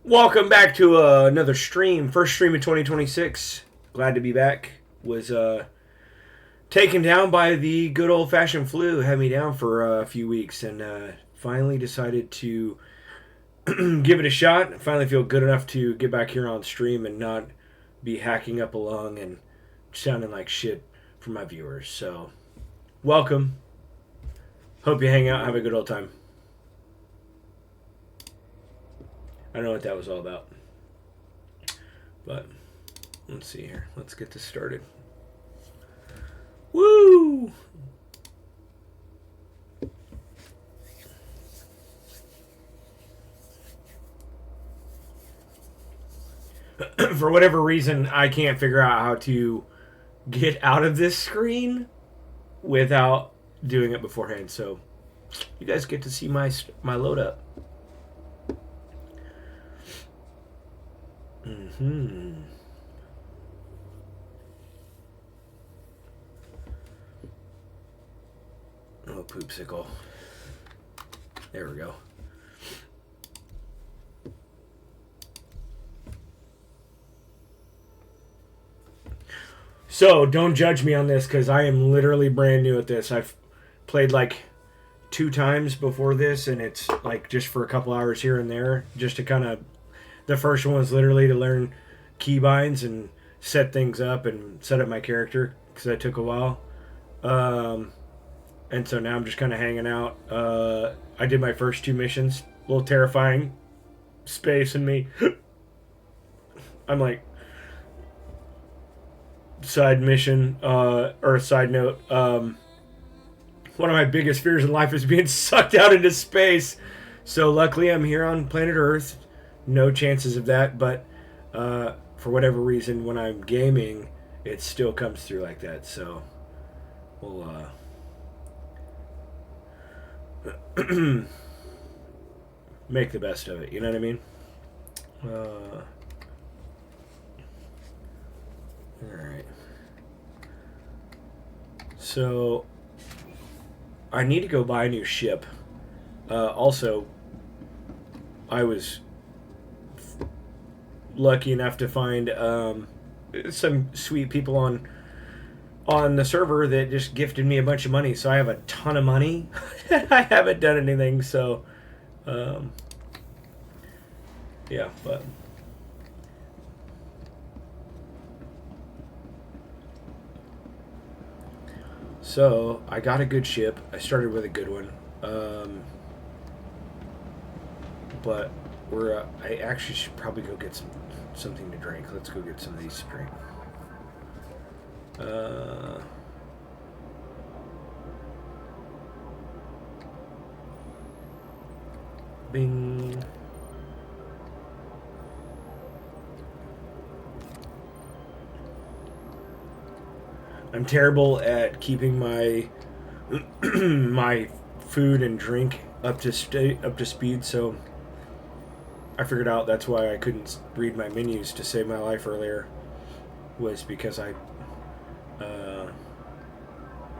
Welcome back to another stream. First stream of 2026. Glad to be back. Was taken down by the good old fashioned flu. Had me down for a few weeks and finally decided to give it a shot. Finally feel good enough to get back here on stream and not be hacking up along and sounding like shit for my viewers. So, welcome. Hope you hang out, have a good old time. I don't know what that was all about. But let's see here. Let's get this started. Woo! For whatever reason, I can't figure out how to get out of this screen without doing it beforehand. So you guys get to see my load up. Oh, poopsicle. There we go. So, don't judge me on this because I am literally brand new at this. I've played like 2 times before this, and it's like just for a couple hours here and there, just to kind of... The first one was literally to learn keybinds and set things up and set up my character because that took a while. And so now I'm just kind of hanging out. I did my first 2 missions. A little terrifying. Space and me. I'm like... Side mission, or side note, one of my biggest fears in life is being sucked out into space. So luckily I'm here on planet Earth. No chances of that, but for whatever reason, when I'm gaming, it still comes through like that. So we'll make the best of it. You know what I mean? Alright. So, I need to go buy a new ship. Also, I was lucky enough to find some sweet people on the server that just gifted me a bunch of money. So I have a ton of money. I haven't done anything, so... yeah, but... So, I got a good ship. I started with a good one. But I actually should probably go get something to drink. Let's go get some of these to drink. Bing. I'm terrible at keeping my my food and drink up to speed, so I figured out that's why I couldn't read my menus to save my life earlier, was because I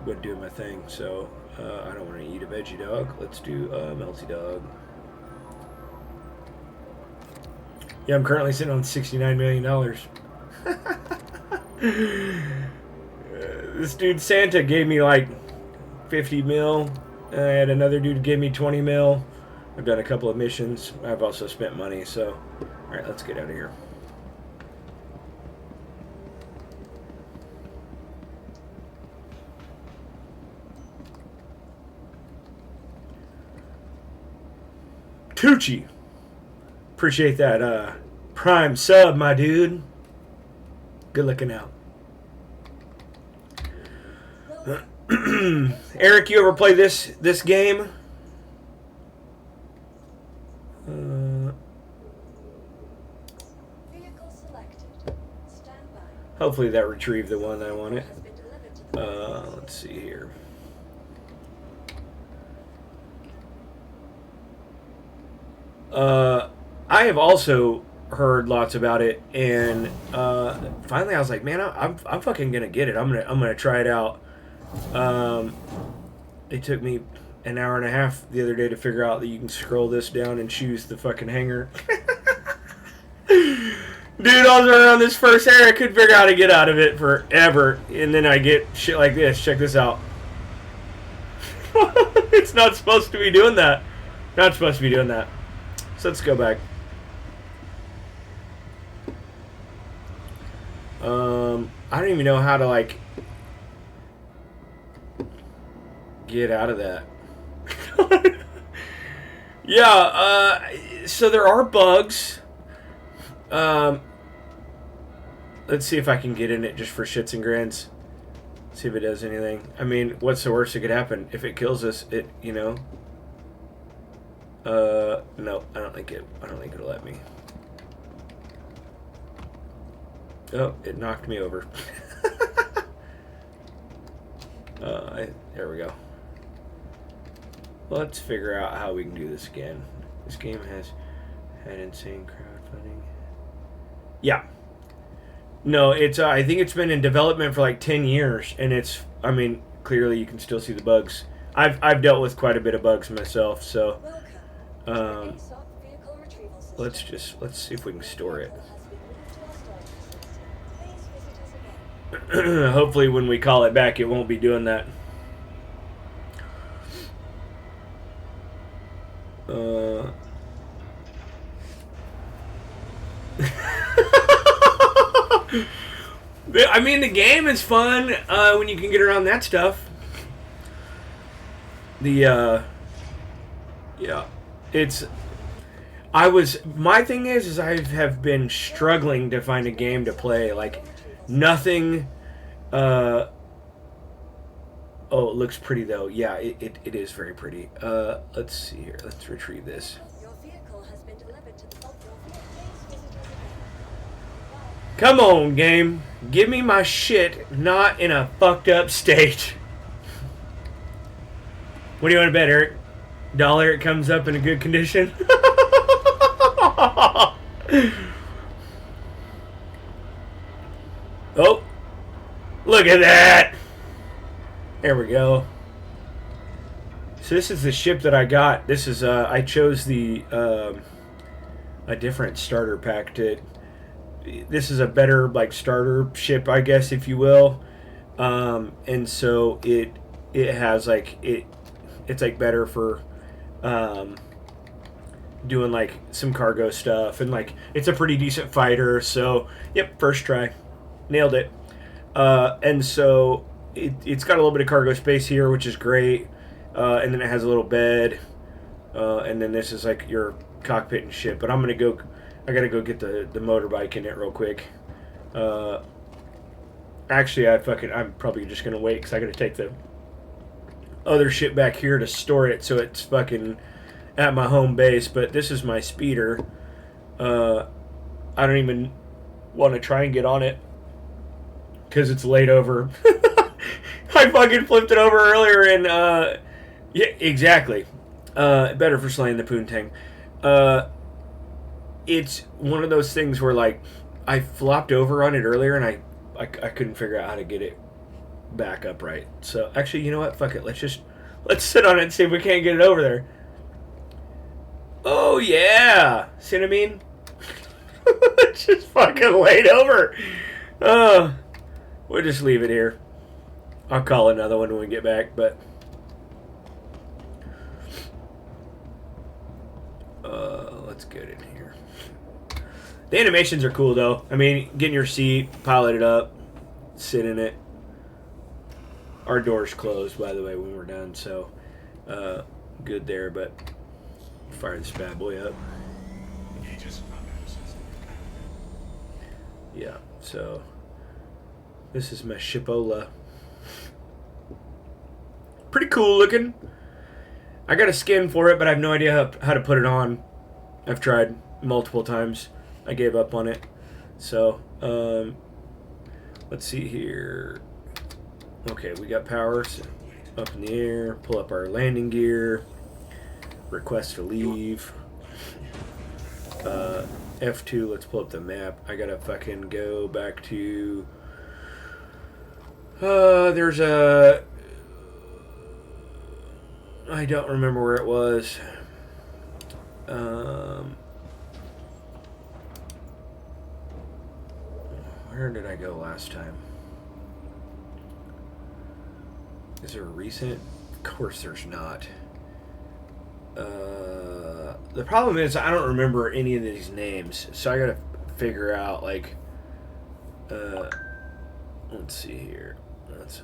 wasn't doing my thing. So I don't want to eat a veggie dog. Let's do a melty dog. Yeah, I'm currently sitting on $69 million. This dude Santa gave me like 50 mil. I had another dude give me 20 mil. I've done a couple of missions. I've also spent money, so... Alright, let's get out of here. Tucci! Appreciate that Prime sub, my dude. Good looking out. Eric, you ever play this game? Hopefully that retrieved the one I wanted. Let's see here. I have also heard lots about it, and finally I was like, man, I'm fucking gonna get it. I'm gonna try it out. It took me an hour and a half the other day to figure out that you can scroll this down and choose the fucking hanger. Dude, I was around this first area. I couldn't figure out how to get out of it forever. And then I get shit like this. Check this out. It's not supposed to be doing that. Not supposed to be doing that. So let's go back. I don't even know how to, like, get out of that. Yeah, so there are bugs. Let's see if I can get in it just for shits and grins. See if it does anything. I mean, what's the worst that could happen? If it kills us, it, you know. No, I don't think it'll let me. Oh, it knocked me over. There we go. Let's figure out how we can do this again. This game has had insane crowdfunding. Yeah. No, it's. I think it's been in development for like 10 years, and it's. I mean, clearly you can still see the bugs. I've dealt with quite a bit of bugs myself, so. Let's see if we can store it. Hopefully, when we call it back, it won't be doing that. I mean, the game is fun when you can get around that stuff. Yeah, it's. My thing is I have been struggling to find a game to play. Like, nothing. Oh, it looks pretty though. Yeah, it is very pretty. Let's see here. Let's retrieve this. Your vehicle has been delivered to the Come on, game. Give me my shit not in a fucked up state. What do you want to bet, Eric? $1 it comes up in a good condition? Oh, look at that. There we go. So this is the ship that I got. This is I chose the a different starter pack to. This is a better like starter ship, I guess, if you will. And so it has like it's like better for doing like some cargo stuff, and like it's a pretty decent fighter. So yep, first try, nailed it. And so it's got a little bit of cargo space here, which is great. And then it has a little bed, and then this is like your cockpit and shit. But I gotta go get the motorbike in it real quick. Actually, I'm probably just gonna wait because I gotta take the other shit back here to store it, so it's fucking at my home base. But this is my speeder. I don't even want to try and get on it because it's laid over. I fucking flipped it over earlier, and yeah, exactly. Better for slaying the poontang. It's one of those things where like I flopped over on it earlier, and I couldn't figure out how to get it back upright. So actually, you know what? Fuck it. Let's sit on it and see if we can't get it over there. Oh yeah, see what I mean? Just fucking laid over. We'll just leave it here. I'll call another one when we get back, but let's get in here. The animations are cool though. I mean, get in your seat, pilot it up, sit in it. Our door's closed, by the way, when we're done, so good there, but fire this bad boy up. Yeah, so this is my Shipola. Pretty cool looking. I got a skin for it, but I have no idea how to put it on. I've tried multiple times. I gave up on it. So, let's see here. Okay, we got powers up in the air. Pull up our landing gear. Request to leave. F2, let's pull up the map. I gotta fucking go back to... there's a... I don't remember where it was. Where did I go last time? Is there a recent? Of course there's not. The problem is I don't remember any of these names, so I gotta figure out, like, let's see here. That's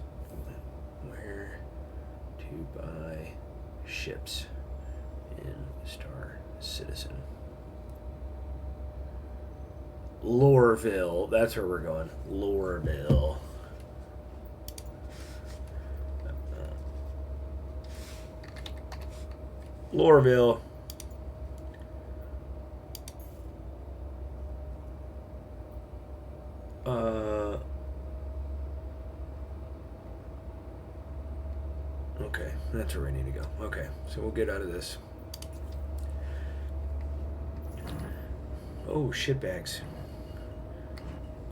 where to buy ships in Star Citizen. Loreville. That's where we're going. Loreville. Loreville. Okay, that's where we need to go. Okay, so we'll get out of this. Oh, shitbags.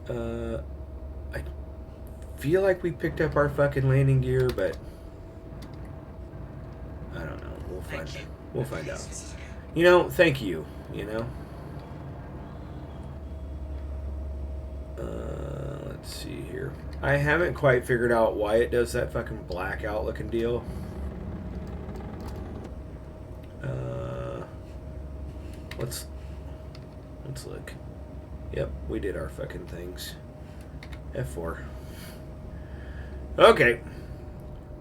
I feel like we picked up our fucking landing gear, but I don't know. We'll find out. We'll find out. You know, thank you. You know. Let's see here. I haven't quite figured out why it does that fucking blackout looking deal. Let's look. Yep, we did our fucking things. F4. Okay.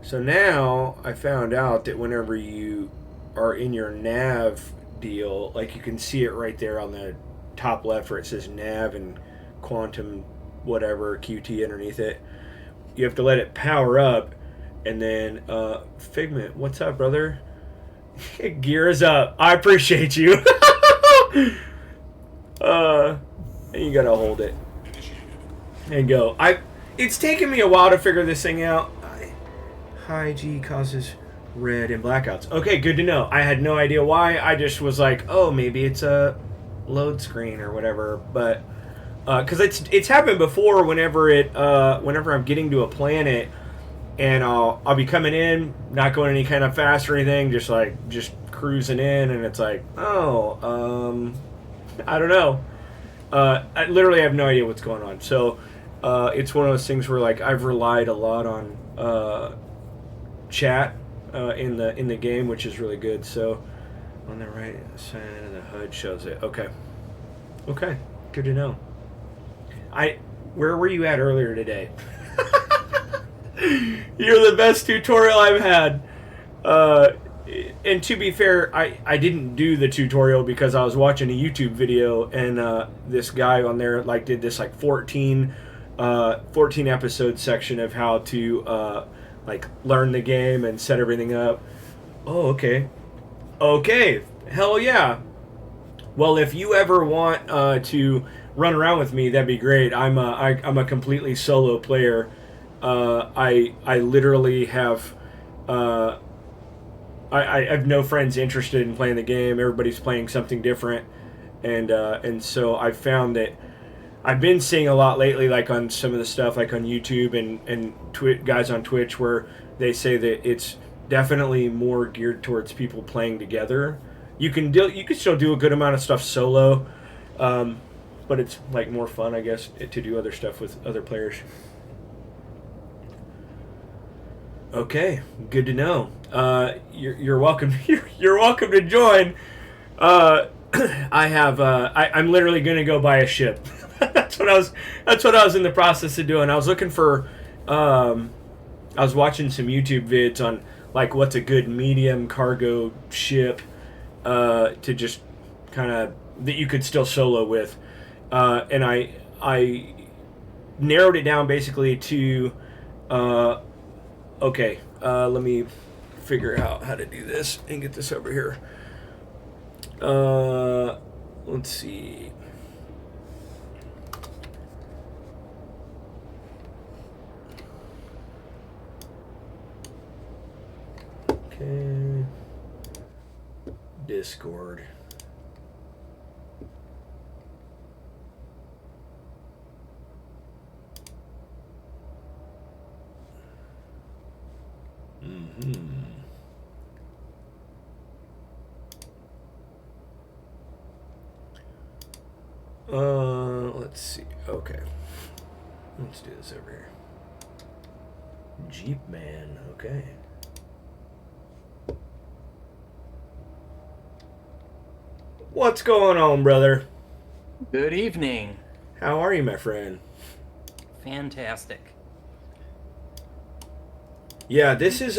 So now I found out that whenever you are in your nav deal, like you can see it right there on the top left where it says nav and quantum whatever QT underneath it. You have to let it power up, and then Figment, what's up, brother? Gear is up. I appreciate you. And you gotta hold it and go. It's taken me a while to figure this thing out. High G causes red and blackouts. Okay, good to know. I had no idea why. I just was like, oh, maybe it's a load screen or whatever. But because it's happened before. Whenever I'm getting to a planet and I'll be coming in, not going any kind of fast or anything, just cruising in, and it's like, oh, I don't know. I literally have no idea what's going on. So it's one of those things where, like, I've relied a lot on chat in the game, which is really good. So on the right side of the HUD shows it. Okay, good to know. Where were you at earlier today? You're the best tutorial I've had. And to be fair, I didn't do the tutorial because I was watching a YouTube video, and this guy on there did this 14 episode section of how to learn the game and set everything up. Oh, okay, hell yeah. Well, if you ever want to run around with me, that'd be great. I'm a completely solo player. I literally have I have no friends interested in playing the game. Everybody's playing something different, and so I found that I've been seeing a lot lately, like on some of the stuff, like on YouTube and guys on Twitch, where they say that it's definitely more geared towards people playing together. You can still do a good amount of stuff solo, but it's like more fun, I guess, to do other stuff with other players. Okay, good to know. You're welcome. You're welcome to join. I'm literally gonna go buy a ship. That's what I was in the process of doing. I was looking for. I was watching some YouTube vids on what's a good medium cargo ship to just kind of that you could still solo with, and I narrowed it down basically to. Okay, let me figure out how to do this and get this over here. Let's see. Okay. Discord. Let's see. Okay. Let's do this over here. Jeep Man, okay. What's going on, brother? Good evening. How are you, my friend? Fantastic. Yeah, this is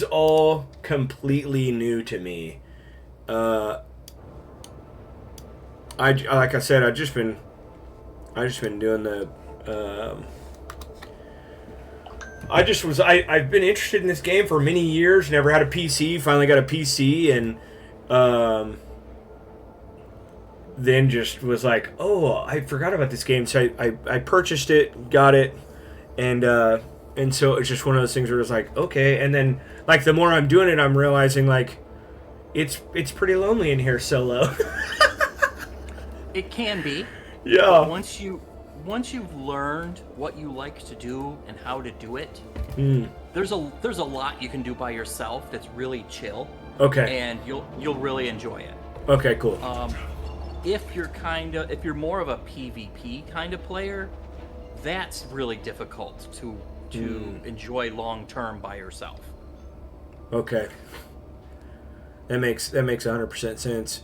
all completely new to me. Uh, like I said, I just been doing the. I've been interested in this game for many years. Never had a PC. Finally got a PC, and then just was like, oh, I forgot about this game. So I purchased it, got it, and so it's just one of those things where it's like, okay. And then like the more I'm doing it, I'm realizing like it's pretty lonely in here solo. It can be. Yeah. But once you've learned what you like to do and how to do it, there's a lot you can do by yourself that's really chill. Okay. And you'll really enjoy it. Okay. Cool. If you're more of a PvP kind of player, that's really difficult to enjoy long term by yourself. Okay. That makes 100% sense.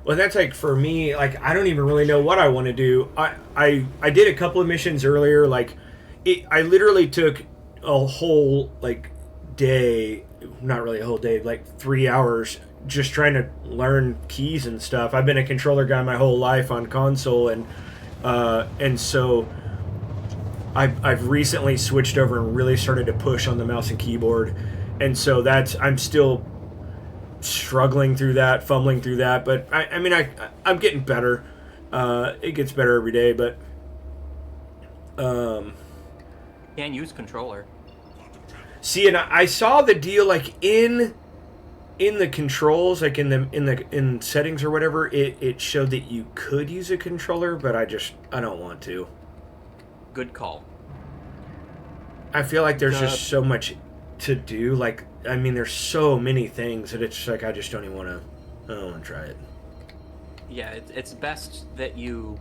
Well, that's like for me, like I don't even really know what I want to do. I did a couple of missions earlier. Like, I literally took a whole like day, not really a whole day, like 3 hours, just trying to learn keys and stuff. I've been a controller guy my whole life on console, and so I've recently switched over and really started to push on the mouse and keyboard, and so I'm still struggling through that, fumbling through that, but I'm getting better. It gets better every day, but Can't use controller. see, and I saw the deal like in the controls, like in settings or whatever, it showed that you could use a controller, but I don't want to. Good call. I feel like there's just so much to do. Like, I mean, there's so many things that it's just like I just don't even want to. I don't want to try it. Yeah, it's best that you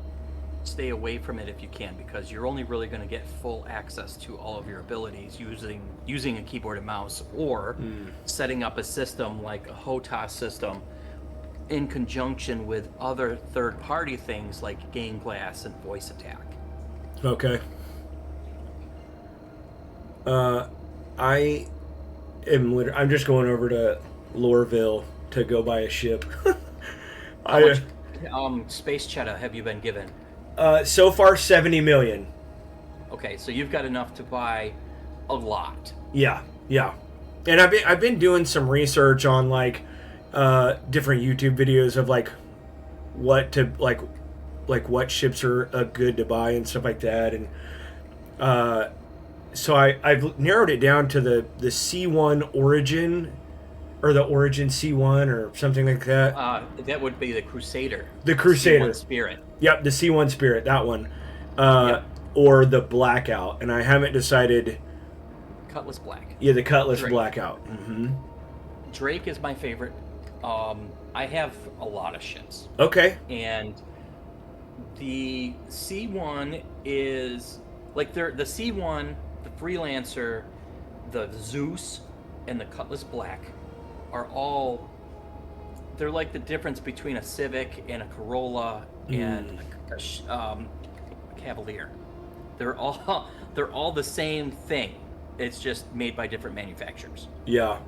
stay away from it if you can, because you're only really going to get full access to all of your abilities using a keyboard and mouse, or setting up a system like a HOTAS system in conjunction with other third-party things like Game Glass and Voice Attack. Okay. I'm just going over to Loreville to go buy a ship. How much space cheddar have you been given? So far 70 million. Okay, so you've got enough to buy a lot. Yeah. And I've been doing some research on like different YouTube videos of like what to like what ships are good to buy and stuff like that, and so I've narrowed it down to the C1 Origin, or the Origin C1 or something like that. That would be the Crusader. The Crusader. C1 Spirit. Yep, the C1 Spirit, that one. Yep. Or the Blackout, and I haven't decided. Cutlass Black. Yeah, the Cutlass Drake. Blackout. Mm-hmm. Drake is my favorite. I have a lot of ships. Okay. And the C1 is like the C1, the Freelancer, the Zeus, and the Cutlass Black are all. They're like the difference between a Civic and a Corolla and a Cavalier. They're all the same thing. It's just made by different manufacturers. Yeah.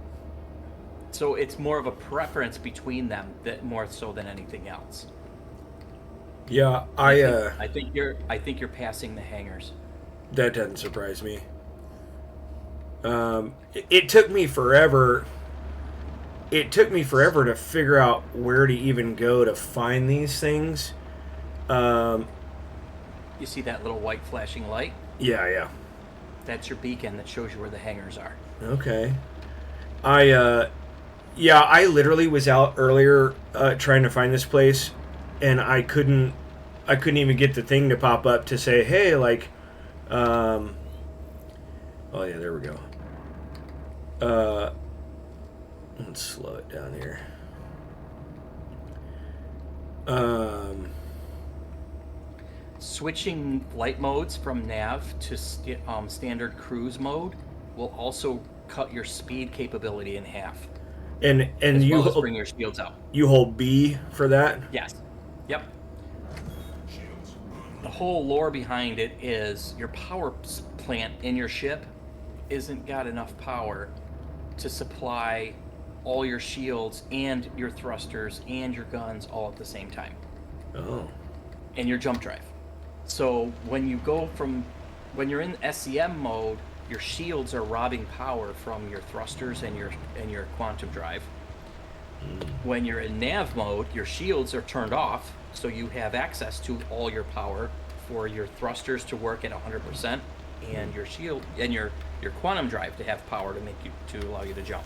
So it's more of a preference between them, that more so than anything else. Yeah, I think you're passing the hangars. That doesn't surprise me. It took me forever. It took me forever to figure out where to even go to find these things. You see that little white flashing light? Yeah. That's your beacon that shows you where the hangars are. Okay. I literally was out earlier trying to find this place, and I couldn't even get the thing to pop up to say, hey, like, oh yeah, there we go. Let's slow it down here. switching flight modes from nav to standard cruise mode will also cut your speed capability in half, And as well as bring your shields out. you hold B for that? Yes. Yep. The whole lore behind it is your power plant in your ship isn't got enough power to supply all your shields and your thrusters and your guns all at the same time. Oh. And your jump drive. So when you're in SCM mode, your shields are robbing power from your thrusters and your quantum drive. When you're in nav mode, your shields are turned off, so you have access to all your power for your thrusters to work at 100%, and your shield and your quantum drive to have power to allow you to jump.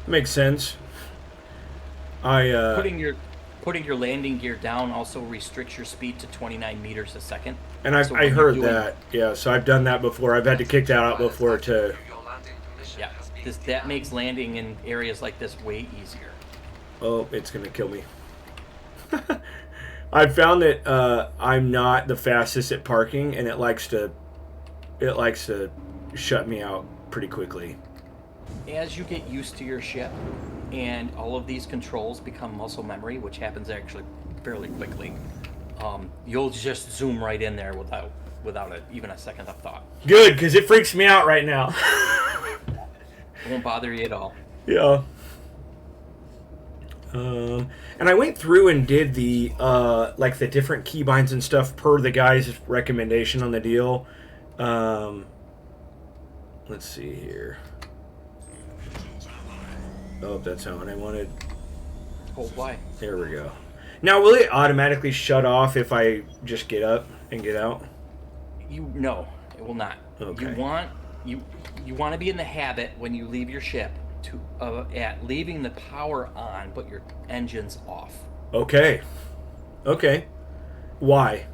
Makes sense. I Putting your landing gear down also restricts your speed to 29 meters a second. and I heard that. Yeah, so I've done that before. I've had to kick that out before to. Yeah, that makes landing in areas like this way easier. Oh, it's gonna kill me. I've found that I'm not the fastest at parking, and it likes to shut me out pretty quickly. As you get used to your ship, and all of these controls become muscle memory, which happens actually fairly quickly, you'll just zoom right in there without even a second of thought. Good, because it freaks me out right now. It won't bother you at all. Yeah. And I went through and did the like the different keybinds and stuff per the guy's recommendation on the deal. Let's see here. Oh, that's not what I wanted. Hold Y. There we go. Now, will it automatically shut off if I just get up and get out? No, it will not. Okay. You want to be in the habit when you leave your ship at leaving the power on, but your engine's off. Okay. Okay. Why?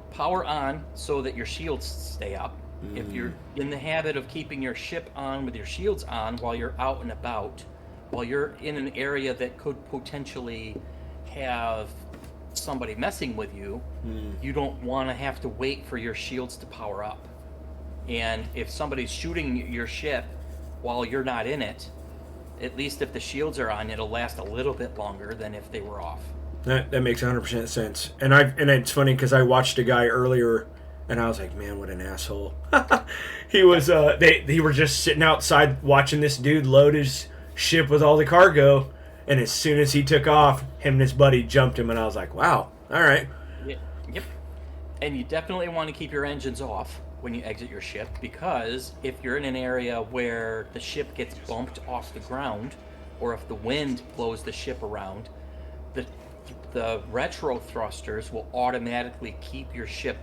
Power on so that your shields stay up. If you're in the habit of keeping your ship on with your shields on while you're out and about, while you're in an area that could potentially have somebody messing with you, you don't want to have to wait for your shields to power up. And if somebody's shooting your ship while you're not in it, at least if the shields are on, it'll last a little bit longer than if they were off. That makes 100% sense. And it's funny because I watched a guy earlier, and I was like, man, what an asshole. He was they were just sitting outside watching this dude load his ship with all the cargo, and as soon as he took off, him and his buddy jumped him, and I was like, wow, all right. Yep. And you definitely want to keep your engines off when you exit your ship, because if you're in an area where the ship gets bumped off the ground, or if the wind blows the ship around, the retro thrusters will automatically keep your ship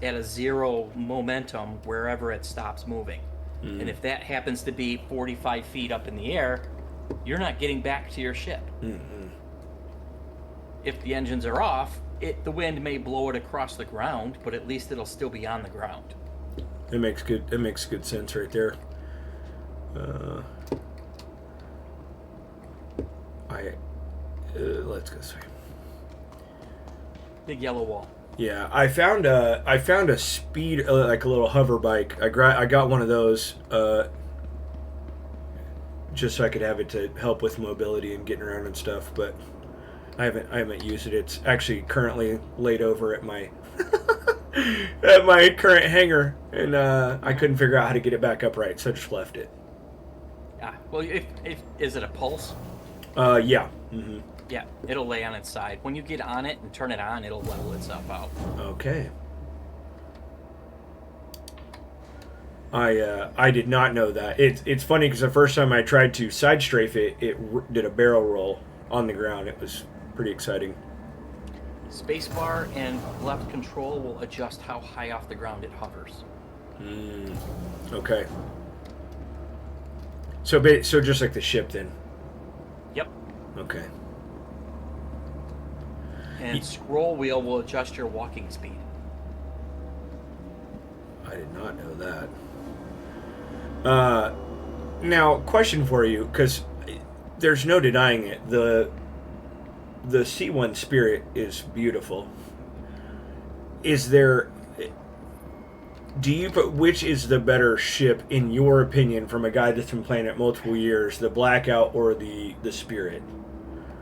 at a zero momentum wherever it stops moving. And if that happens to be 45 feet up in the air, you're not getting back to your ship. If the engines are off, the wind may blow it across the ground, but at least it'll still be on the ground. It makes good sense right there. Let's go see. Big yellow wall. Yeah, I found a speed like a little hover bike. I got one of those just so I could have it to help with mobility and getting around and stuff. But I haven't used it. It's actually currently laid over at my at my current hangar, and I couldn't figure out how to get it back upright, so I just left it. Well, if is it a pulse? Yeah. Mm-hmm. Yeah, it'll lay on its side. When you get on it and turn it on, it'll level itself out. Okay. I did not know that. It's funny because the first time I tried to side strafe it, it did a barrel roll on the ground. It was pretty exciting. Spacebar and left control will adjust how high off the ground it hovers. Okay. So just like the ship then. Yep. Okay. And scroll wheel will adjust your walking speed. I did not know that. Now, question for you, because there's no denying it. the C1 Spirit is beautiful. Is there? Do you put which is the better ship in your opinion from a guy that's been playing it multiple years, the Blackout or the Spirit?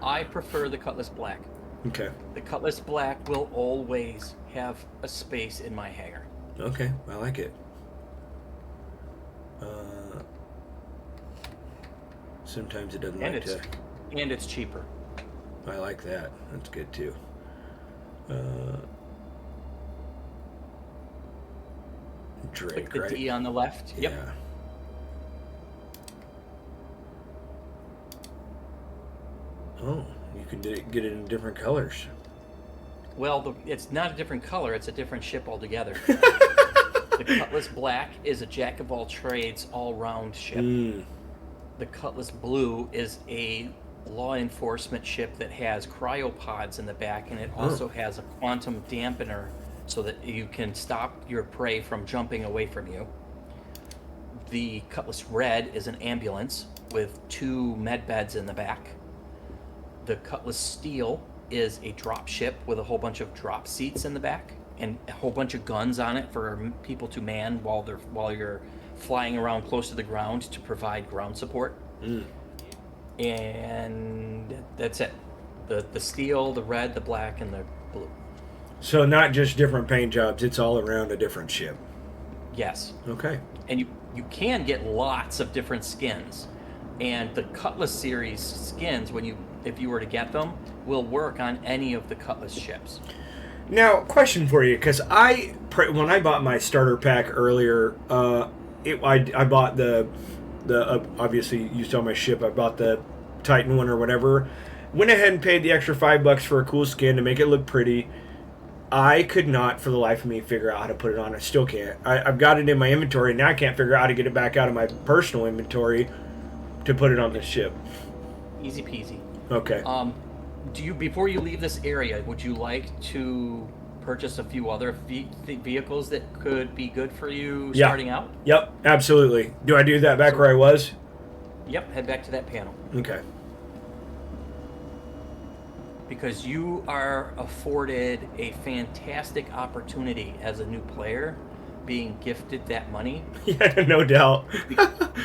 I prefer the Cutlass Black. Okay. The Cutlass Black will always have a space in my hangar. Okay, I like it. Sometimes it doesn't And like it's to. and it's cheaper. I like that. That's good too. Drake, Click the right? D on the left. Yep. Yeah. Oh, you can get it in different colors. Well, it's not a different color. It's a different ship altogether. The Cutlass Black is a jack of all trades, all-round ship. Mm. The Cutlass Blue is a law enforcement ship that has cryopods in the back, and it also has a quantum dampener so that you can stop your prey from jumping away from you. The Cutlass Red is an ambulance with 2 med beds in the back. The Cutlass Steel is a drop ship with a whole bunch of drop seats in the back and a whole bunch of guns on it for people to man while you're flying around close to the ground to provide ground support. And that's it. The steel, the red, the black, and the blue. So not just different paint jobs; it's all around a different ship. Yes. Okay. And you can get lots of different skins. And the Cutlass series skins, if you were to get them, will work on any of the Cutlass ships. Now, question for you, because when I bought my starter pack earlier, I bought the obviously you saw my ship. I bought the Titan one or whatever. Went ahead and paid the extra $5 for a cool skin to make it look pretty. I could not, for the life of me, figure out how to put it on. I still can't. I've got it in my inventory. Now I can't figure out how to get it back out of my personal inventory to put it on the ship. Easy peasy. Okay. Before you leave this area, would you like to purchase a few other vehicles that could be good for you starting out? Yep, absolutely. Do I do that back where I was? Yep, head back to that panel. Okay. Because you are afforded a fantastic opportunity as a new player, being gifted that money. Yeah, no doubt.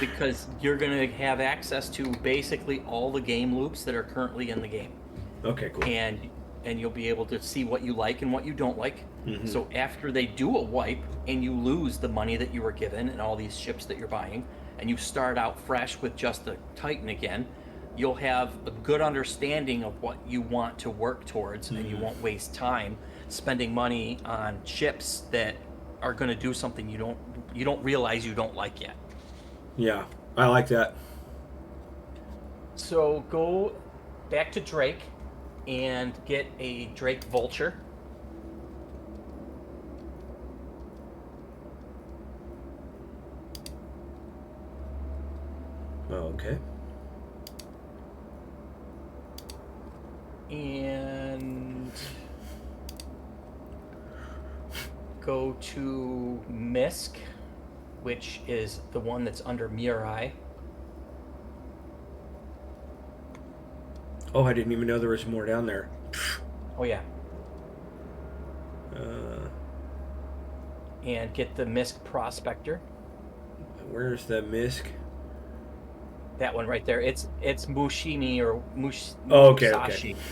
Because you're going to have access to basically all the game loops that are currently in the game. Okay, cool. And you'll be able to see what you like and what you don't like. Mm-hmm. So after they do a wipe and you lose the money that you were given and all these ships that you're buying, and you start out fresh with just the Titan again, you'll have a good understanding of what you want to work towards, and you won't waste time spending money on ships that are going to do something you don't realize you don't like yet. Yeah, I like that. So go back to Drake and get a Drake Vulture. Okay. And go to Misk, which is the one that's under Mirai. Oh, I didn't even know there was more down there. Oh, yeah. And get the Misk Prospector. Where's the Misk? That one right there. It's Mushimi or okay, Musashi. Okay.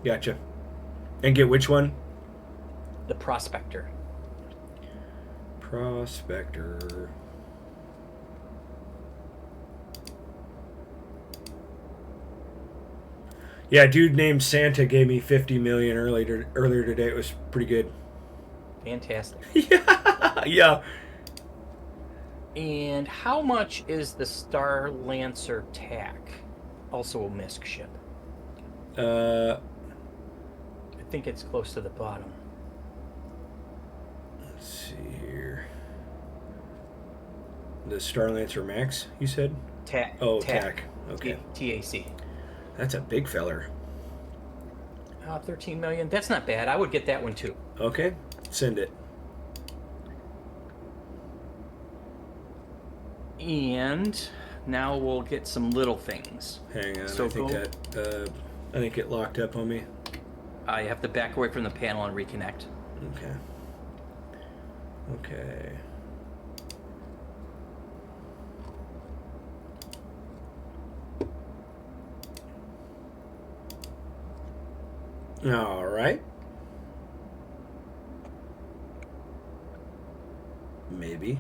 Gotcha. And get which one? The Prospector. Prospector. Yeah, dude named Santa gave me $50 million earlier today. It was pretty good. Fantastic. Yeah. And how much is the Star Lancer TAC? Also a Misk ship. I think it's close to the bottom. Let's see here. The Star Lancer Max, you said? TAC. Oh, TAC. Okay. TAC. That's a big feller. 13 million. That's not bad. I would get that one too. Okay. Send it. And now we'll get some little things. Hang on. So I think that I think it locked up on me. You have to back away from the panel and reconnect. Okay. Okay. All right. Maybe.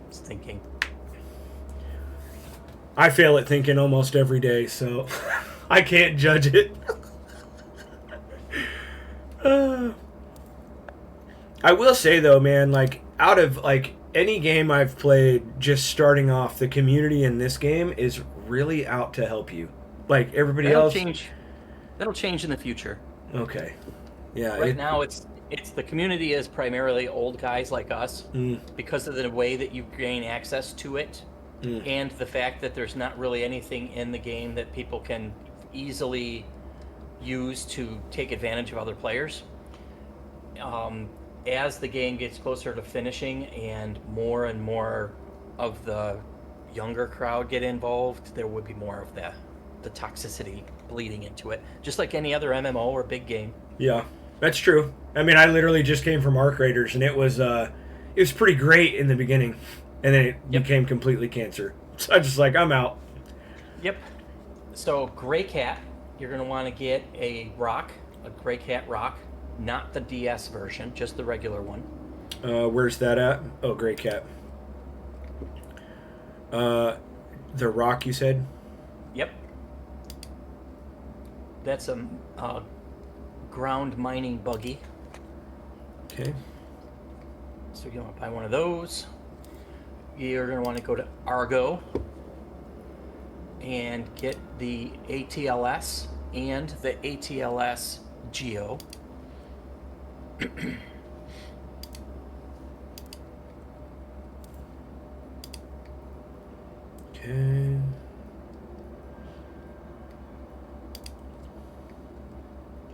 It's thinking. I fail at thinking almost every day, so I can't judge it. I will say though, man, like out of like any game I've played, just starting off, the community in this game is really out to help you. Like everybody That'll else. change. That'll change in the future. Okay. Yeah. Right now, it's the community is primarily old guys like us because of the way that you gain access to it, and the fact that there's not really anything in the game that people can easily use to take advantage of other players. As the game gets closer to finishing and more of the younger crowd get involved, there would be more of the toxicity bleeding into it, just like any other MMO or big game. Yeah, that's true. I mean, I literally just came from Arc Raiders, and it was pretty great in the beginning, and then it became completely cancer. So I just like, I'm out. Yep. So Gray Cat, you're gonna want to get a Gray Cat rock, not the DS version, just the regular one. Where's that at? Oh, Gray Cat. The rock, you said? Yep. That's a ground mining buggy. Okay. So you want to buy one of those. You're going to want to go to Argo and get the ATLS and the ATLS Geo. Okay.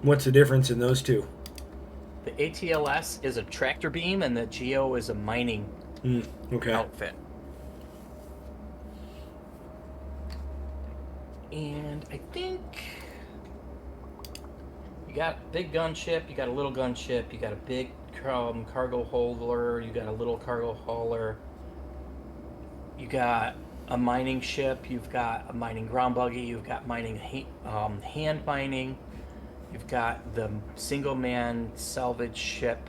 What's the difference in those two? The ATLS is a tractor beam and the Geo is a mining outfit. And I think you got big gunship, you got a little gunship, you got a big cargo holder, you got a little cargo hauler, you got a mining ship, you've got a mining ground buggy, you've got mining hand mining, you've got the single man salvage ship,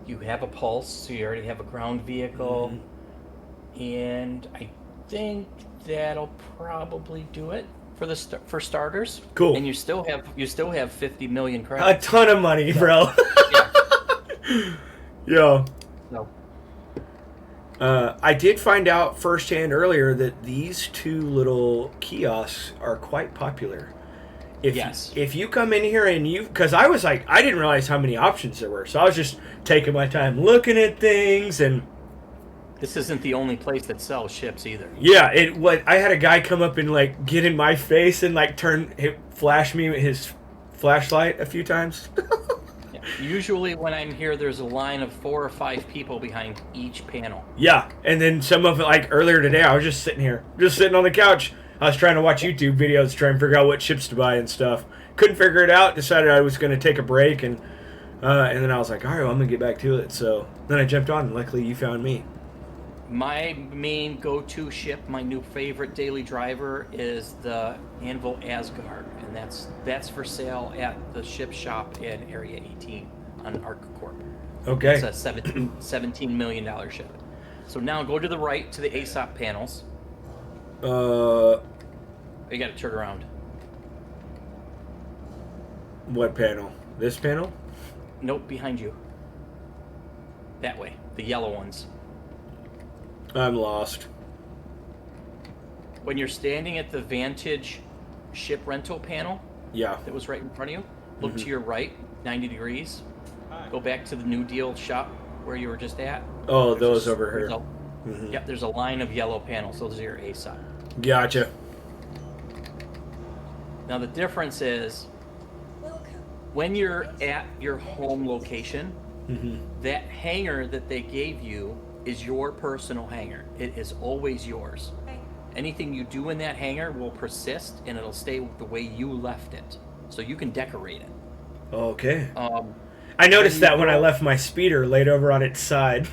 you have a pulse, so you already have a ground vehicle, and I think that'll probably do it for starters. Cool. And you still have 50 million credits. A ton of money, bro. Yo. No. I did find out firsthand earlier that these two little kiosks are quite popular. If you come in here and because I was like, I didn't realize how many options there were, so I was just taking my time looking at things, and this isn't the only place that sells ships either. Yeah, I had a guy come up and like get in my face and like flash me with his flashlight a few times. Yeah. Usually when I'm here, there's a line of 4 or 5 people behind each panel. Yeah, and then some of it, like earlier today, I was just sitting on the couch. I was trying to watch YouTube videos, trying to figure out what ships to buy and stuff. Couldn't figure it out. Decided I was going to take a break, and then I was like, all right, well, I'm going to get back to it. So then I jumped on, and luckily you found me. My main go-to ship, my new favorite daily driver, is the Anvil Asgard, and that's for sale at the ship shop in Area 18 on ArcCorp. Okay. It's a $17 million ship. So now go to the right to the ASOP panels. You got to turn around. What panel? This panel? Nope, behind you. That way, the yellow ones. I'm lost. When you're standing at the Vantage ship rental panel, that was right in front of you, look to your right, 90 degrees. Go back to the New Deal shop where you were just at. Oh, those over here. Yep, there's a line of yellow panels. Those are your ASOP. Gotcha. Now the difference is, when you're at your home location, that hangar that they gave you is your personal hangar. It is always yours. Anything you do in that hangar will persist, and it'll stay the way you left it. So you can decorate it. Okay. Um, I when noticed you that when I go, left my speeder laid over on its side.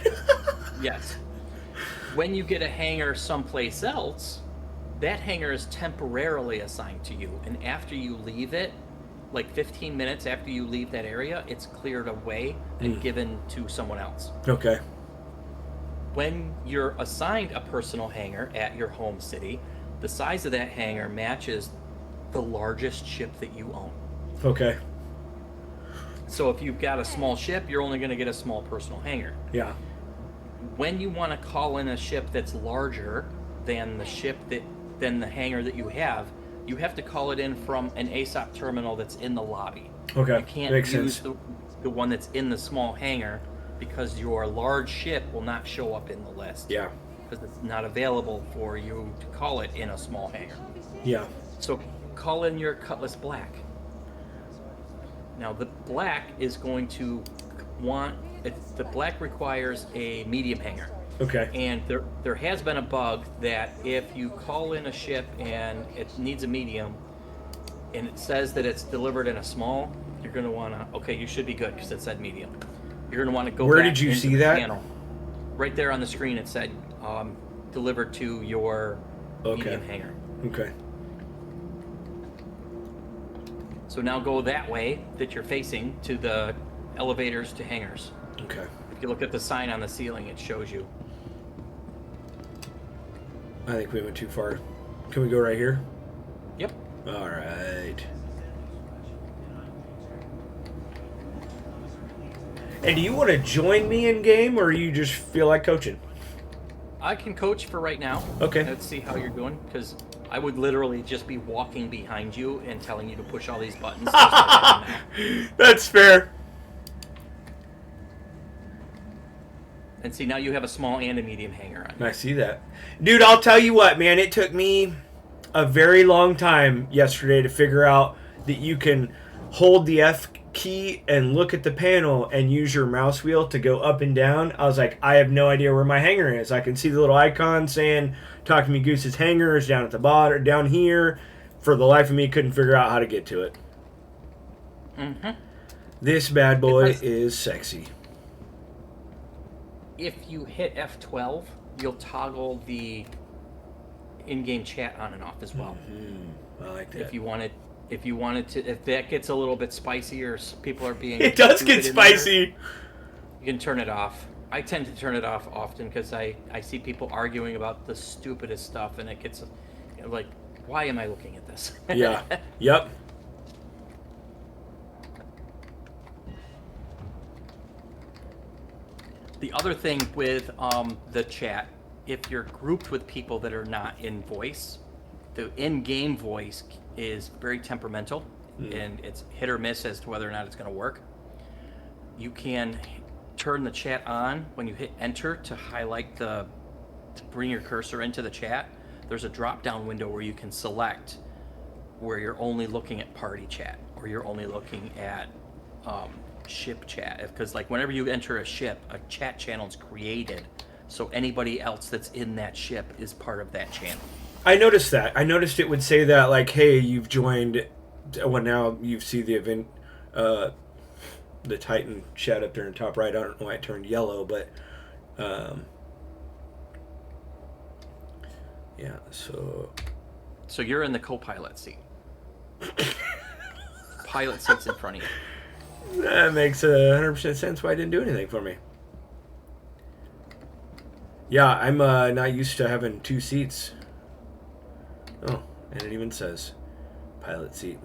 yes. When you get a hangar someplace else, that hangar is temporarily assigned to you, and after you leave it, like 15 minutes after you leave that area, it's cleared away and given to someone else. Okay. When you're assigned a personal hangar at your home city, the size of that hangar matches the largest ship that you own. Okay. So if you've got a small ship, you're only going to get a small personal hangar. Yeah. When you want to call in a ship that's larger than the hangar that you have to call it in from an ASOP terminal that's in the lobby. Okay. You can't Makes use sense. the one that's in the small hangar because your large ship will not show up in the list. Yeah. Because it's not available for you to call it in a small hangar. Yeah. So call in your Cutlass Black. Now the black is going to the black requires a medium hangar. Okay. And there has been a bug that if you call in a ship and it needs a medium and it says that it's delivered in a small, you're going to want to, okay, you should be good because it said medium. You're going to want to go Where back did you into see the that? panel. Right there on the screen it said delivered to your medium hangar. Okay. So now go that way that you're facing to the elevators to hangars. Okay. If you look at the sign on the ceiling, it shows you. I think we went too far. Can we go right here? Yep. All right. And do you want to join me in game, or you just feel like coaching? I can coach for right now. Okay. Let's see how you're doing, because I would literally just be walking behind you and telling you to push all these buttons. Just like I am now. That's fair. And see, now you have a small and a medium hangar on. I see that. Dude, I'll tell you what, man. It took me a very long time yesterday to figure out that you can hold the F key and look at the panel and use your mouse wheel to go up and down. I was like, I have no idea where my hangar is. I can see the little icon saying Talk to Me Goose's hangar is down at the bottom, down here. For the life of me, couldn't figure out how to get to it. Mm-hmm. This bad boy is sexy. If you hit F12, you'll toggle the in-game chat on and off as well. Mm-hmm. I like that. If you wanted to, if that gets a little bit spicy or people are being, it does get spicy. There, you can turn it off. I tend to turn it off often because I see people arguing about the stupidest stuff, and it gets like, why am I looking at this? Yeah. Yep. The other thing with the chat, if you're grouped with people that are not in voice, the in-game voice is very temperamental, and it's hit or miss as to whether or not it's going to work. You can turn the chat on when you hit enter to highlight to bring your cursor into the chat. There's a drop-down window where you can select where you're only looking at party chat or you're only looking at ship chat, because like whenever you enter a ship, a chat channel is created, so anybody else that's in that ship is part of that channel. I noticed that. I noticed it would say that, like, hey, you've joined. Well, now you see the event, the Titan chat up there in the top right. I don't know why it turned yellow, but yeah. So you're in the co-pilot seat. Pilot seat's in front of you. That makes 100% sense why it didn't do anything for me. Yeah, I'm not used to having two seats. Oh, and it even says pilot seat.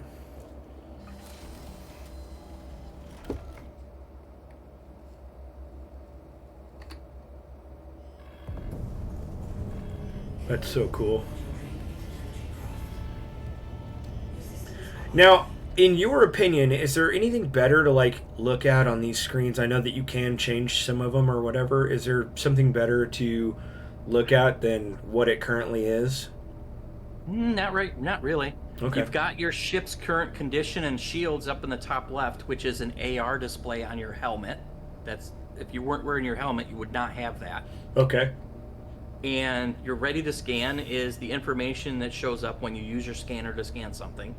That's so cool. Now, in your opinion, is there anything better to like look at on these screens? I know that you can change some of them or whatever. Is there something better to look at than what it currently is? Not really. Okay. You've got your ship's current condition and shields up in the top left, which is an AR display on your helmet. That's if you weren't wearing your helmet, you would not have that. Okay. And your ready to scan is the information that shows up when you use your scanner to scan something.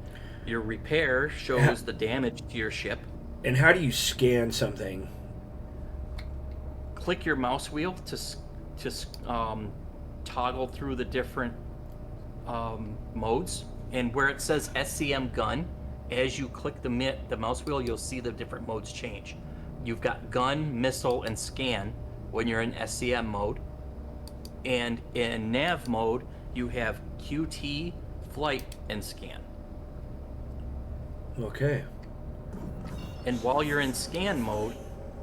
Your repair shows the damage to your ship. And how do you scan something? Click your mouse wheel to toggle through the different modes, and where it says SCM gun, as you click the mouse wheel, you'll see the different modes change. You've got gun, missile, and scan when you're in SCM mode, and in nav mode you have QT, flight, and scan. Okay. And while you're in scan mode,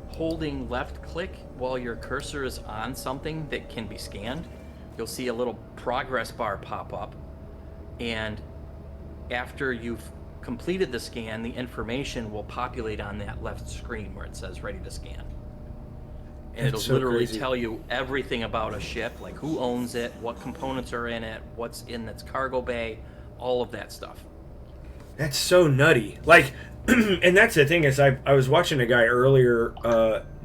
holding left click while your cursor is on something that can be scanned, you'll see a little progress bar pop up. And after you've completed the scan, the information will populate on that left screen where it says ready to scan. And That's it'll literally crazy. tell you everything about a ship, like who owns it, what components are in it, what's in its cargo bay, all of that stuff. That's so nutty. Like, and that's the thing is, I was watching a guy earlier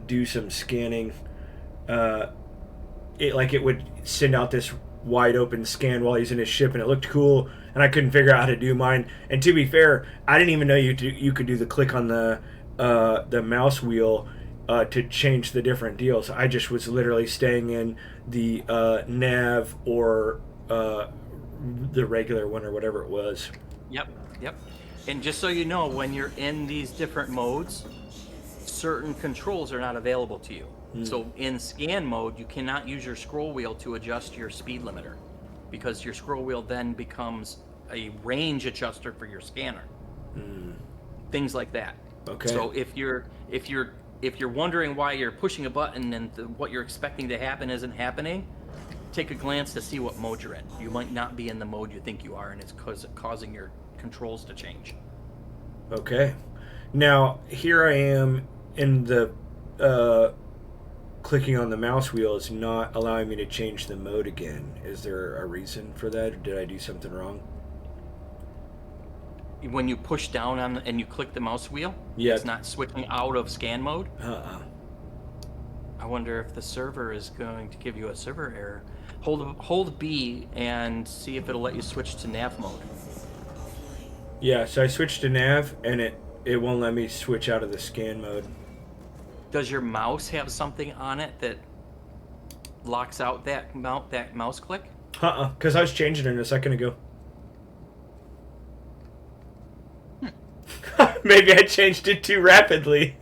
do some scanning. It would send out this wide open scan while he's in his ship, and it looked cool. And I couldn't figure out how to do mine. And to be fair, I didn't even know you could do the click on the mouse wheel to change the different deals. I just was literally staying in the nav or the regular one or whatever it was. Yep. And just so you know, when you're in these different modes, certain controls are not available to you. So in scan mode, you cannot use your scroll wheel to adjust your speed limiter, because your scroll wheel then becomes a range adjuster for your scanner. Things like that. Okay. So if you're wondering why you're pushing a button and what you're expecting to happen isn't happening, take a glance to see what mode you're in. You might not be in the mode you think you are, and it's causing your controls to change. Okay. Now, here I am in the clicking on the mouse wheel is not allowing me to change the mode again. Is there a reason for that, or did I do something wrong? When you push down on and you click the mouse wheel, Yeah. it's not switching out of scan mode. Uh-uh. I wonder if the server is going to give you a server error. Hold B and see if it'll let you switch to nav mode. Yeah, so I switched to nav, and it won't let me switch out of the scan mode. Does your mouse have something on it that locks out that mouse click? Because I was changing it a second ago. Maybe I changed it too rapidly.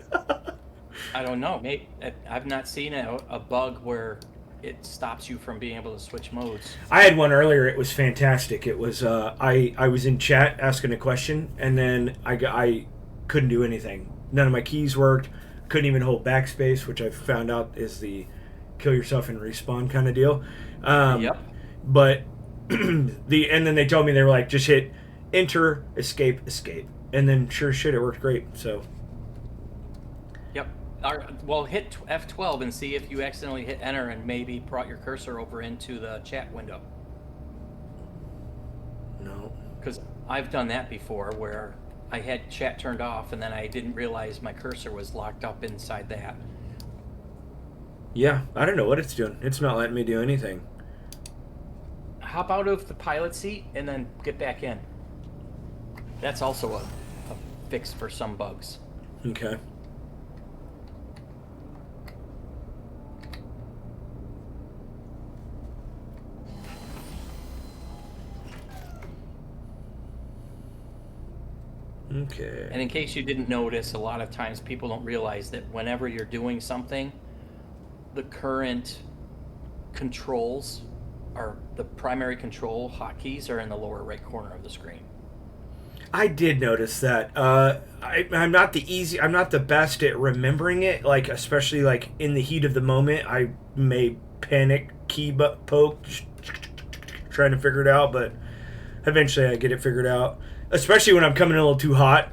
I don't know. Maybe I've not seen a bug where it stops you from being able to switch modes. I had one earlier. It was fantastic. It was I was in chat asking a question, and then I couldn't do anything. None of my keys worked. Couldn't even hold backspace, which I've found out is the kill yourself and respawn kind of deal. Yep. But and then they told me, they were like, just hit enter, escape, and then sure as shit, it worked great. So. Yep. Well, hit F12 and see if you accidentally hit enter and maybe brought your cursor over into the chat window. No. Because I've done that before, where I had chat turned off and then I didn't realize my cursor was locked up inside that. Yeah, I don't know what it's doing. It's not letting me do anything. Hop out of the pilot seat and then get back in. That's also a fix for some bugs. Okay. Okay. And in case you didn't notice, a lot of times people don't realize that whenever you're doing something, the current controls are the primary control hotkeys are in the lower right corner of the screen. I did notice that. I'm not the best at remembering it. Like, especially like in the heat of the moment, I may panic, key poke, trying to figure it out. But eventually, I get it figured out. Especially when I'm coming in a little too hot,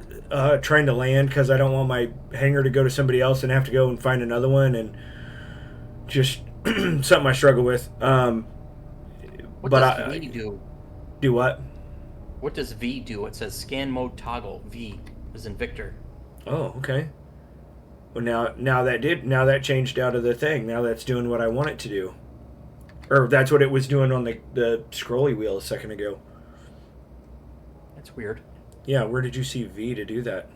trying to land, because I don't want my hangar to go to somebody else and have to go and find another one, and just something I struggle with. What does V do? Do what? What does V do? It says scan mode toggle. V as in Victor. Oh, okay. Well, now that changed out of the thing. Now that's doing what I want it to do, or that's what it was doing on the scrolly wheel a second ago. That's weird. Yeah, where did you see V to do that?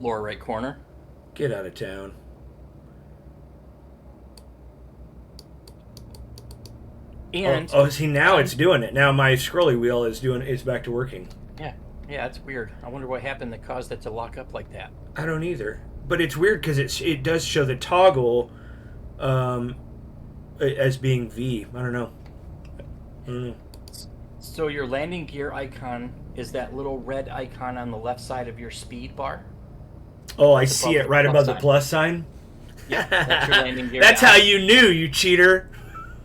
Lower right corner. Get out of town. And see, now it's doing it. Now my scrolly wheel is back to working. yeah, that's weird. I wonder what happened that caused it to lock up like that. I don't either. But it's weird because it does show the toggle as being V. I don't know. So your landing gear icon is that little red icon on the left side of your speed bar. Oh, I see it right above the plus sign. Yeah, that's your landing gear. That's how you knew, you cheater.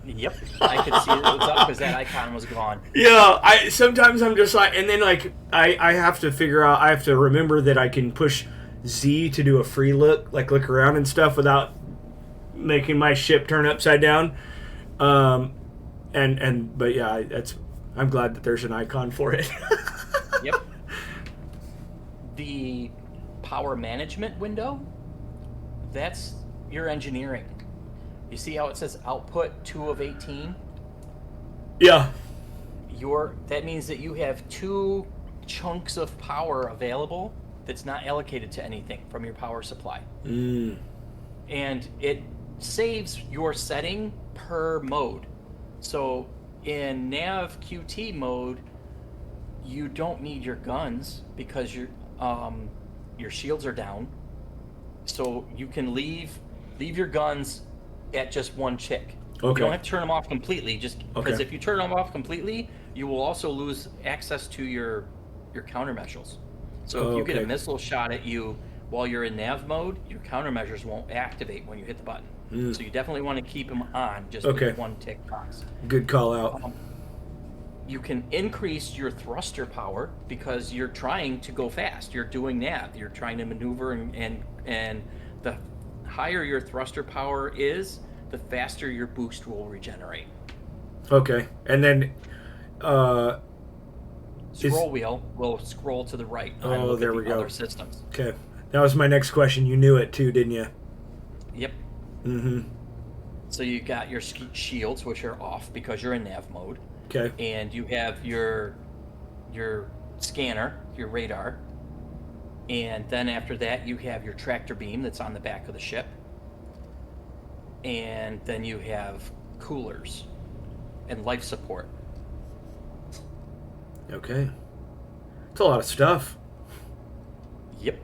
Yep, I could see it was up because that icon was gone. Yeah, sometimes I'm just like, and then like I have to figure out, I have to remember that I can push Z to do a free look around and stuff without making my ship turn upside down. But yeah, I'm glad that there's an icon for it. Yep. The power management window, that's your engineering. You see how it says output 2 of 18? Yeah. That means that you have 2 chunks of power available that's not allocated to anything from your power supply. And it saves your setting per mode. So in nav QT mode, you don't need your guns because your shields are down. So you can leave your guns at just one tick. Okay. You don't have to turn them off completely, just because Okay. if you turn them off completely, you will also lose access to your countermeasures. So if you get a missile shot at you while you're in nav mode, your countermeasures won't activate when you hit the button. So you definitely want to keep them on just with one tick box. Good call out. You can increase your thruster power because you're trying to go fast. You're doing nav. You're trying to maneuver, and the higher your thruster power is, the faster your boost will regenerate. Okay, and then Scroll wheel will scroll to the right. Oh, there we go. Other systems. Okay, that was my next question. You knew it too, didn't you? Yep. Mm-hmm. So you got your shields, which are off because you're in nav mode. Okay. And you have your scanner, your radar. And then after that, you have your tractor beam that's on the back of the ship. And then you have coolers and life support. Okay. It's a lot of stuff. Yep.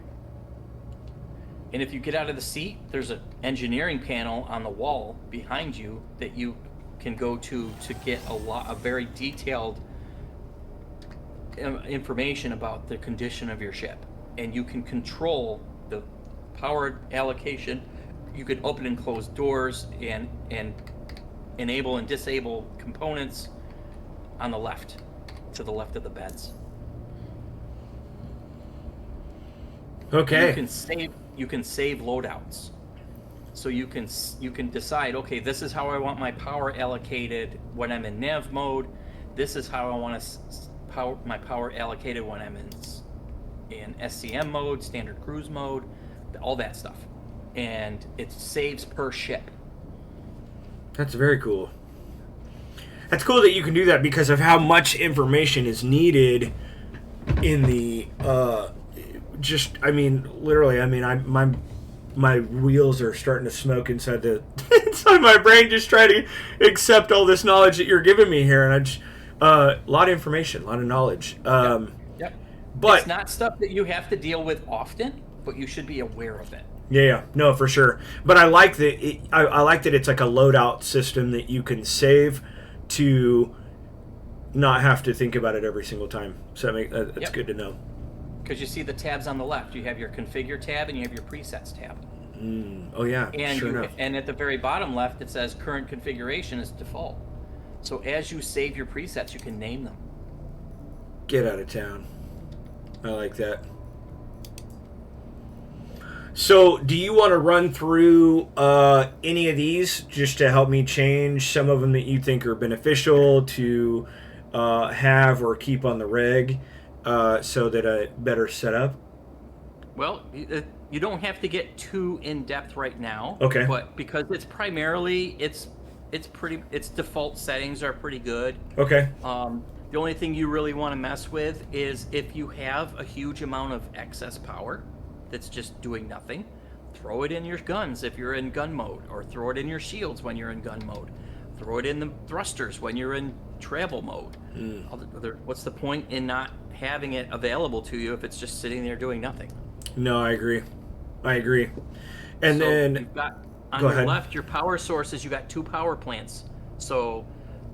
And if you get out of the seat, there's an engineering panel on the wall behind you that you can go to get a very detailed information about the condition of your ship. And you can control the power allocation. You can open and close doors and enable and disable components on the left, to the left of the beds. Okay. You can save loadouts. So you can decide, okay, this is how I want my power allocated when I'm in nav mode. This is how I want my power allocated when I'm in SCM mode, standard cruise mode, all that stuff. And it saves per ship. That's very cool. That's cool that you can do that because of how much information is needed in the literally, my wheels are starting to smoke inside my brain just trying to accept all this knowledge that you're giving me here, and I just a lot of information, a lot of knowledge. Yep. But it's not stuff that you have to deal with often, but you should be aware of it. Yeah, no, for sure. But I like that. I like that it's like a loadout system that you can save to not have to think about it every single time. So that's good to know. Because you see the tabs on the left, you have your configure tab and you have your presets tab. Oh yeah, and sure enough. And at the very bottom left, it says current configuration is default. So as you save your presets, you can name them. Get out of town. I like that. So, do you want to run through any of these just to help me change some of them that you think are beneficial to have or keep on the rig so that I better set up? Well, You don't have to get too in depth right now. Okay. But because it's primarily its default settings are pretty good. Okay. The only thing you really want to mess with is if you have a huge amount of excess power that's just doing nothing, throw it in your guns if you're in gun mode, or throw it in your shields when you're in gun mode. Throw it in the thrusters when you're in travel mode. What's the point in not having it available to you if it's just sitting there doing nothing? No, I agree. I agree. And So then you've got on go your ahead. left your power sources. You got 2 power plants. So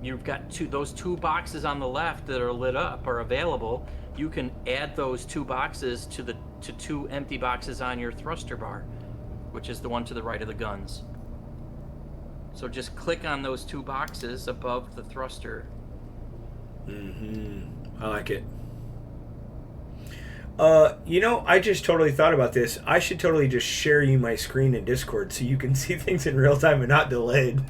you've got those 2 boxes on the left that are lit up are available. You can add those 2 boxes to 2 empty boxes on your thruster bar, which is the one to the right of the guns. So just click on those 2 boxes above the thruster. I like it. I just totally thought about this. I should totally just share you my screen in Discord so you can see things in real time and not delayed.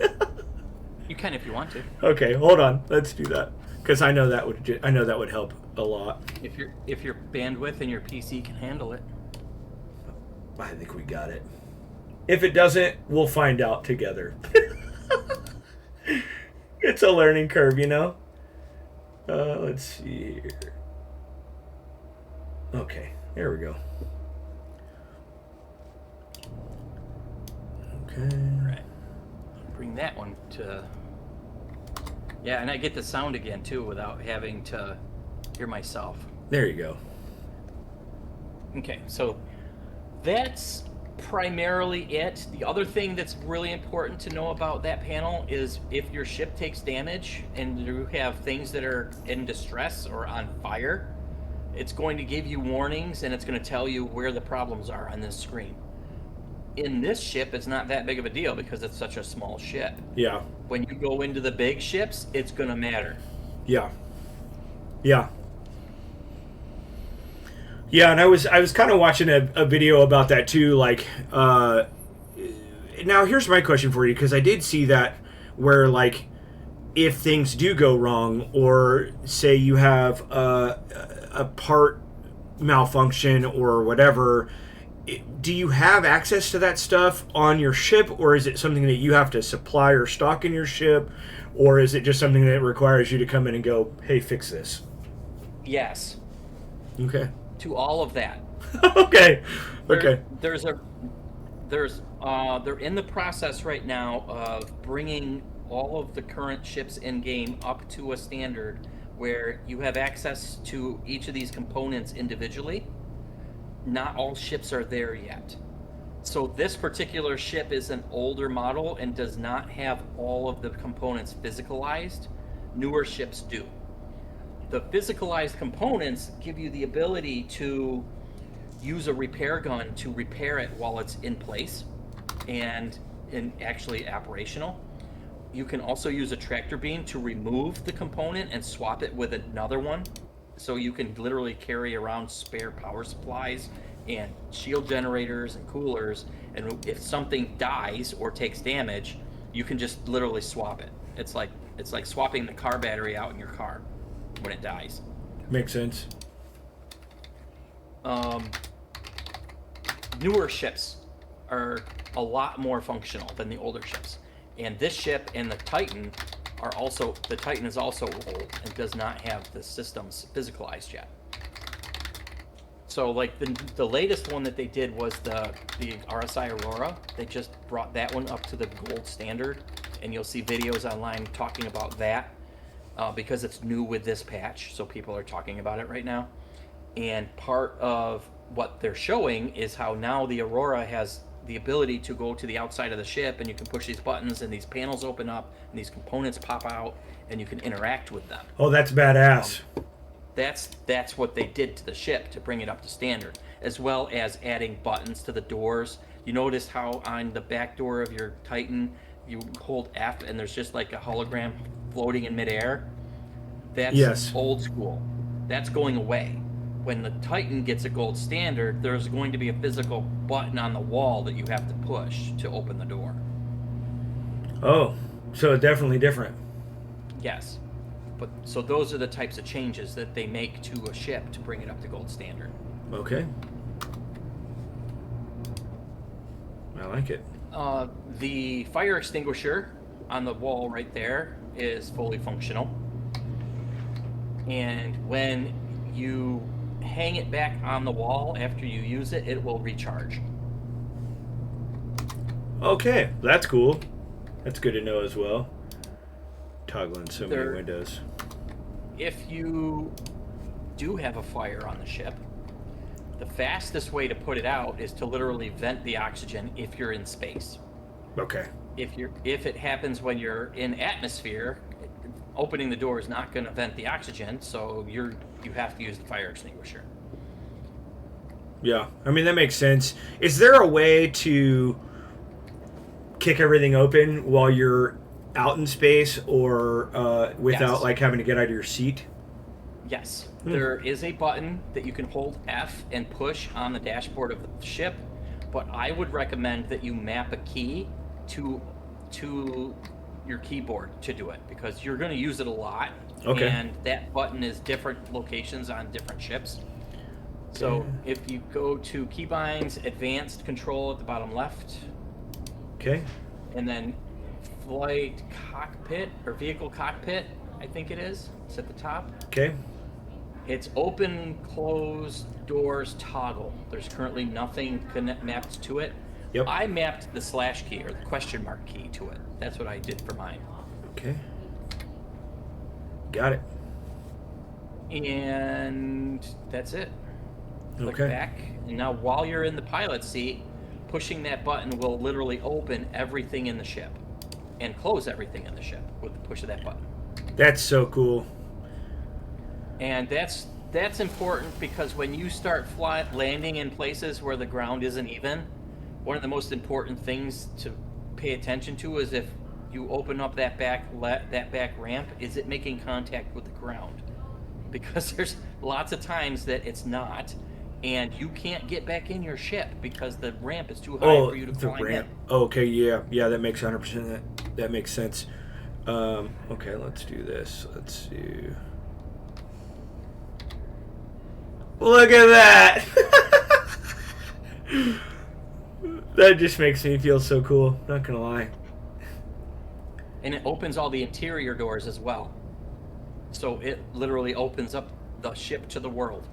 You can if you want to. Okay, hold on. Let's do that because I know that would help a lot. If your bandwidth and your PC can handle it. I think we got it. If it doesn't, we'll find out together. It's a learning curve, you know? Let's see here. Okay, there we go. Okay. All right. Bring that one to... Yeah, and I get the sound again, too, without having to hear myself. There you go. Okay, so that's primarily it. The other thing that's really important to know about that panel is if your ship takes damage and you have things that are in distress or on fire, it's going to give you warnings and it's going to tell you where the problems are on this screen. In this ship, it's not that big of a deal because it's such a small ship. Yeah. When you go into the big ships, it's going to matter. Yeah. Yeah. Yeah, and I was kind of watching a video about that too. Like, now here's my question for you, because I did see that where, like, if things do go wrong, or say you have a part malfunction or whatever, do you have access to that stuff on your ship, or is it something that you have to supply or stock in your ship, or is it just something that requires you to come in and go, hey, fix this? Yes. Okay. To all of that. Okay. Okay. They're in the process right now of bringing all of the current ships in game up to a standard where you have access to each of these components individually. Not all ships are there yet. So this particular ship is an older model and does not have all of the components physicalized. Newer ships do. The physicalized components give you the ability to use a repair gun to repair it while it's in place and actually operational. You can also use a tractor beam to remove the component and swap it with another one. So you can literally carry around spare power supplies and shield generators and coolers. And if something dies or takes damage, you can just literally swap it. It's like swapping the car battery out in your car when it dies. Makes sense. Newer ships are a lot more functional than the older ships. And this ship and the Titan is also old and does not have the systems physicalized yet. So like the latest one that they did was the RSI Aurora. They just brought that one up to the gold standard, and you'll see videos online talking about that because it's new with this patch, so people are talking about it right now. And part of what they're showing is how now the Aurora has the ability to go to the outside of the ship, and you can push these buttons and these panels open up and these components pop out and you can interact with them. Oh, that's badass. That's what they did to the ship to bring it up to standard, as well as adding buttons to the doors. You notice how on the back door of your Titan you hold F and there's just like a hologram floating in midair? That's old school. That's going away. When the Titan gets a gold standard, there's going to be a physical button on the wall that you have to push to open the door. Oh, so definitely different. Yes. But so those are the types of changes that they make to a ship to bring it up to gold standard. Okay. I like it. The fire extinguisher on the wall right there is fully functional. And when you hang it back on the wall after you use it, it will recharge. Okay, that's cool. That's good to know as well. Toggling so many windows. If you do have a fire on the ship, the fastest way to put it out is to literally vent the oxygen if you're in space. Okay. If it happens when you're in atmosphere, opening the door is not going to vent the oxygen, so you have to use the fire extinguisher. Yeah, I mean that makes sense. Is there a way to kick everything open while you're out in space, or without like having to get out of your seat? Yes, there is a button that you can hold F and push on the dashboard of the ship, but I would recommend that you map a key to your keyboard to do it, because you're going to use it a lot. Okay. And that button is different locations on different ships. So if you go to keybinds, advanced control at the bottom left. Okay. And then flight cockpit or vehicle cockpit, I think it is. It's at the top. Okay. It's open, close, doors, toggle. There's currently nothing mapped to it. Yep. I mapped the slash key or the question mark key to it. That's what I did for mine. Okay. Got it. And that's it. Click back. And now while you're in the pilot seat, pushing that button will literally open everything in the ship and close everything in the ship with the push of that button. That's so cool. And that's important, because when you start landing in places where the ground isn't even, one of the most important things to pay attention to is if you open up that back ramp, is it making contact with the ground? Because there's lots of times that it's not, and you can't get back in your ship because the ramp is too high for you to climb in. Okay, yeah, that makes 100%. That makes sense. Okay, let's do this. Let's see. Look at that! That just makes me feel so cool. Not gonna lie. And it opens all the interior doors as well. So it literally opens up the ship to the world.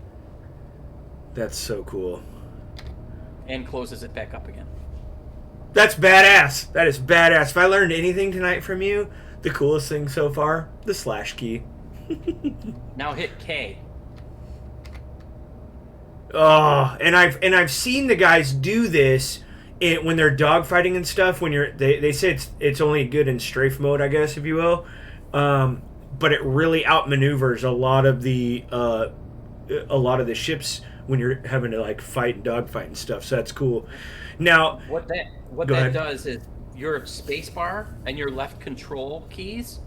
That's so cool. And closes it back up again. That's badass. That is badass. If I learned anything tonight from you, the coolest thing so far, the slash key. Now hit K. Oh, and I've seen the guys do this when they're dogfighting and stuff. When they say it's only good in strafe mode, I guess, if you will. But it really outmaneuvers a lot of the ships when you're having to like fight and dogfight and stuff. So that's cool. Now, what that does is your spacebar and your left control keys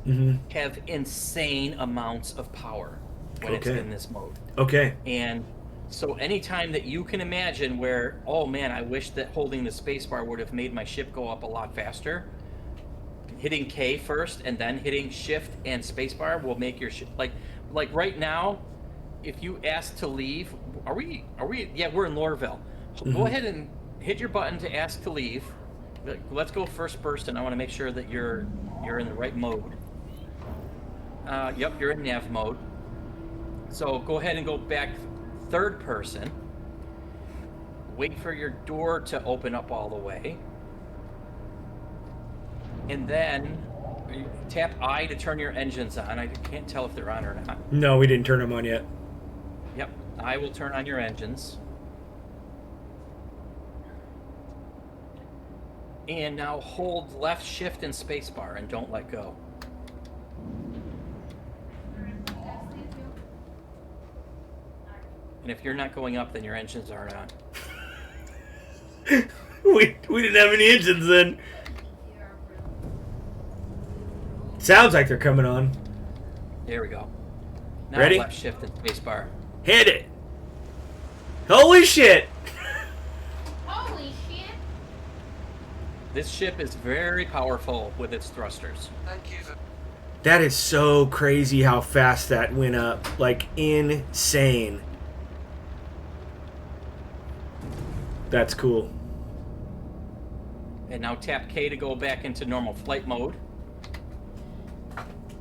have insane amounts of power when it's in this mode. Okay. And so anytime that you can imagine where, oh man, I wish that holding the spacebar would have made my ship go up a lot faster, hitting K first and then hitting shift and spacebar will make your ship like right now. If you ask to leave, are we? Yeah, we're in Lorville. Go ahead and hit your button to ask to leave. Let's go first person. I want to make sure that you're in the right mode. Yep, you're in nav mode. So go ahead and go back third person. Wait for your door to open up all the way. And then tap I to turn your engines on. I can't tell if they're on or not. No, we didn't turn them on yet. Yep, I will turn on your engines. And now hold left shift and spacebar and don't let go. And if you're not going up, then your engines aren't on. we didn't have any engines then. Sounds like they're coming on. There we go. Now ready? Left shift and spacebar. Hit it. Holy shit. Holy shit. This ship is very powerful with its thrusters. Thank you. That is so crazy how fast that went up. Like, insane. That's cool. And now tap K to go back into normal flight mode.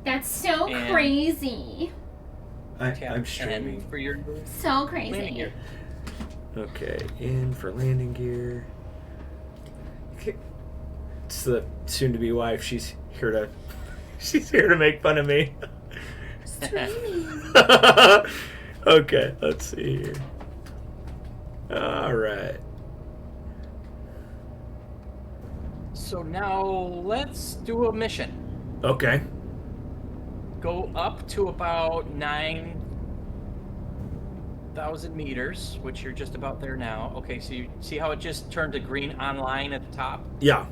That's so And- crazy. Tap I'm streaming. N for your So landing crazy. gear. Okay, in for landing gear. It's the soon-to-be wife. She's here to make fun of me. Okay, let's see here. All right. So now let's do a mission. Okay. Go up to about 9,000 meters, which you're just about there now. Okay, so you see how it just turned to green online at the top? Yeah.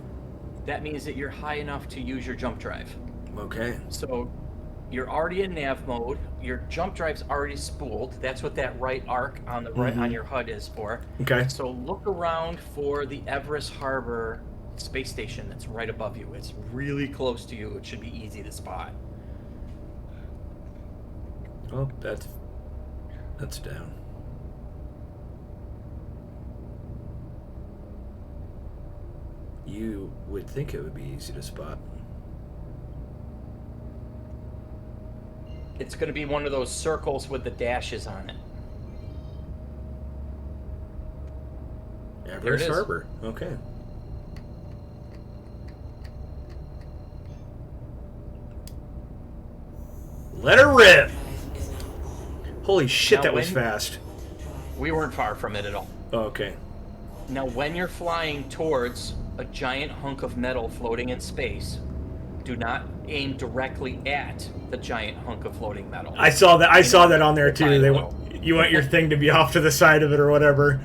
That means that you're high enough to use your jump drive. Okay. So you're already in nav mode. Your jump drive's already spooled. That's what that right arc on the right on your HUD is for. Okay. So look around for the Everest Harbor space station that's right above you. It's really close to you. It should be easy to spot. Oh, that's down. You would think it would be easy to spot. It's going to be one of those circles with the dashes on it. Everest is. Harbor. Okay. Let her rip. Holy shit, Now that was when- fast. We weren't far from it at all. Oh, okay. Now, when you're flying towards a giant hunk of metal floating in space, do not aim directly at the giant hunk of floating metal. I saw that. I saw that on there too. Fine, They well. you want your thing to be off to the side of it or whatever.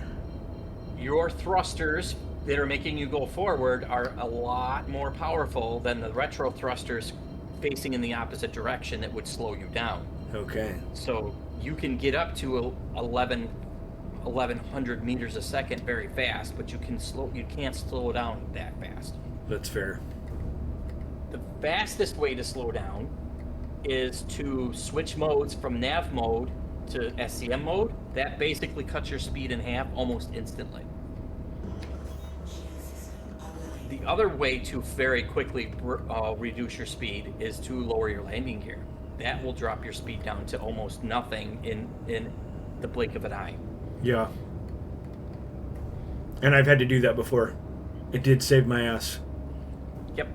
Your thrusters that are making you go forward are a lot more powerful than the retro thrusters facing in the opposite direction that would slow you down. Okay. So you can get up to 1100 meters a second very fast, but you can't slow down that fast. That's fair. The fastest way to slow down is to switch modes from nav mode to SCM mode. That basically cuts your speed in half almost instantly. The other way to very quickly reduce your speed is to lower your landing gear. That will drop your speed down to almost nothing in the blink of an eye. Yeah. And I've had to do that before. It did save my ass. Yep.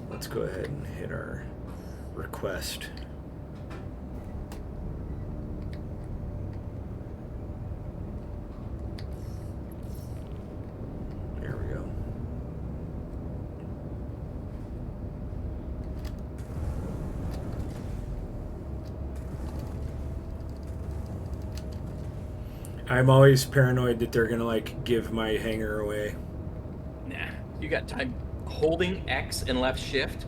Let's go ahead and hit our request. There we go. I'm always paranoid that they're gonna like give my hangar away. Nah, you got time. Holding X and left shift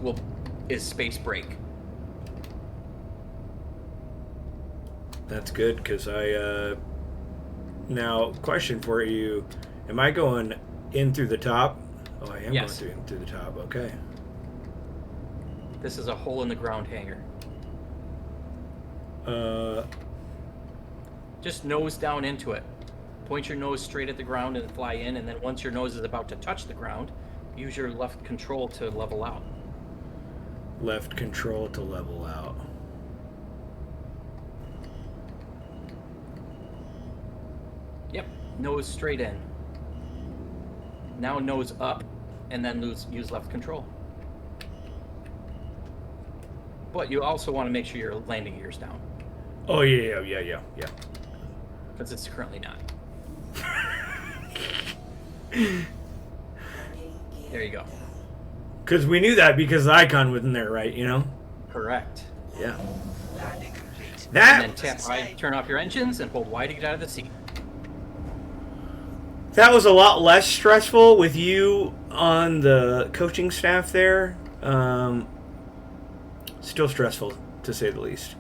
is space brake. That's good because I now question for you: am I going in through the top? Oh, I am Yes. going through the top. Okay. This is a hole in the ground hangar. Just nose down into it. Point your nose straight at the ground and fly in, and then once your nose is about to touch the ground, use your left control to level out. Left control to level out. Yep, nose straight in. Now nose up, and then use left control. But you also want to make sure your landing gear's down, Oh yeah. because it's currently not. There you go. Because we knew that because the icon wasn't there, right? You know. Correct. Yeah. Landing complete. And That then tap Y, turn off your engines, and hold Y to get out of the seat. that was a lot less stressful with you on the coaching staff there. Still stressful to say the least.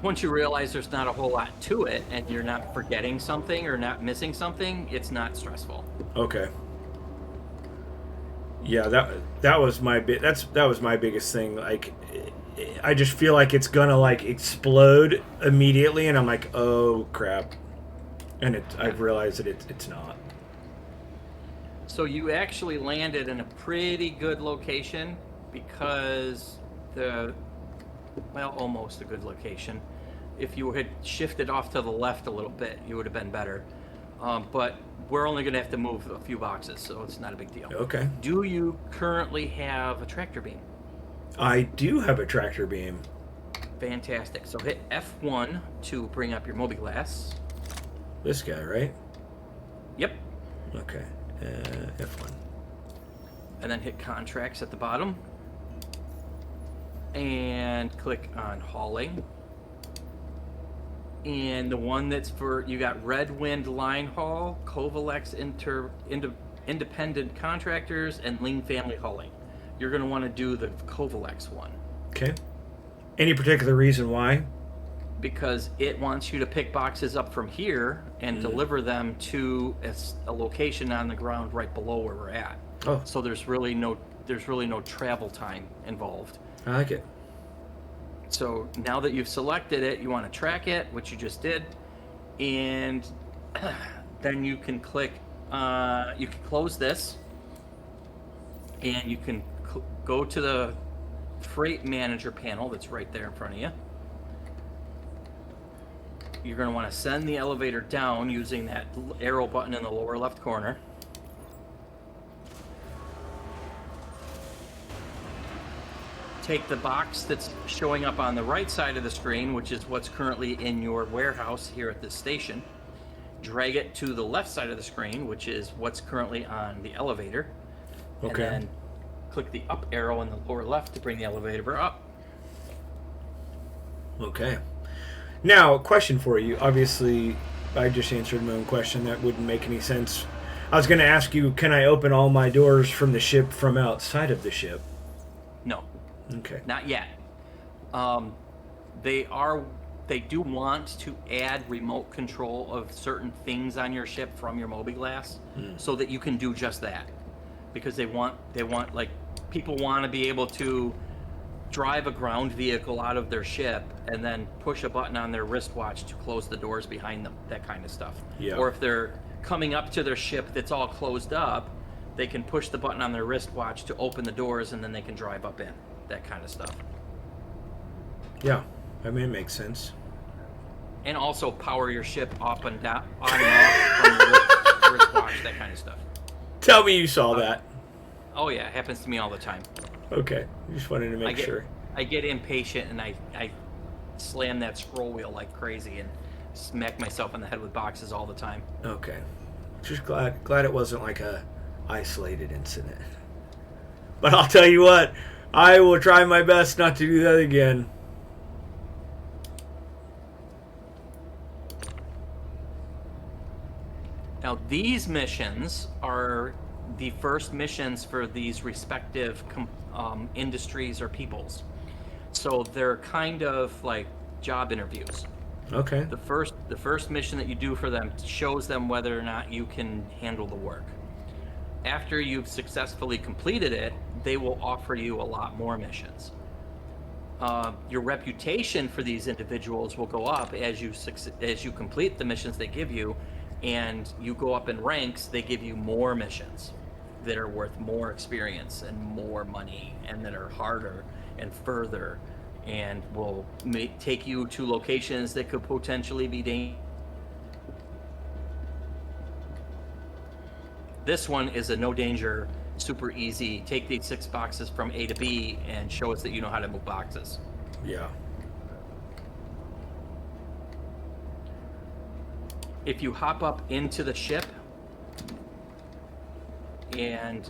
Once you realize there's not a whole lot to it, and you're not forgetting something or not missing something, it's not stressful. Okay. Yeah, that was my that was my biggest thing. Like, I just feel like it's gonna like explode immediately, and I'm like, oh crap, and I've realized that it's not. So you actually landed in a pretty good location because almost a good location. If you had shifted off to the left a little bit, you would have been better. But we're only going to have to move a few boxes, so it's not a big deal. Okay. Do you currently have a tractor beam? I do have a tractor beam. Fantastic. So hit F1 to bring up your mobi-glass. This guy, right? Yep. Okay. F1. And then hit contracts at the bottom. And click on hauling. And the one that's for, you got Red Wind Line Haul, Covalex Independent Contractors, and Ling Family Hauling. You're going to want to do the Covalex one. Okay. Any particular reason why? Because it wants you to pick boxes up from here and deliver them to a location on the ground right below where we're at. Oh. So there's really no travel time involved. I like it. So now that you've selected it, you want to track it, which you just did, and then you can click. You can close this, and you can go to the Freight Manager panel that's right there in front of you. You're going to want to send the elevator down using that arrow button in the lower left corner. Take the box that's showing up on the right side of the screen, which is what's currently in your warehouse here at this station. Drag it to the left side of the screen, which is what's currently on the elevator. Okay. And then click the up arrow in the lower left to bring the elevator up. Okay. Now, a question for you. Obviously, I just answered my own question. That wouldn't make any sense. I was going to ask you, can I open all my doors from the ship from outside of the ship? No. Okay. Not yet. They do want to add remote control of certain things on your ship from your mobi-glass, so that you can do just that. Because they want like, people want to be able to drive a ground vehicle out of their ship and then push a button on their wristwatch to close the doors behind them, that kind of stuff. Yeah. Or if they're coming up to their ship that's all closed up, they can push the button on their wristwatch to open the doors, and then they can drive up in. That kind of stuff. Yeah. I mean, it makes sense. And also power your ship up and down, on and off from your wristwatch, that kind of stuff. Tell me you saw that. Oh yeah, it happens to me all the time. Okay. Just wanted to make sure. I get impatient and I slam that scroll wheel like crazy and smack myself in the head with boxes all the time. Okay. Just glad it wasn't like a isolated incident. But I'll tell you what, I will try my best not to do that again. Now these missions are the first missions for these respective industries or peoples. So they're kind of like job interviews. Okay. The first mission that you do for them shows them whether or not you can handle the work. After you've successfully completed it, they will offer you a lot more missions. Your reputation for these individuals will go up as you complete the missions they give you, and you go up in ranks. They give you more missions that are worth more experience and more money, and that are harder and further, and will take you to locations that could potentially be dangerous. This one is a no danger, super easy. Take these 6 boxes from A to B and show us that you know how to move boxes. Yeah. If you hop up into the ship, and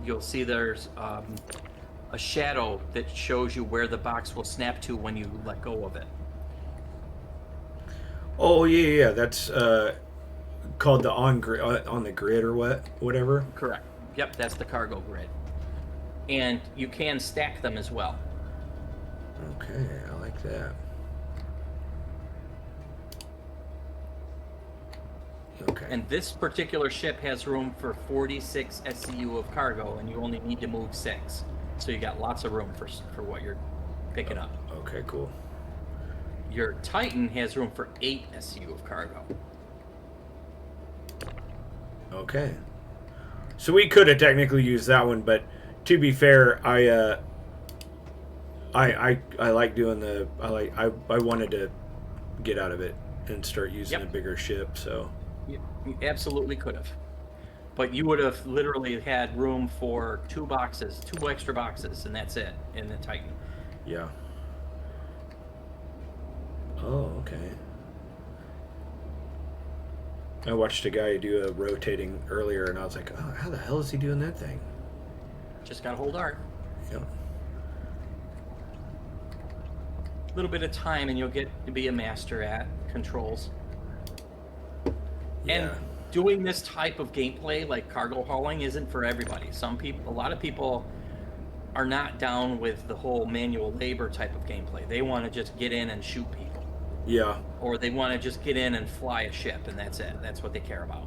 you'll see there's a shadow that shows you where the box will snap to when you let go of it. Oh yeah. That's called the on the grid or whatever. Correct. Yep, that's the cargo grid. And you can stack them as well. Okay, I like that. Okay. And this particular ship has room for 46 SCU of cargo, and you only need to move 6. So you got lots of room for what you're picking up. Okay, cool. Your Titan has room for 8 SCU of cargo. Okay. So we could have technically used that one, but to be fair, I like doing the I wanted to get out of it and start using Yep. a bigger ship. So You absolutely could have. But you would have literally had room for two extra boxes, and that's it in the Titan. yeah. Oh, okay. I watched a guy do a rotating earlier, and I was like, oh, how the hell is he doing that thing? Just gotta hold art. Yep. A little bit of time, and you'll get to be a master at controls. Yeah. And doing this type of gameplay, like cargo hauling, isn't for everybody. A lot of people are not down with the whole manual labor type of gameplay. They want to just get in and shoot people. Yeah. Or they want to just get in and fly a ship, and that's it. That's what they care about.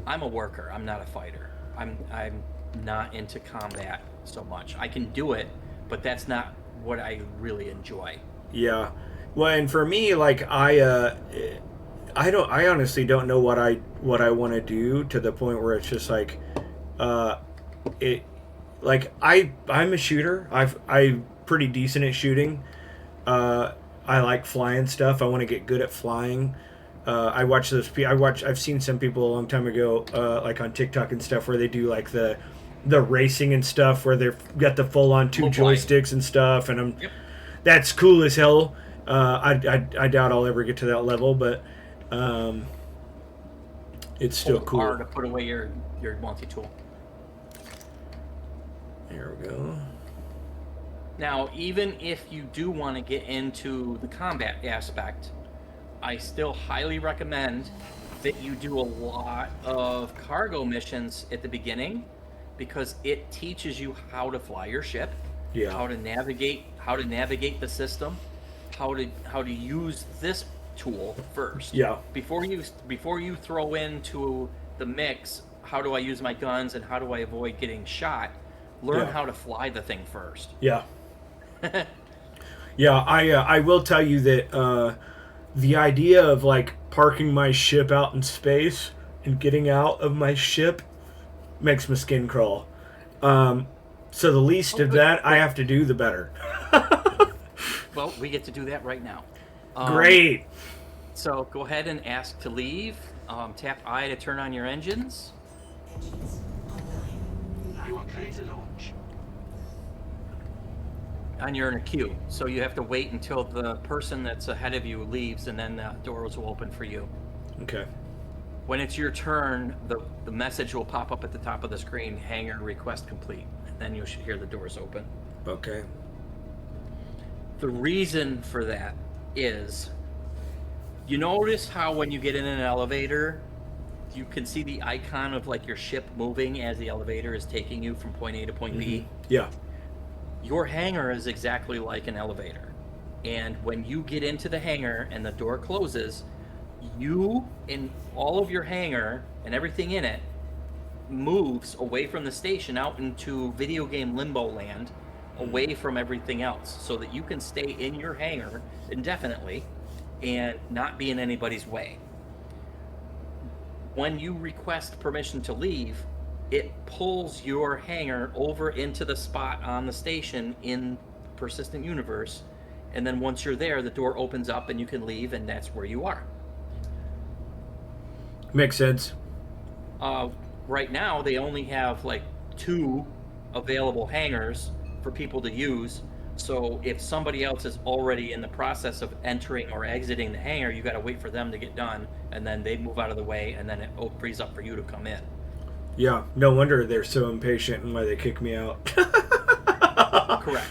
I'm a worker. I'm not a fighter. I'm not into combat so much. I can do it, but that's not what I really enjoy. Yeah. Well, and for me, like I honestly don't know what I want to do to the point where it's just like, it, like I'm a shooter. I'm pretty decent at shooting. I like flying stuff. I want to get good at flying. I've seen some people a long time ago, like on TikTok and stuff, where they do like the racing and stuff, where they've got the full on two joysticks and stuff, and that's cool as hell. I doubt I'll ever get to that level, but it's still Hold cool. R to put away your multi-tool. There we go. Now, even if you do want to get into the combat aspect, I still highly recommend that you do a lot of cargo missions at the beginning, because it teaches you how to fly your ship, Yeah. how to navigate the system, how to use this tool first. Yeah. Before you throw into the mix, how do I use my guns and how do I avoid getting shot? Learn Yeah. how to fly the thing first. Yeah. Yeah, I will tell you that the idea of like parking my ship out in space and getting out of my ship makes my skin crawl. So the least of good. that I have to do, the better. Well, we get to do that right now. Great. So go ahead and ask to leave. Tap I to turn on your engines. You are clear to launch. And you're in a queue, so you have to wait until the person that's ahead of you leaves, and then the doors will open for you. Okay. When it's your turn, the message will pop up at the top of the screen, hangar request complete, and then you should hear the doors open. Okay. The reason for that is, you notice how when you get in an elevator, you can see the icon of like your ship moving as the elevator is taking you from point A to point B? Yeah. Your hangar is exactly like an elevator. And when you get into the hangar and the door closes, you and all of your hangar and everything in it moves away from the station out into video game limbo land, away from everything else, so that you can stay in your hangar indefinitely and not be in anybody's way. When you request permission to leave, it pulls your hangar over into the spot on the station in Persistent Universe, and then once you're there, the door opens up and you can leave, and that's where you are. Makes sense. Right now, they only have like 2 available hangars for people to use, so if somebody else is already in the process of entering or exiting the hangar, you got to wait for them to get done, and then they move out of the way, and then it frees up for you to come in. Yeah, no wonder they're so impatient and why they kick me out. Correct.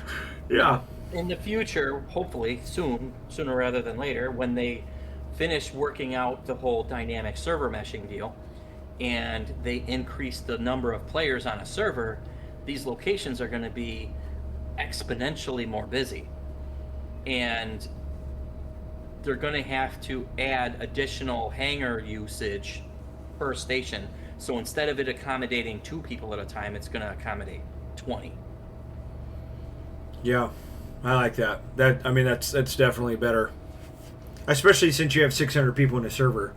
Yeah. In the future, hopefully sooner rather than later, when they finish working out the whole dynamic server meshing deal and they increase the number of players on a server, these locations are going to be exponentially more busy. And they're going to have to add additional hangar usage per station. So instead of it accommodating 2 people at a time, it's going to accommodate 20. Yeah, I like that. That's definitely better. Especially since you have 600 people in a server.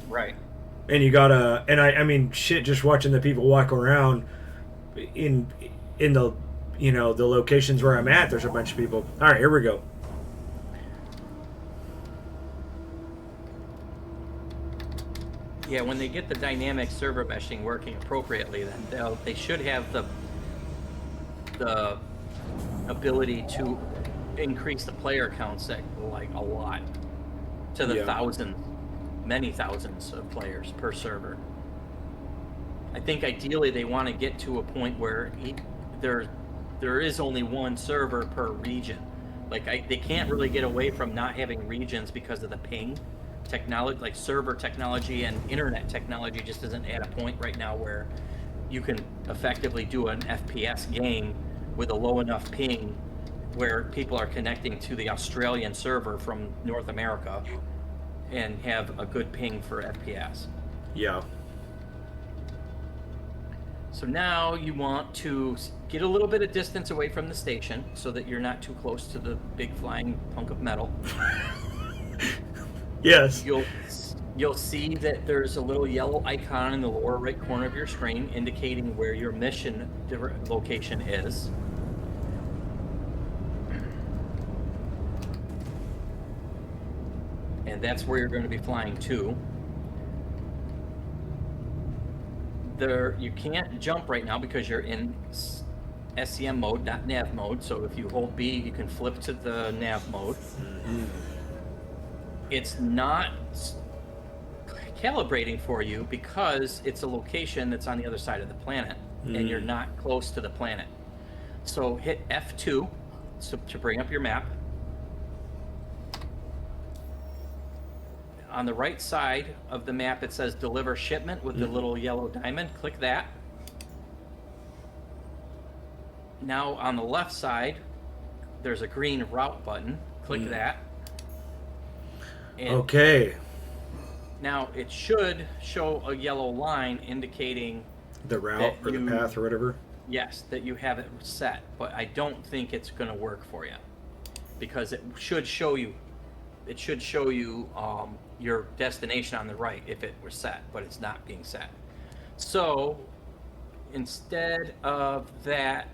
Right. And you gotta, and I mean, shit, just watching the people walk around in the, the locations where I'm at, there's a bunch of people. All right, here we go. Yeah, when they get the dynamic server meshing working appropriately, then they should have the ability to increase the player counts like a lot to the thousands, many thousands of players per server. I think ideally they want to get to a point where there is only one server per region. Like they can't really get away from not having regions because of the ping technology, like server technology and internet technology just isn't at a point right now where you can effectively do an FPS game with a low enough ping where people are connecting to the Australian server from North America and have a good ping for FPS. Yeah. So now you want to get a little bit of distance away from the station so that you're not too close to the big flying hunk of metal. Yes. You'll see that there's a little yellow icon in the lower right corner of your screen indicating where your mission location is. And that's where you're going to be flying to. You can't jump right now because you're in SCM mode, not nav mode. So if you hold B, you can flip to the nav mode. Mm-hmm. It's not calibrating for you because it's a location that's on the other side of the planet, and you're not close to the planet. So hit F2 to bring up your map. On the right side of the map, it says deliver shipment with the little yellow diamond. Click that. Now on the left side, there's a green route button. Click that. And okay. Now it should show a yellow line indicating the route or the path or whatever. Yes, that you have it set, but I don't think it's going to work for you because it should show you. It should show you your destination on the right if it were set, but it's not being set. So instead of that,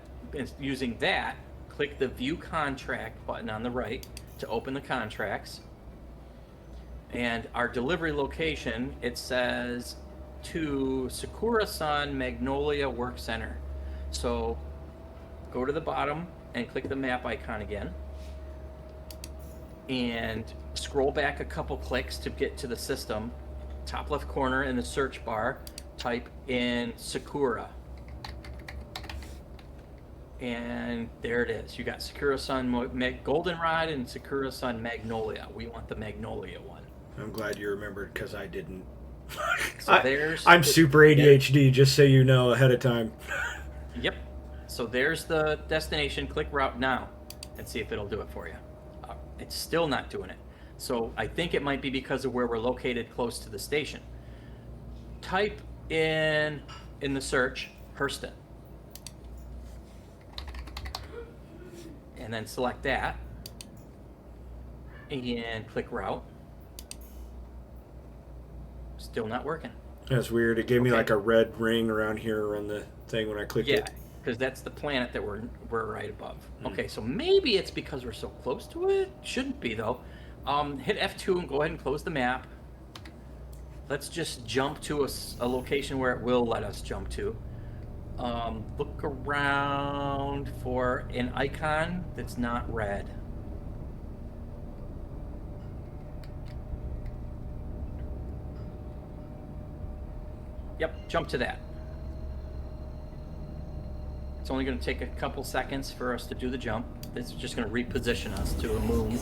using that, click the View Contract button on the right to open the contracts. And our delivery location, it says to Sakura-san Magnolia Work Center. So go to the bottom and click the map icon again. And scroll back a couple clicks to get to the system. Top left corner in the search bar, type in Sakura. And there it is. You got Sakura-san Goldenrod and Sakura-san Magnolia. We want the Magnolia one. I'm glad you remembered because I didn't. So I'm super ADHD, just so you know ahead of time. Yep. So there's the destination. Click route now and see if it'll do it for you. It's still not doing it. So I think it might be because of where we're located close to the station. Type in the search, Hurston. And then select that. And click route. Still not working. That's weird. It gave me like a red ring around here around the thing when I clicked it. Yeah, because that's the planet that we're right above. Okay, so maybe it's because we're so close to it. Shouldn't be though. Hit F2 and go ahead and close the map. Let's just jump to a location where it will let us jump to. Look around for an icon that's not red. Yep, jump to that. It's only going to take a couple seconds for us to do the jump. It's just going to reposition us to a moon.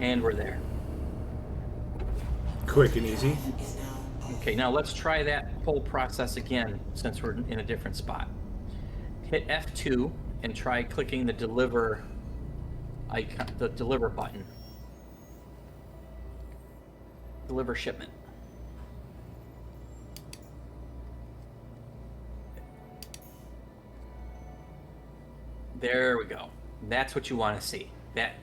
And we're there. Quick and easy. Okay, now let's try that whole process again since we're in a different spot. Hit F2 and try clicking the deliver icon, the deliver button. Deliver shipment. There we go. That's what you want to see. that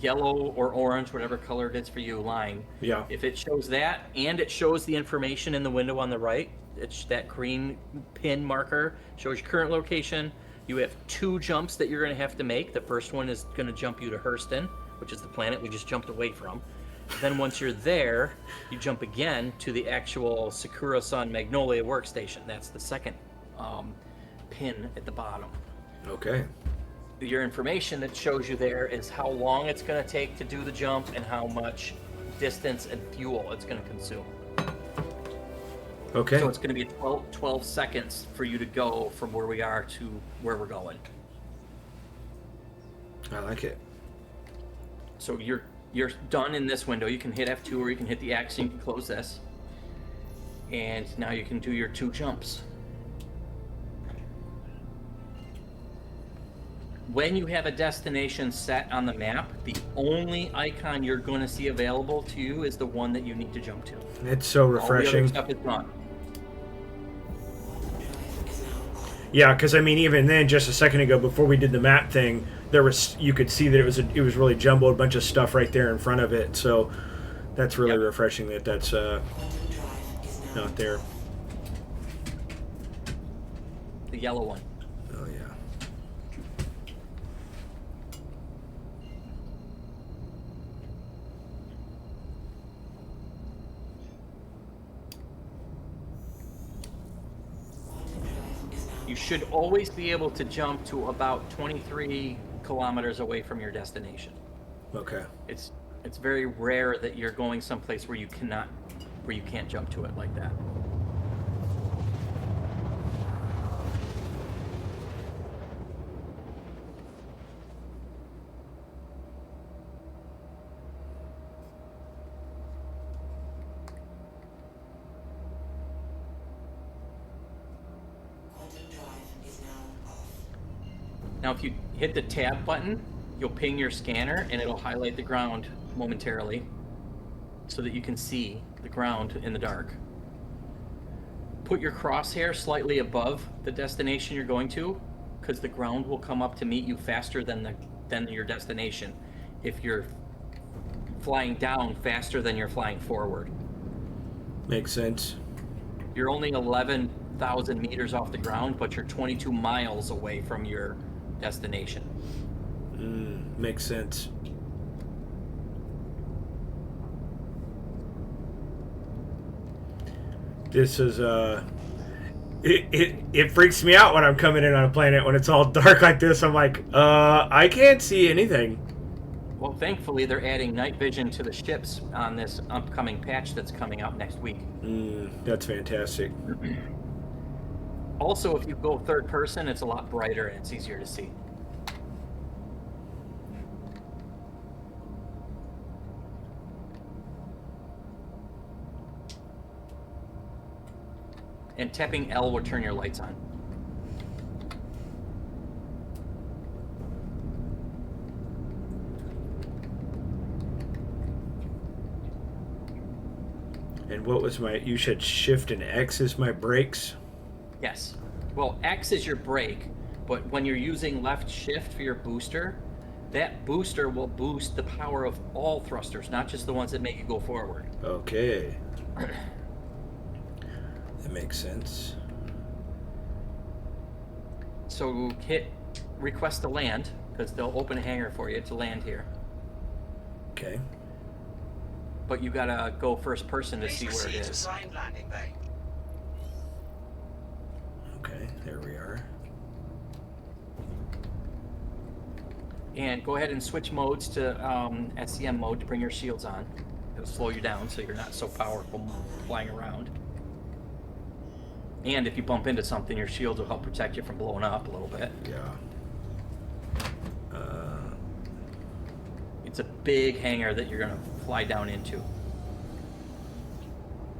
yellow or orange, whatever color it is for you, line. Yeah. If it shows that and it shows the information in the window on the right, it's that green pin marker shows your current location. You have 2 jumps that you're going to have to make. The first one is going to jump you to Hurston, which is the planet we just jumped away from. Then once you're there, you jump again to the actual Sakura-san Magnolia workstation. That's the second pin at the bottom. Okay. Your information that shows you there is how long it's going to take to do the jump and how much distance and fuel it's going to consume. Okay. So it's going to be 12 seconds for you to go from where we are to where we're going. I like it. So you're done in this window. You can hit F2 or you can hit the X and you can close this. And now you can do your 2 jumps. When you have a destination set on the map, the only icon you're going to see available to you is the one that you need to jump to. It's so refreshing. All the other stuff is gone. Yeah, because I mean, even then, just a second ago, before we did the map thing, you could see that it was really jumbled, a bunch of stuff right there in front of it. So that's really refreshing that's not there. The yellow one. Oh yeah. You should always be able to jump to about 23 kilometers away from your destination. Okay. It's very rare that you're going someplace where you can't jump to it like that. Now, if you hit the tab button, you'll ping your scanner and it'll highlight the ground momentarily so that you can see the ground in the dark. Put your crosshair slightly above the destination you're going to, because the ground will come up to meet you faster than your destination if you're flying down faster than you're flying forward. Makes sense. You're only 11,000 meters off the ground, but you're 22 miles away from your destination. Makes sense. This is it freaks me out when I'm coming in on a planet when it's all dark like this. I'm like, I can't see anything. Well, thankfully they're adding night vision to the ships on this upcoming patch that's coming out next week. That's fantastic. Also, if you go third person, it's a lot brighter and it's easier to see. And tapping L will turn your lights on. And what was you said shift and X is my brakes? Yes. Well, X is your brake, but when you're using left shift for your booster, that booster will boost the power of all thrusters, not just the ones that make you go forward. Okay. That makes sense. So hit request to land, because they'll open a hangar for you to land here. Okay. But you gotta go first person to Please see where it proceed to is. assigned landing bay. Okay, there we are. And go ahead and switch modes to SCM mode to bring your shields on. It'll slow you down so you're not so powerful flying around. And if you bump into something, your shields will help protect you from blowing up a little bit. Yeah. It's a big hangar that you're gonna fly down into.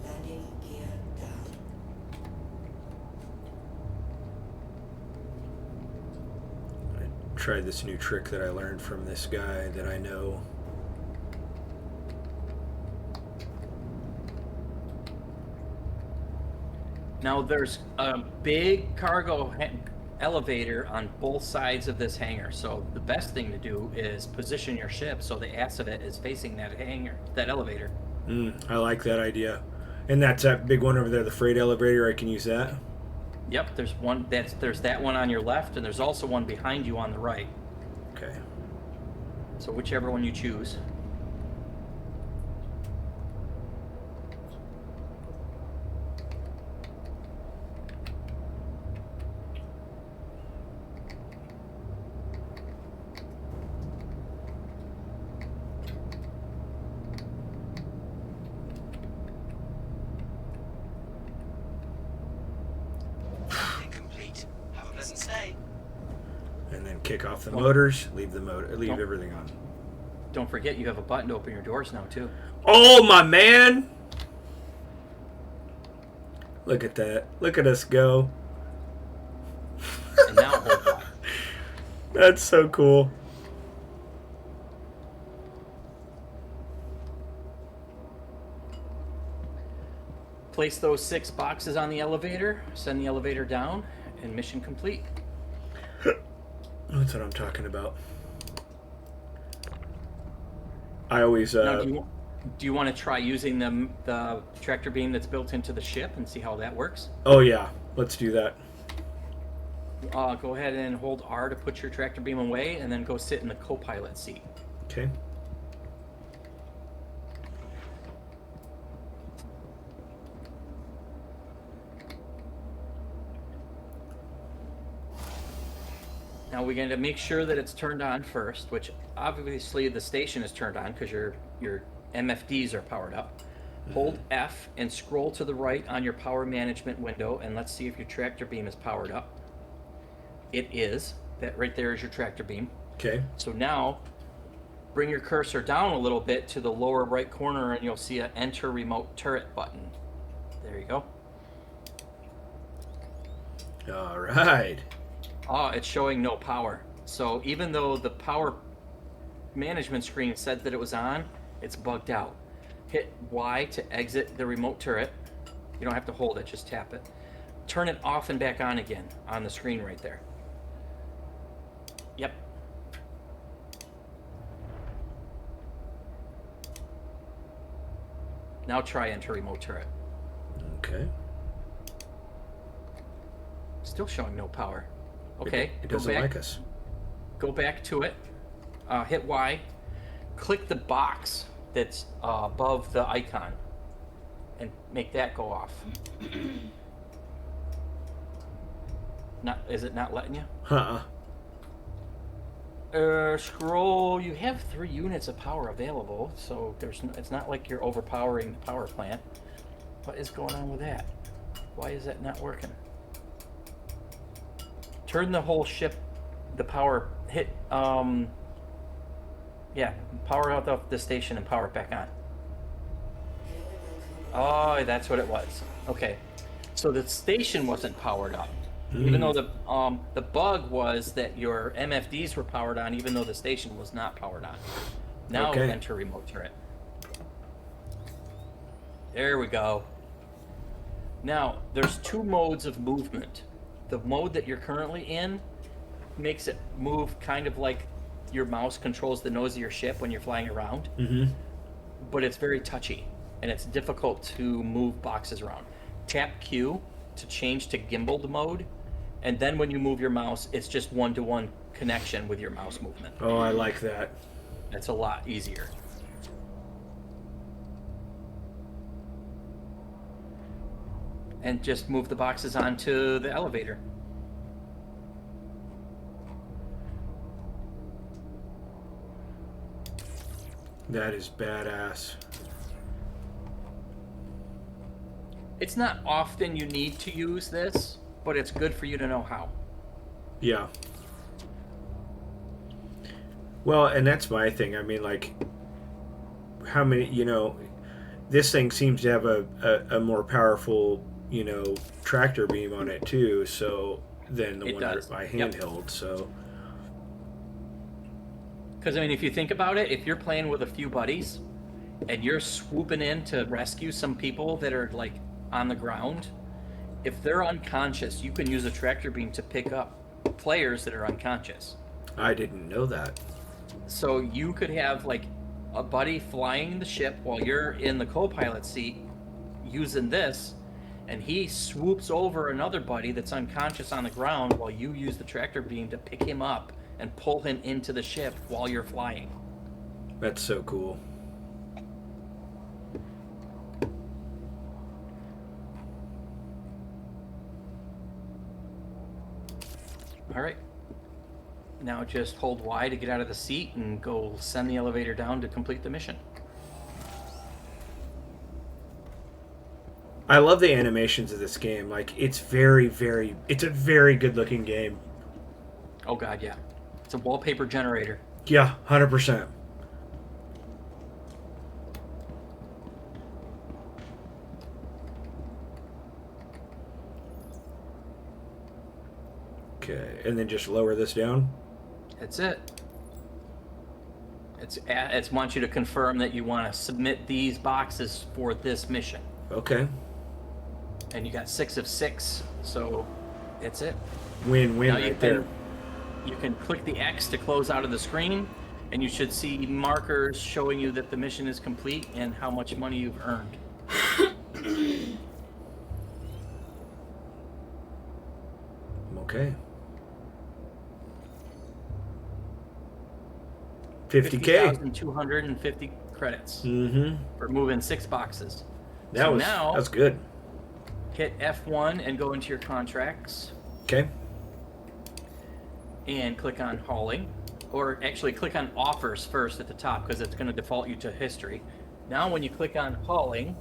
Landing gear down. I tried this new trick that I learned from this guy that I know. Now there's a big cargo elevator on both sides of this hangar. So the best thing to do is position your ship so the ass of it is facing that hangar, that elevator. I like that idea. And that's that big one over there, the freight elevator. I can use that. Yep, there's that one on your left, and there's also one behind you on the right. Okay. So whichever one you choose. Complete. Have a pleasant stay. And then kick off the motors. Leave Don't- everything on. Don't forget you have a button to open your doors now too. Oh my man! Look at that. Look at us go. And now hold on. That's so cool. Place those 6 boxes on the elevator, send the elevator down, and mission complete. That's what I'm talking about. I always Now, do you want to try using the tractor beam that's built into the ship and see how that works? oh yeah, let's do that. Go ahead and hold R to put your tractor beam away, and then go sit in the co-pilot seat. Okay. Now we're going to make sure that it's turned on first, which obviously the station is turned on because your MFDs are powered up. Hold F and scroll to the right on your power management window, and let's see if your tractor beam is powered up. It is. That right there is your tractor beam. Okay. So now bring your cursor down a little bit to the lower right corner, and you'll see an Enter Remote Turret button. There you go. All right. Oh, it's showing no power. So even though the power management screen said that it was on, it's bugged out. Hit Y to exit the remote turret. You don't have to hold it, just tap it. Turn it off and back on again on the screen right there. Yep. Now try enter remote turret. Okay. Still showing no power. Okay, It go doesn't back. like us. Go back to it. Hit Y. Click the box that's above the icon, and make that go off. Is it not letting you? Scroll. You have 3 units of power available, so it's not like you're overpowering the power plant. What is going on with that? Why is that not working? Turn the whole ship, the power, hit, yeah, power out the station and power it back on. Oh, that's what it was. Okay, so the station wasn't powered up. Even though the bug was that your MFDs were powered on, even though the station was not powered on. Now Okay. enter remote turret. There we go. Now there's 2 modes of movement. The mode that you're currently in makes it move kind of like your mouse controls the nose of your ship when you're flying around. But it's very touchy and it's difficult to move boxes around. Tap Q to change to gimbaled mode. And then when you move your mouse, it's just one-to-one connection with your mouse movement. Oh, I like that. It's a lot easier. And just move the boxes onto the elevator. That is badass. It's not often you need to use this, but it's good for you to know how. Yeah. Well, and that's my thing. I mean, like, how many, this thing seems to have a more powerful, tractor beam on it too, so than the It one does. I Yep. handheld, so. Because, I mean, if you think about it, if you're playing with a few buddies and you're swooping in to rescue some people that are, like, on the ground, if they're unconscious, you can use a tractor beam to pick up players that are unconscious. I didn't know that. So you could have like a buddy flying the ship while you're in the co-pilot seat using this, and he swoops over another buddy that's unconscious on the ground while you use the tractor beam to pick him up and pull him into the ship while you're flying. That's so cool. All right. Now just hold Y to get out of the seat and go send the elevator down to complete the mission. I love the animations of this game. Like, it's it's a very good looking game. Oh god, yeah. It's a wallpaper generator. Yeah, 100%. Okay, and then just lower this down. That's it. It's wants you to confirm that you want to submit these boxes for this mission. Okay. And you got 6 of 6, so that's it. Win-win Now right there. You can click the X to close out of the screen, and you should see markers showing you that the mission is complete and how much money you've earned. Okay. 50K. 50,250 credits Mm-hmm. for moving 6 boxes. That's good. Hit F1 and go into your contracts Okay. and click on hauling, or actually click on offers first at the top because it's going to default you to history. Now when you click on hauling,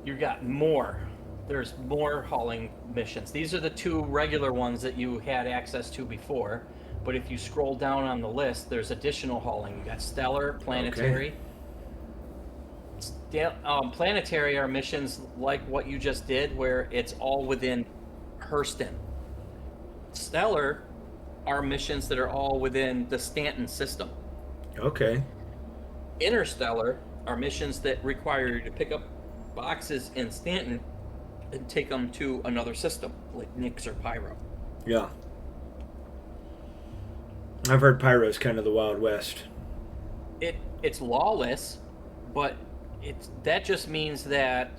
you got more. There's more hauling missions. These are the 2 regular ones that you had access to before, but if you scroll down on the list, there's additional hauling. You got stellar, planetary. Planetary are missions like what you just did, where it's all within Hurston. Stellar are missions that are all within the Stanton system. Okay. Interstellar are missions that require you to pick up boxes in Stanton and take them to another system, like Nyx or Pyro. Yeah. I've heard Pyro's kind of the Wild West. It's lawless, but that just means that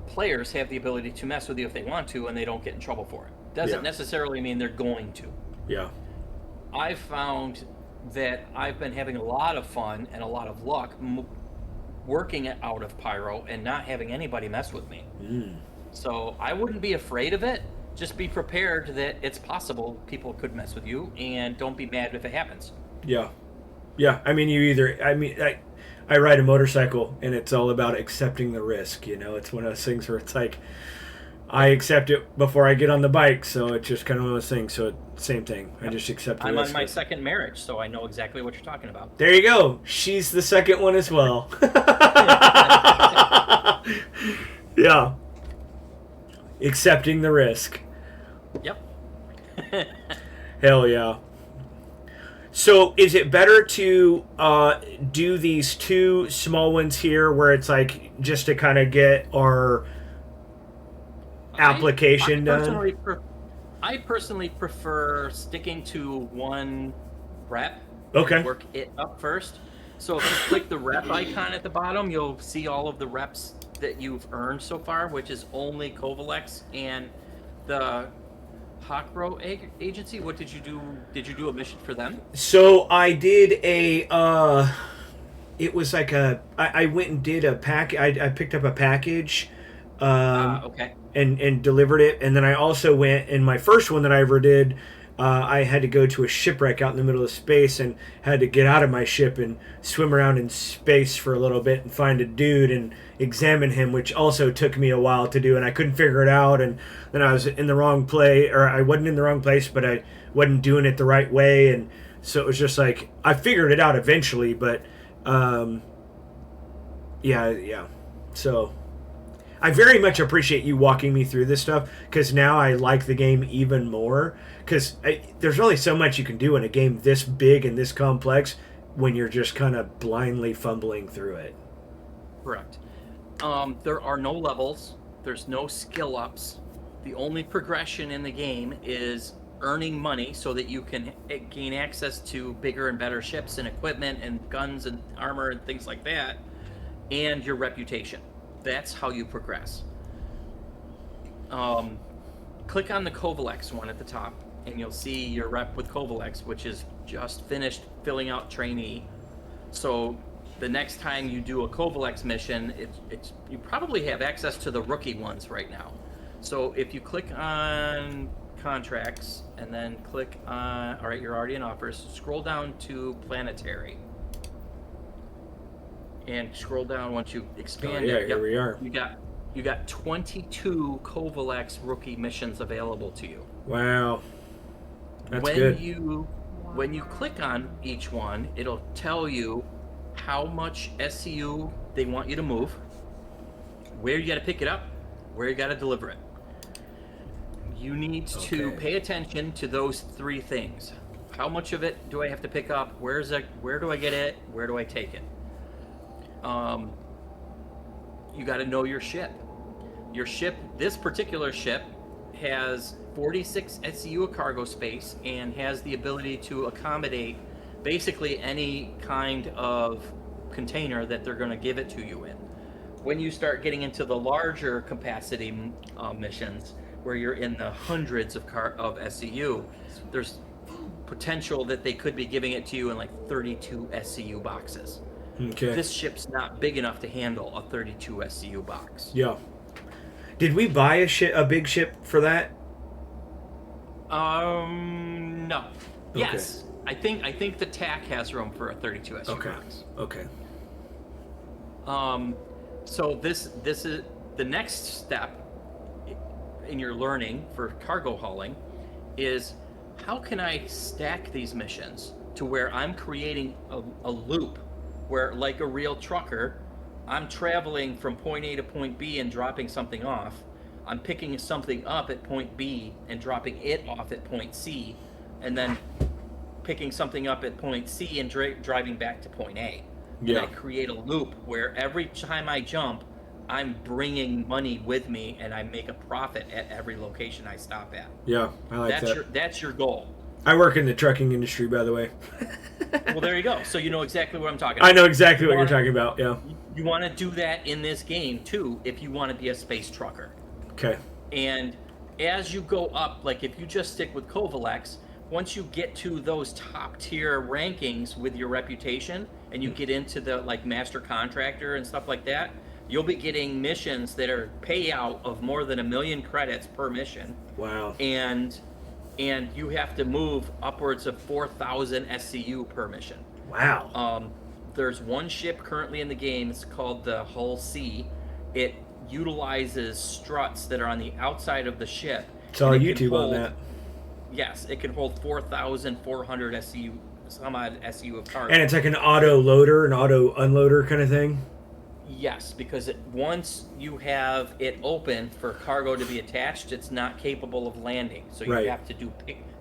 players have the ability to mess with you if they want to, and they don't get in trouble for it. Doesn't necessarily mean they're going to. Yeah. I've found that I've been having a lot of fun and a lot of luck working out of Pyro and not having anybody mess with me. So I wouldn't be afraid of it. Just be prepared that it's possible people could mess with you, and don't be mad if it happens. Yeah. Yeah. I mean, I ride a motorcycle, and it's all about accepting the risk. You know, it's one of those things where it's like, I accept it before I get on the bike, so it's just kind of one of those things. So same thing. I just accept the risk. I'm on my second marriage, so I know exactly what you're talking about. There you go. She's the second one as well. Yeah. Accepting the risk. Yep. Hell yeah. So is it better to do these 2 small ones here where it's like just to kind of get our application done? I personally prefer sticking to 1 rep. Okay. And work it up first. So if you click the rep icon at the bottom, you'll see all of the reps that you've earned so far, which is only Kovalex and the Hakro agency. What did you do? Did you do a mission for them? So I did it was like I went and did a pack. I picked up a package. Okay. And delivered it. And then I also went, in my first one that I ever did, I had to go to a shipwreck out in the middle of space and had to get out of my ship and swim around in space for a little bit and find a dude and examine him, which also took me a while to do, and I couldn't figure it out. And then I was in the wrong place, or I wasn't in the wrong place, but I wasn't doing it the right way. And so it was just like, I figured it out eventually, but yeah. So I very much appreciate you walking me through this stuff, because now I like the game even more, because there's only so much you can do in a game this big and this complex when you're just kind of blindly fumbling through it. Correct. There are no levels. There's no skill ups. The only progression in the game is earning money so that you can gain access to bigger and better ships and equipment and guns and armor and things like that, and your reputation. That's how you progress. Click on the Kovalex one at the top, and you'll see your rep with Kovalex, which is just finished filling out trainee. So the next time you do a Kovalex mission, it's you probably have access to the rookie ones right now. So if you click on contracts and then click on, all right, you're already in offers, scroll down to planetary. And scroll down once you expand it. Here we are. You got 22 Kovalex rookie missions available to you. Wow. That's when good. When you click on each one, it'll tell you how much SCU they want you to move, where you got to pick it up, where you got to deliver it. You need to pay attention to those three things. How much of it do I have to pick up? Where do I get it? Where do I take it? You got to know your ship. Your ship, this particular ship, has 46 SCU of cargo space and has the ability to accommodate basically any kind of container that they're going to give it to you in. When you start getting into the larger capacity missions, where you're in the hundreds of SCU, there's potential that they could be giving it to you in like 32 SCU boxes. Okay. This ship's not big enough to handle a 32 SCU box. Yeah. Did we buy a big ship for that? No. Okay. Yes. I think the TAC has room for a 32 SCU box. Okay. So this is the next step in your learning for cargo hauling is how can I stack these missions to where I'm creating a loop where, like a real trucker, I'm traveling from point A to point B and dropping something off. I'm picking something up at point B and dropping it off at point C, and then picking something up at point C and driving back to point A. Yeah. And I create a loop where every time I jump, I'm bringing money with me and I make a profit at every location I stop at. Yeah, I like that. That's your goal. I work in the trucking industry, by the way. Well, there you go. So you know exactly what I'm talking about. I know exactly what you're talking about, yeah. You want to do that in this game, too, if you want to be a space trucker. Okay. And as you go up, like if you just stick with Kovalex, once you get to those top tier rankings with your reputation and you get into the like master contractor and stuff like that, you'll be getting missions that are payout of more than 1 million credits per mission. Wow. And you have to move upwards of 4,000 SCU per mission. Wow. There's one ship currently in the game. It's called the Hull C. It utilizes struts that are on the outside of the ship. Saw YouTube on that. Yes, it can hold 4,400 SCU, some odd SCU of cargo. And it's like an auto loader, an auto unloader kind of thing? Yes, because once you have it open for cargo to be attached, it's not capable of landing. So you have to do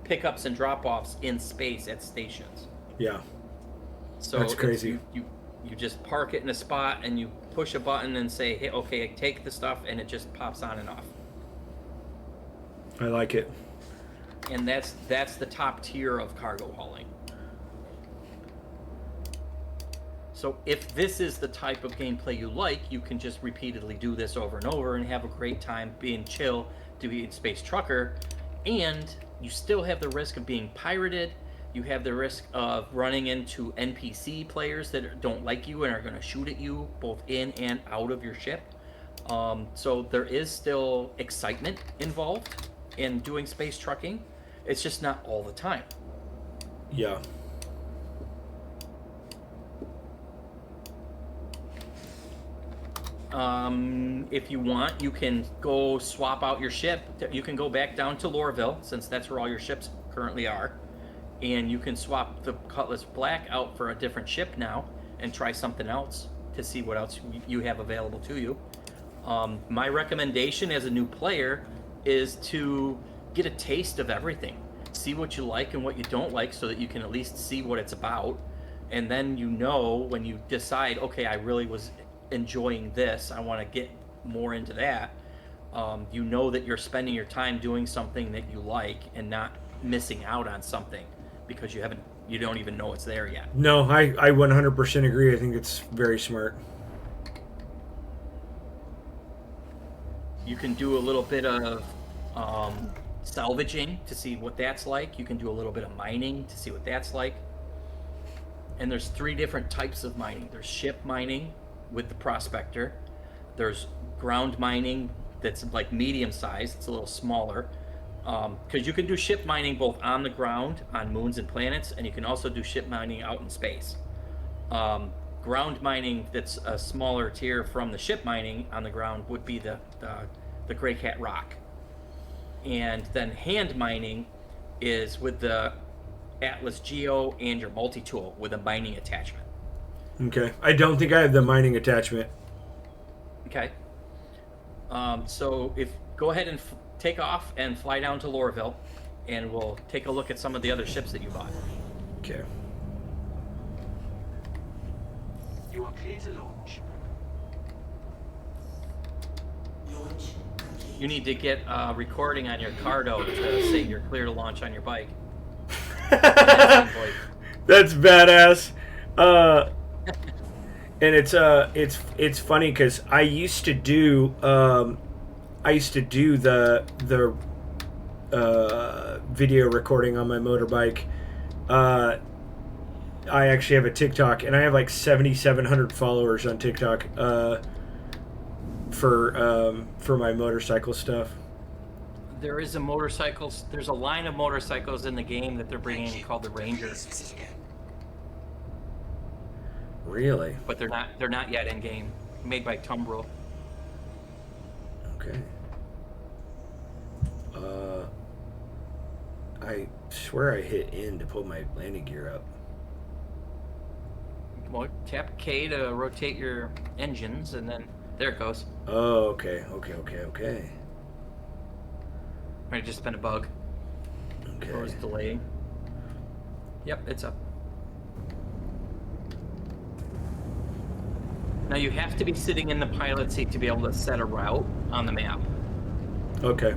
pickups and drop-offs in space at stations. Yeah. So that's crazy. You just park it in a spot and you push a button and say, hey, okay, take the stuff, and it just pops on and off. I like it. And that's the top tier of cargo hauling. So if this is the type of gameplay you like, you can just repeatedly do this over and over and have a great time being chill, doing space trucker, and you still have the risk of being pirated. You have the risk of running into NPC players that don't like you and are going to shoot at you both in and out of your ship. So there is still excitement involved in doing space trucking. It's just not all the time. Yeah. If you want, you can go swap out your ship. You can go back down to Lorville, since that's where all your ships currently are. And you can swap the Cutlass Black out for a different ship now and try something else to see what else you have available to you. My recommendation as a new player is to get a taste of everything. See what you like and what you don't like so that you can at least see what it's about. And then you know when you decide, okay, I really was enjoying this, I want to get more into that, you know that you're spending your time doing something that you like and not missing out on something because you don't even know it's there yet. No, I 100% agree. I think it's very smart. You can do a little bit of salvaging to see what that's like. You can do a little bit of mining to see what that's like. And there's 3 different types of mining. There's ship mining with the prospector. There's ground mining that's like medium sized. It's a little smaller. Because you can do ship mining both on the ground, on moons and planets, and you can also do ship mining out in space. Ground mining that's a smaller tier from the ship mining on the ground would be the Gray Cat Rock. And then hand mining is with the Atlas Geo and your multi-tool with a mining attachment. Okay. I don't think I have the mining attachment. Okay. So if go ahead and take off and fly down to Lorville, and we'll take a look at some of the other ships that you bought. Okay. You are clear to launch. Launch complete. You need to get a recording on your cardo to say you're clear to launch on your bike. That's badass. And it's funny because I used to do the video recording on my motorbike. I actually have a TikTok, and I have like 7,700 followers on TikTok for my motorcycle stuff. There's a line of motorcycles in the game that they're bringing in called the Ranger, Please visit again. Really? but they're not yet in game. Made by Tumbril. Okay. I swear I hit N to pull my landing gear up. Well, tap K to rotate your engines, and then there it goes. Oh, okay. Might have just been a bug. Okay. Or was delaying. Yep, it's up. Now you have to be sitting in the pilot seat to be able to set a route on the map. Okay.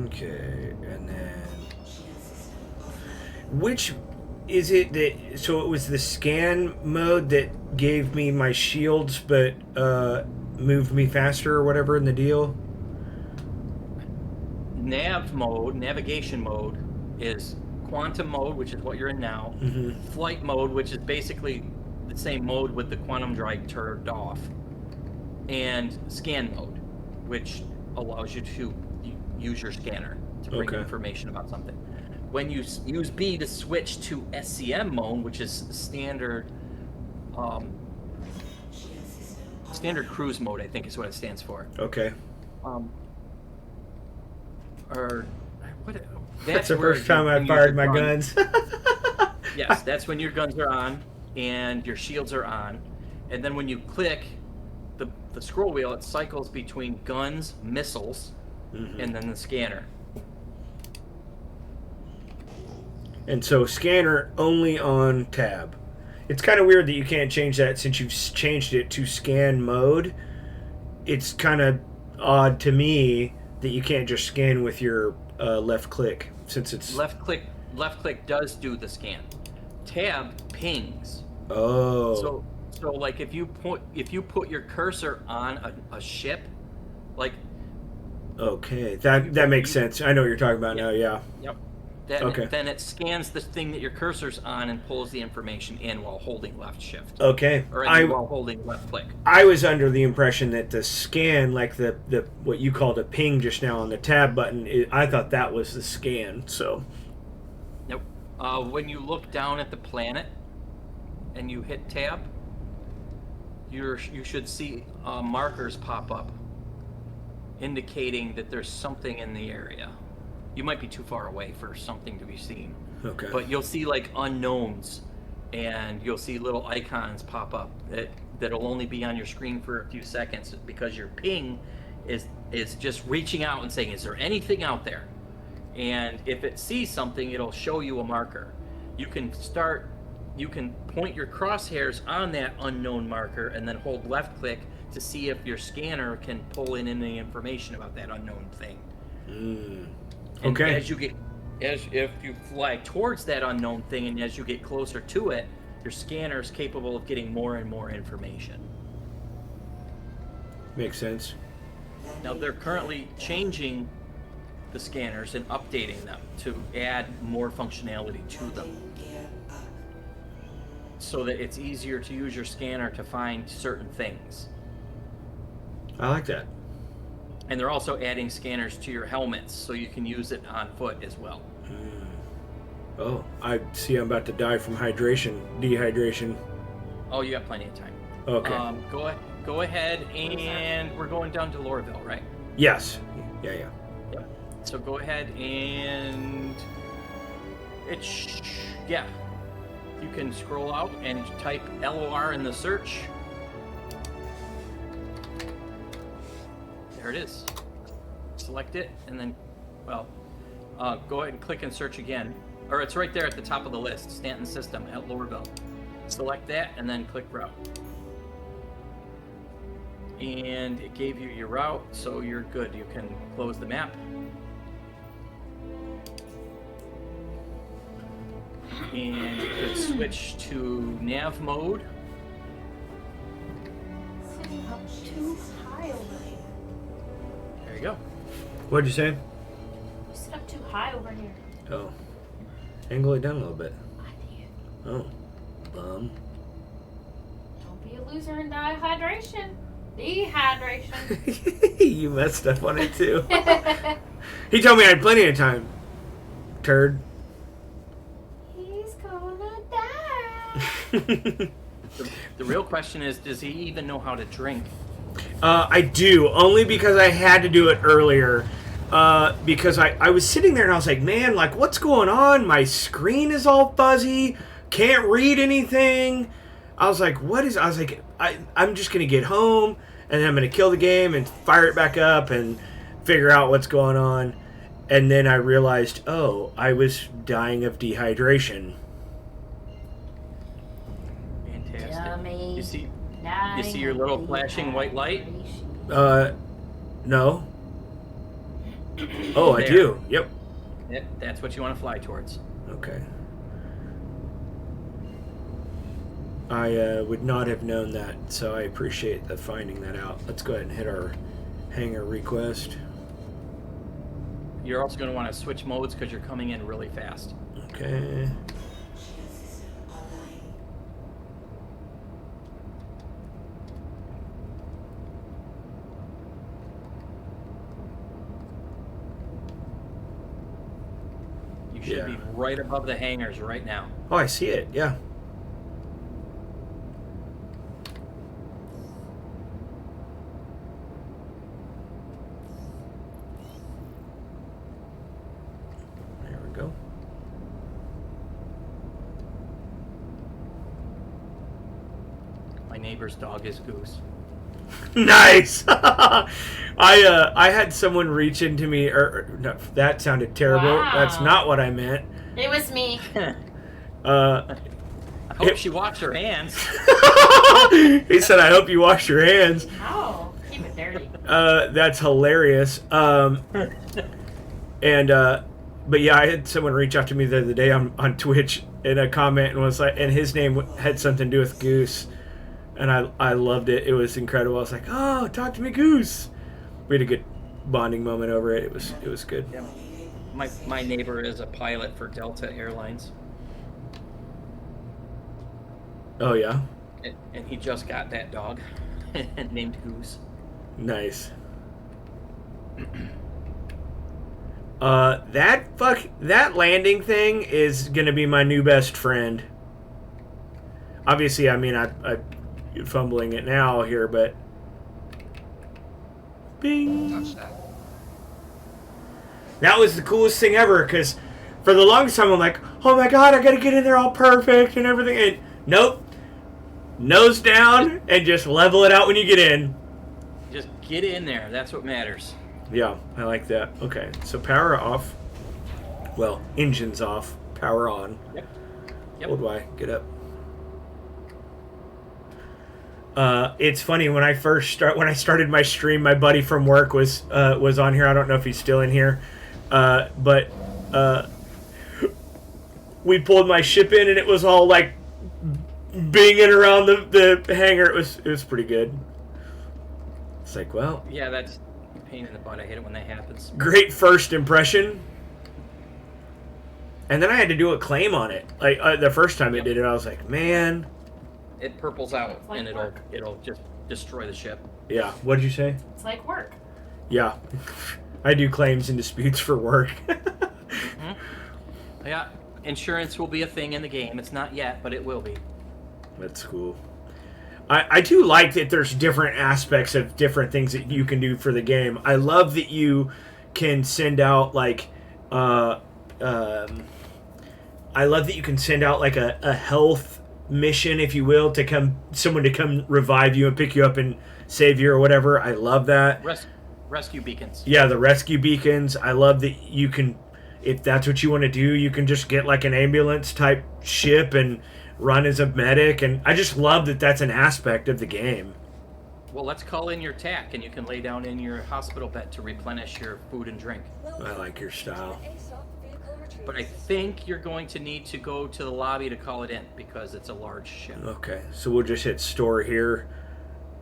Okay, and then which is it that? So it was the scan mode that gave me my shields, but moved me faster or whatever in the deal. Navigation mode, is quantum mode, which is what you're in now. Mm-hmm. Flight mode, which is basically the same mode with the quantum drive turned off. And scan mode, which allows you to use your scanner to bring Okay. information about something. When you use B to switch to SCM mode, which is standard cruise mode, I think is what it stands for. Okay. Or what? That's the where first time you I use fired your my gun. guns. Yes, that's when your guns are on and your shields are on. And then when you click the scroll wheel, it cycles between guns, missiles, Mhm. and then the scanner. And so scanner only on tab. It's kind of weird that you can't change that since you've changed it to scan mode. It's kind of odd to me that you can't just scan with your left click since it's Left click does do the scan. Tab pings. oh So like if you put your cursor on a ship, like okay that makes sense. I know what you're talking about now. Yeah. yep. Okay. Then it scans the thing that your cursor's on and pulls the information in while holding left shift. Okay. Or I mean, while holding left click. I was under the impression that the scan, like the what you called a ping just now on the tab button, I thought that was the scan. So Nope. When you look down at the planet and you hit tab, you should see markers pop up. indicating that there's something in the area. You might be too far away for something to be seen. Okay. But you'll see like unknowns, and you'll see little icons pop up that'll only be on your screen for a few seconds because your ping is just reaching out and saying, is there anything out there? And if it sees something, it'll show you a marker. You can point your crosshairs on that unknown marker and then hold left click to see if your scanner can pull in any information about that unknown thing. And Okay. if you fly towards that unknown thing and as you get closer to it, your scanner is capable of getting more and more information. Makes sense. Now they're currently changing the scanners and updating them to add more functionality to them, Gear up. so that it's easier to use your scanner to find certain things. I like that. And they're also adding scanners to your helmets so you can use it on foot as well. Oh, I see. I'm about to die from dehydration. Oh, you got plenty of time. Okay. Go ahead, and we're going down to Lorville, right? Yes. Yeah. Yep. So go ahead and you can scroll out and type LOR in the search. There it is. Select it, and then, go ahead and click and search again. Or it's right there at the top of the list, Stanton System at Lorville. Select that, and then click route. And it gave you your route, so you're good. You can close the map. And you could switch to nav mode. Sitting up too high over here. There you go. What'd you say? You sit up too high over here. Oh. Angle it down a little bit. I did. Oh. Bum. Don't be a loser in dehydration. Dehydration. You messed up on it too. He told me I had plenty of time. Turd. He's gonna die. The real question is, does he even know how to drink? I do, only because I had to do it earlier. Because I was sitting there and I was like, man, like, what's going on? My screen is all fuzzy. Can't read anything. I was like, I'm just going to get home and then I'm going to kill the game and fire it back up and figure out what's going on. And then I realized, oh, I was dying of dehydration. Fantastic. Dummy. You see your little flashing white light? No. Oh, I There. do. Yep. That's what you want to fly towards. Okay. I would not have known that, so I appreciate the finding that out. Let's go ahead and hit our hangar request. You're also going to want to switch modes because you're coming in really fast. Okay. Shield system online. You should be right above the hangars right now. Oh, I see it. Yeah. There we go. My neighbor's dog is Goose. Nice. I had someone reach into me. No, that sounded terrible. Wow. That's not what I meant. It was me. I hope she washed her hands. He said, "I hope you wash your hands." Oh, keep it dirty. That's hilarious. But yeah, I had someone reach out to me the other day on Twitch in a comment and was like, and his name had something to do with Goose, and I loved it. It was incredible. I was like, oh, talk to me, Goose. We had a good bonding moment over it. It was good. Yeah. My neighbor is a pilot for Delta Airlines, Oh yeah, and he just got that dog named Goose. nice. That landing thing is gonna be my new best friend. Obviously, I mean I'm fumbling it now here, but Bing. Touch that. That was the coolest thing ever, because for the longest time I'm like, oh my god, I gotta get in there all perfect and everything. And nope. Nose down and just level it out when you get in. Just get in there. That's what matters. Yeah, I like that. Okay, so power off. Well, engine's off. Power on. Yep. Hold Y. Get up. It's funny when I started my stream, my buddy from work was on here. I don't know if he's still in here, but we pulled my ship in and it was all like binging around the hangar. It was pretty good. It's like, well, Yeah, that's a pain in the butt. I hate it when that happens. great first impression. And then I had to do a claim on it. Like the first time it did it, I was like, man. It purples out It's like and work. it'll just destroy the ship. Yeah. What did you say? It's like work. Yeah. I do claims and disputes for work. Yeah, insurance will be a thing in the game. It's not yet, but it will be. That's cool. I do like that there's different aspects of different things that you can do for the game. I love that you can send out like I love that you can send out like a health mission, if you will, to someone to come revive you and pick you up and save you or whatever. I love that. Rescue beacons. Yeah, the rescue beacons. I love that you can, if that's what you want to do, you can just get like an ambulance type ship and run as a medic. And I just love that that's an aspect of the game. Well, let's call in your TAC, and you can lay down in your hospital bed to replenish your food and drink. I like your style. But I think you're going to need to go to the lobby to call it in because it's a large ship. Okay, so we'll just hit store here.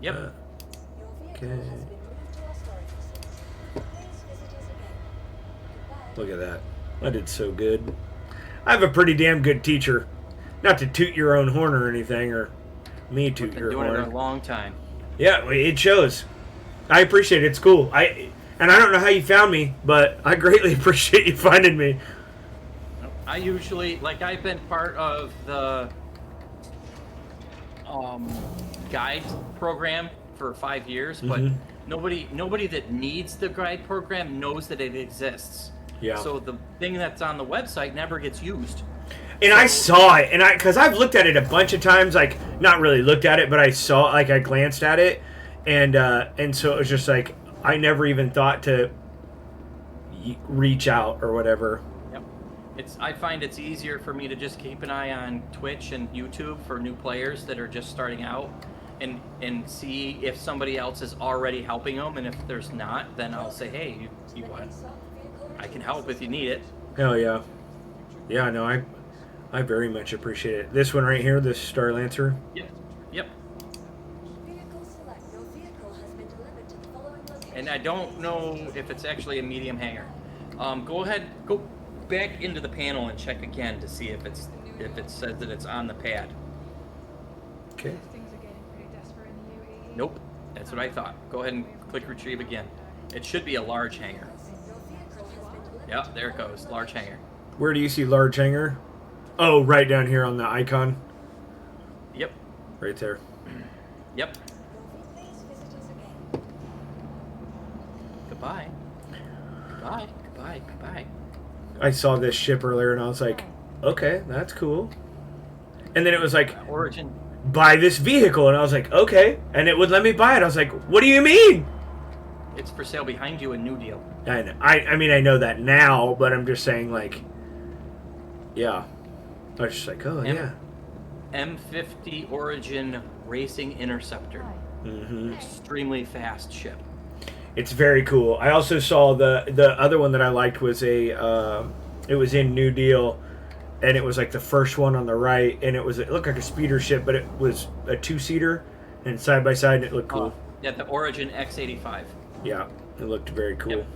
Yep. Okay. Look at that. I did so good. I have a pretty damn good teacher. Not to toot your own horn or anything, or me toot Been your doing it horn. a long time. Yeah, it shows. I appreciate it. It's cool. And I don't know how you found me, but I greatly appreciate you finding me. I usually, like, I've been part of the guide program for 5 years, but nobody that needs the guide program knows that it exists. Yeah. So the thing that's on the website never gets used. And I saw it, and because I've looked at it a bunch of times, like not really looked at it, but I saw, like I glanced at it, and so it was just like I never even thought to reach out or whatever. Yep. I find it's easier for me to just keep an eye on Twitch and YouTube for new players that are just starting out, and see if somebody else is already helping them, and if there's not, then I'll say, hey, you want? I can help if you need it. Hell yeah. Yeah, no, I very much appreciate it. This one right here, this Star Lancer. Yep. And I don't know if it's actually a medium hangar. Go back into the panel and check again to see if it says that it's on the pad. Okay. Things are getting pretty desperate in the UAE. Nope, that's what I thought. Go ahead and click retrieve again. It should be a large hangar. Yep, there it goes, large hangar. Where do you see large hangar? Oh, right down here on the icon. Yep, Right there. yep. Goodbye. Goodbye. I saw this ship earlier and I was like, okay, that's cool. And then it was like, Origin. buy this vehicle. And I was like, okay. And it would let me buy it. I was like, what do you mean? It's for sale behind you in New Deal. I mean, I know that now, but I'm just saying, like, yeah. I was just like, oh, yeah. M50 Origin Racing Interceptor. Mm-hmm. Extremely fast ship. It's very cool. I also saw the other one that I liked was it was in New Deal, and it was like the first one on the right, and it looked like a speeder ship, but it was a 2-seater, and side by side, and it looked cool. Yeah, the Origin X85. Yeah, it looked very cool. Yep.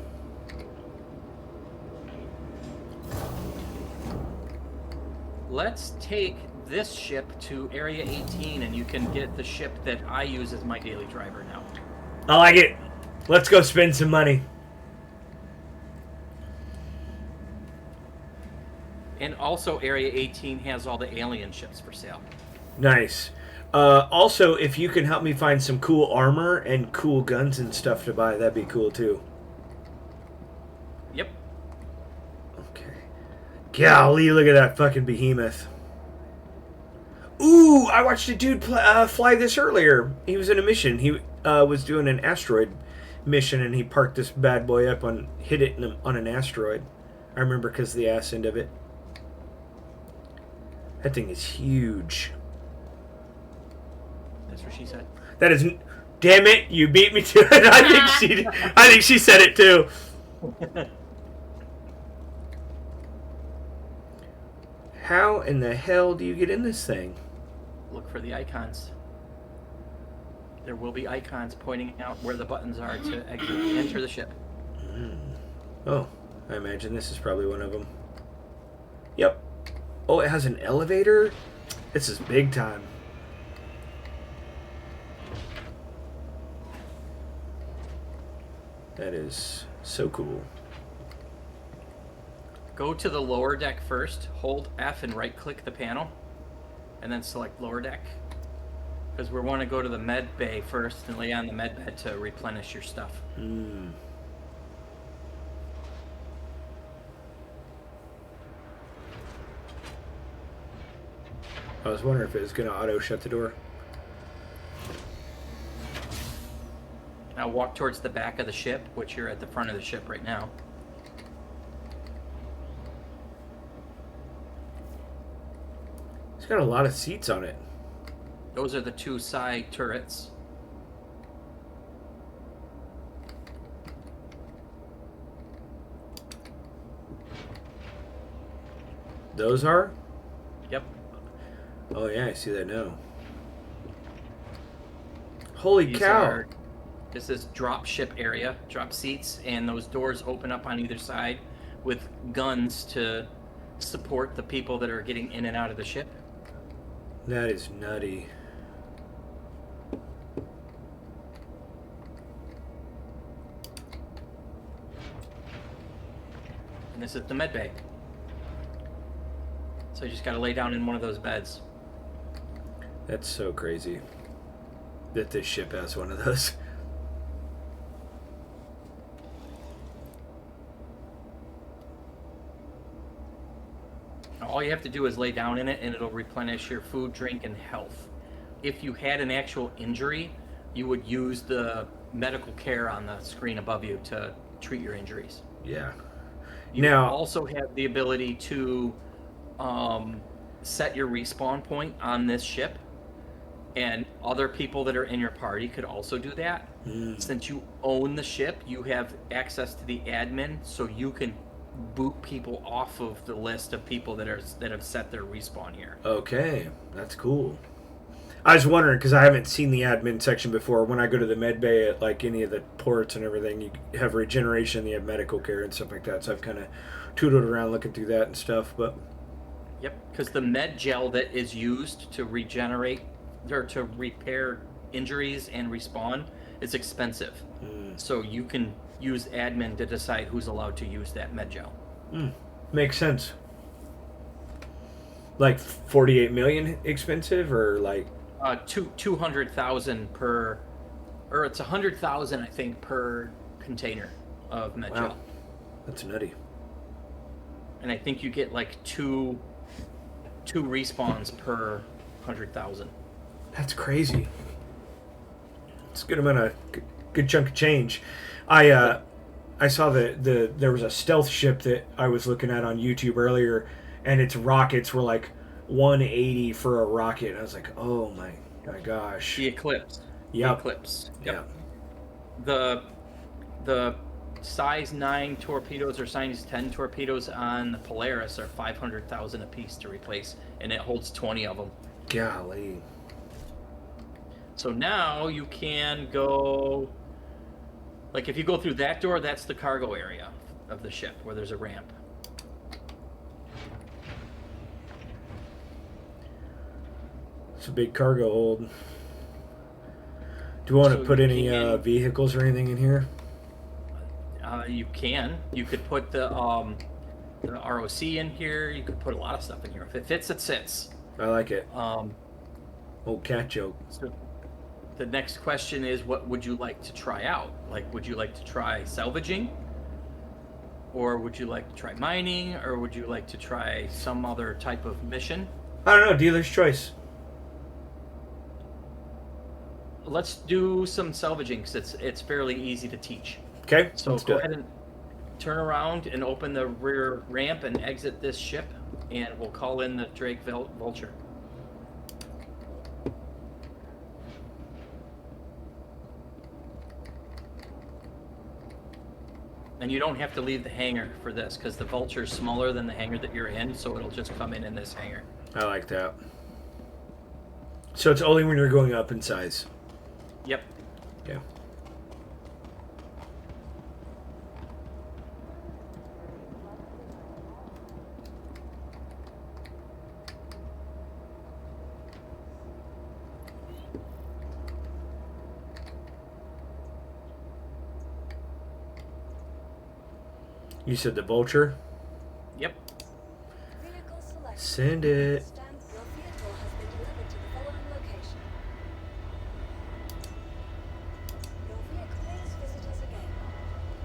Let's take this ship to Area 18, and you can get the ship that I use as my daily driver now. I like it. Let's go spend some money. And also, Area 18 has all the alien ships for sale. Nice. Also, if you can help me find some cool armor and cool guns and stuff to buy, that'd be cool too. Yep. Okay. Golly, look at that fucking behemoth. Ooh, I watched a dude fly this earlier. He was in a mission. He was doing an asteroid mission, and he parked this bad boy up on, hit it on an asteroid. I remember because of the ass end of it. That thing is huge. That's what she said. That is, damn it! You beat me to it. I think she said it too. How in the hell do you get in this thing? Look for the icons. There will be icons pointing out where the buttons are to enter the ship. Oh, I imagine this is probably one of them. Yep. Oh, it has an elevator? This is big time. That is so cool. Go to the lower deck first, hold F and right click the panel, and then select lower deck. Because we want to go to the med bay first and lay on the med bed to replenish your stuff. I was wondering if it was going to auto shut the door. Now walk towards the back of the ship, which you're at the front of the ship right now. It's got a lot of seats on it. Those are the two side turrets. Those are? Yep. Oh yeah, I see that now. Holy These cow. are- This is drop ship area, drop seats, and those doors open up on either side with guns to support the people that are getting in and out of the ship. That is nutty. And this is the med bay. So you just gotta lay down in one of those beds. That's so crazy that this ship has one of those. All you have to do is lay down in it and it'll replenish your food, drink, and health. If you had an actual injury, you would use the medical care on the screen above you to treat your injuries. Yeah. You Now- also have the ability to set your respawn point on this ship, and other people that are in your party could also do that. Since you own the ship, you have access to the admin, so you can boot people off of the list of people that have set their respawn here. Okay, that's cool. I was wondering because I haven't seen the admin section before. When I go to the med bay at like any of the ports and everything, you have regeneration, you have medical care and stuff like that. So I've kind of tootled around looking through that and stuff. But Yep, because the med gel that is used to regenerate or to repair injuries and respawn is expensive. So you can use admin to decide who's allowed to use that med gel. makes sense. Like 48 million expensive or like 200,000 per, or it's 100,000 I think per container of med wow, gel, that's nutty. and I think you get like two respawns per 100,000. That's crazy. It's a good amount of good chunk of change. I saw there was a stealth ship that I was looking at on YouTube earlier, and its rockets were like 180 for a rocket. And I was like, oh my gosh. The Eclipse. Yep. The Eclipse. Yep. The size 9 torpedoes or size 10 torpedoes on the Polaris are 500,000 a piece to replace, and it holds 20 of them. Golly. So now you can go, like if you go through that door, that's the cargo area of the ship where there's a ramp. It's a big cargo hold. Do you want So to put you any can- vehicles or anything in here? You can. You could put the ROC in here. You could put a lot of stuff in here. If it fits, it sits. I like it. Old cat joke. So the next question is, what would you like to try out? Like, would you like to try salvaging? Or would you like to try mining? Or would you like to try some other type of mission? I don't know. Dealer's choice. Let's do some salvaging because it's fairly easy to teach. Okay. So let's go do ahead it. and turn around and open the rear ramp and exit this ship, and we'll call in the Drake Vulture. And you don't have to leave the hangar for this because the Vulture's smaller than the hangar that you're in, so it'll just come in this hangar. I like that. So it's only when you're going up in size. Yep. Yeah. You said the Vulture? Yep. Vehicle select. Send it. Understand your vehicle has been delivered to the following location. Your vehicle, please visit us again. Goodbye.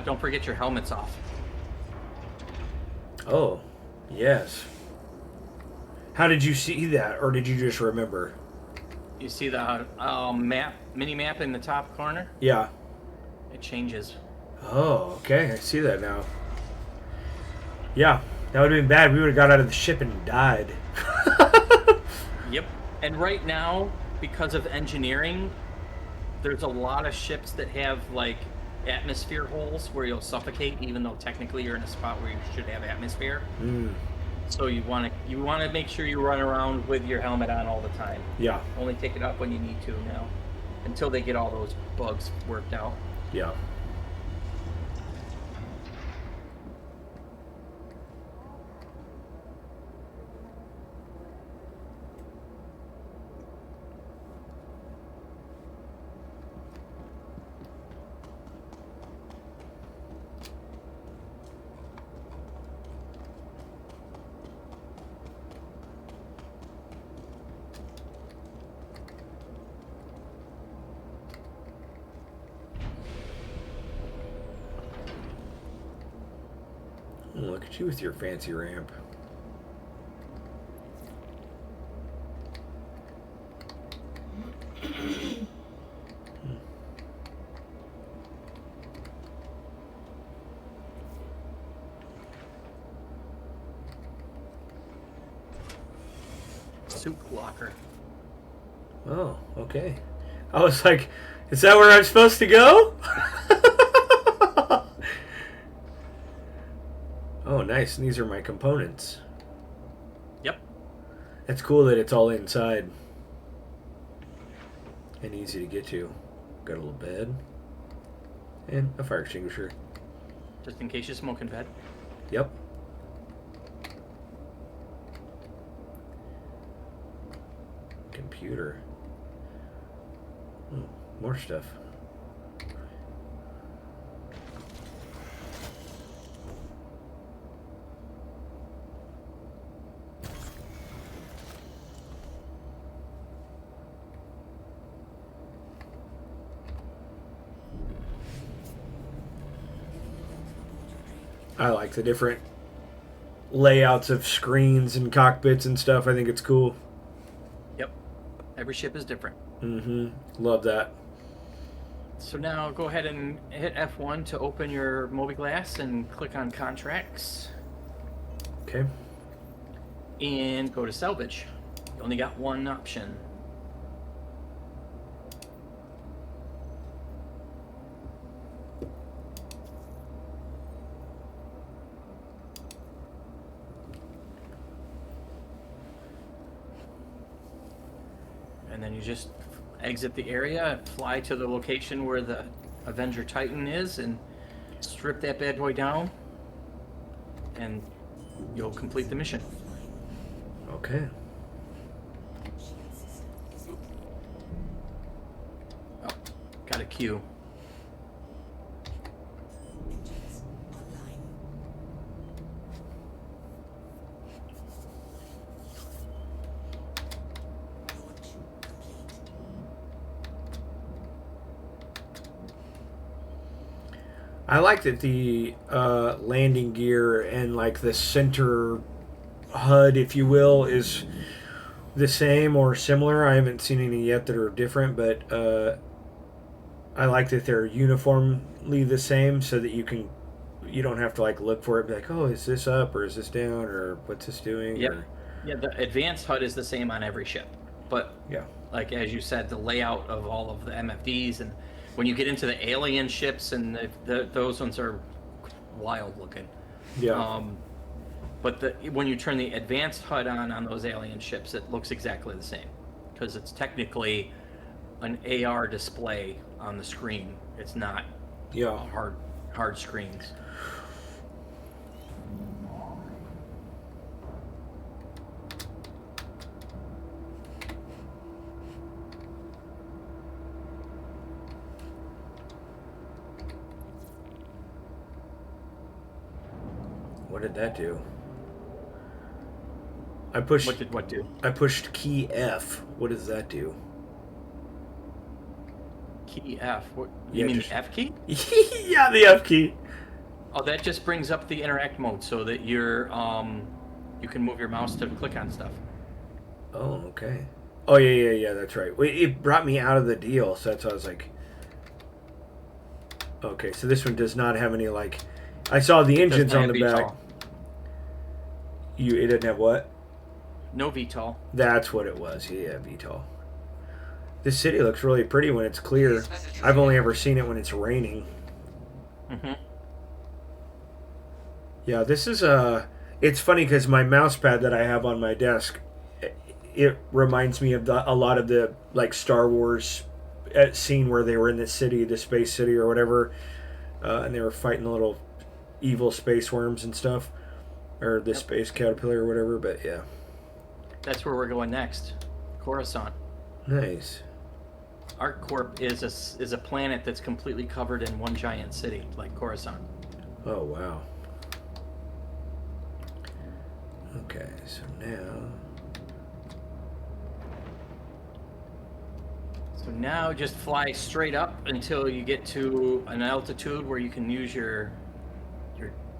Don't forget your helmets off. Oh, yes. How did you see that, or did you just remember? You see the mini map in the top corner? Yeah. It changes. Oh, okay. I see that now. Yeah, that would have been bad. We would have got out of the ship and died. Yep. And right now, because of engineering, there's a lot of ships that have like atmosphere holes where you'll suffocate, even though technically you're in a spot where you should have atmosphere. Mm, So you want to make sure you run around with your helmet on all the time. yeah, Only take it off when you need to now, until they get all those bugs worked out. yeah. Oh, look at you with your fancy ramp. Soup locker. Oh, okay. I was like, is that where I'm supposed to go? Oh, nice. And these are my components. Yep. It's cool that it's all inside. And easy to get to. Got a little bed. And a fire extinguisher. Just in case you're smoking bed. Yep. Computer. Oh, more stuff. I like the different layouts of screens and cockpits and stuff. I think it's cool. Yep. Every ship is different. Mm-hmm. Love that. So now go ahead and hit F1 to open your Mobiglass and click on contracts Okay. and go to salvage. You only got one option. And then you just exit the area, fly to the location where the Avenger Titan is, and strip that bad boy down. And you'll complete the mission. Okay. Oh, got a queue. I like that the landing gear and like the center HUD, if you will, is the same or similar. I haven't seen any yet that are different, but I like that they're uniformly the same, so that you don't have to like look for it, and be like, oh, is this up or is this down or what's this doing? Yep. Or, Yeah, the advanced HUD is the same on every ship, but yeah. like as you said, the layout of all of the MFDs, and when you get into the alien ships, and those ones are wild looking. Yeah. But when you turn the advanced HUD on those alien ships, it looks exactly the same, because it's technically an AR display on the screen. It's not Yeah. hard screens. What did that do? I pushed. What did what do? I pushed key F. What does that do? Key F. What you Yeah, mean just- the F key? Yeah, the F key. Oh, that just brings up the interact mode so that you can move your mouse to click on stuff. Oh, okay. Oh, yeah. That's right. Wait, it brought me out of the deal, so that's why I was like. Okay, so this one does not have any like. I saw the engines on the back. It didn't have what? No VTOL. That's what it was. Yeah, VTOL. This city looks really pretty when it's clear. I've only ever seen it when it's raining. Mm-hmm. Yeah, this is it's funny because my mouse pad that I have on my desk, it reminds me of a lot of the like Star Wars scene where they were in the city, the space city or whatever, and they were fighting the little evil space worms and stuff, or the space caterpillar or whatever. But yeah, That's where we're going next. Coruscant. nice. ArcCorp is a planet that's completely covered in one giant city, like Coruscant. Oh wow. Okay, so now just fly straight up until you get to an altitude where you can use your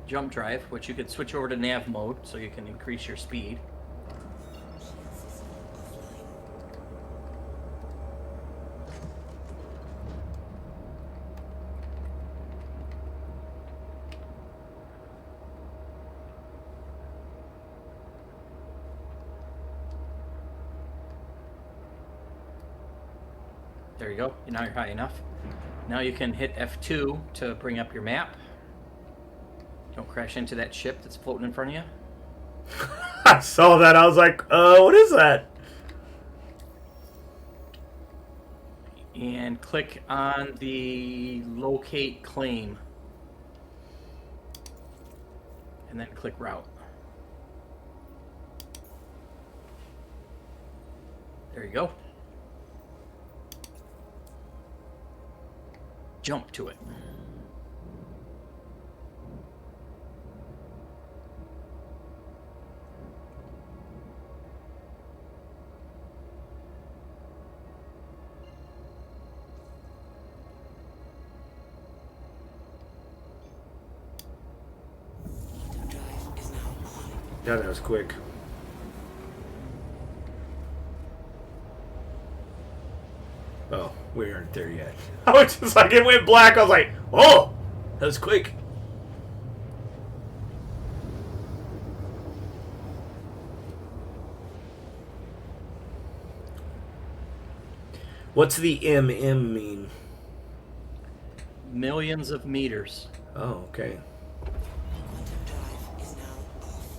jump drive, which you could switch over to nav mode so you can increase your speed. There you go. Now you're high enough. Now you can hit F2 to bring up your map. Don't crash into that ship that's floating in front of you. I saw that. I was like, what is that? And click on the locate claim. And then click route. There you go. Jump to it. Yeah, that was quick. Oh, we aren't there yet. I was just like, it went black. I was like, oh, that was quick. What's the MM mean? Millions of meters. Oh, okay. Quantum drive is now off.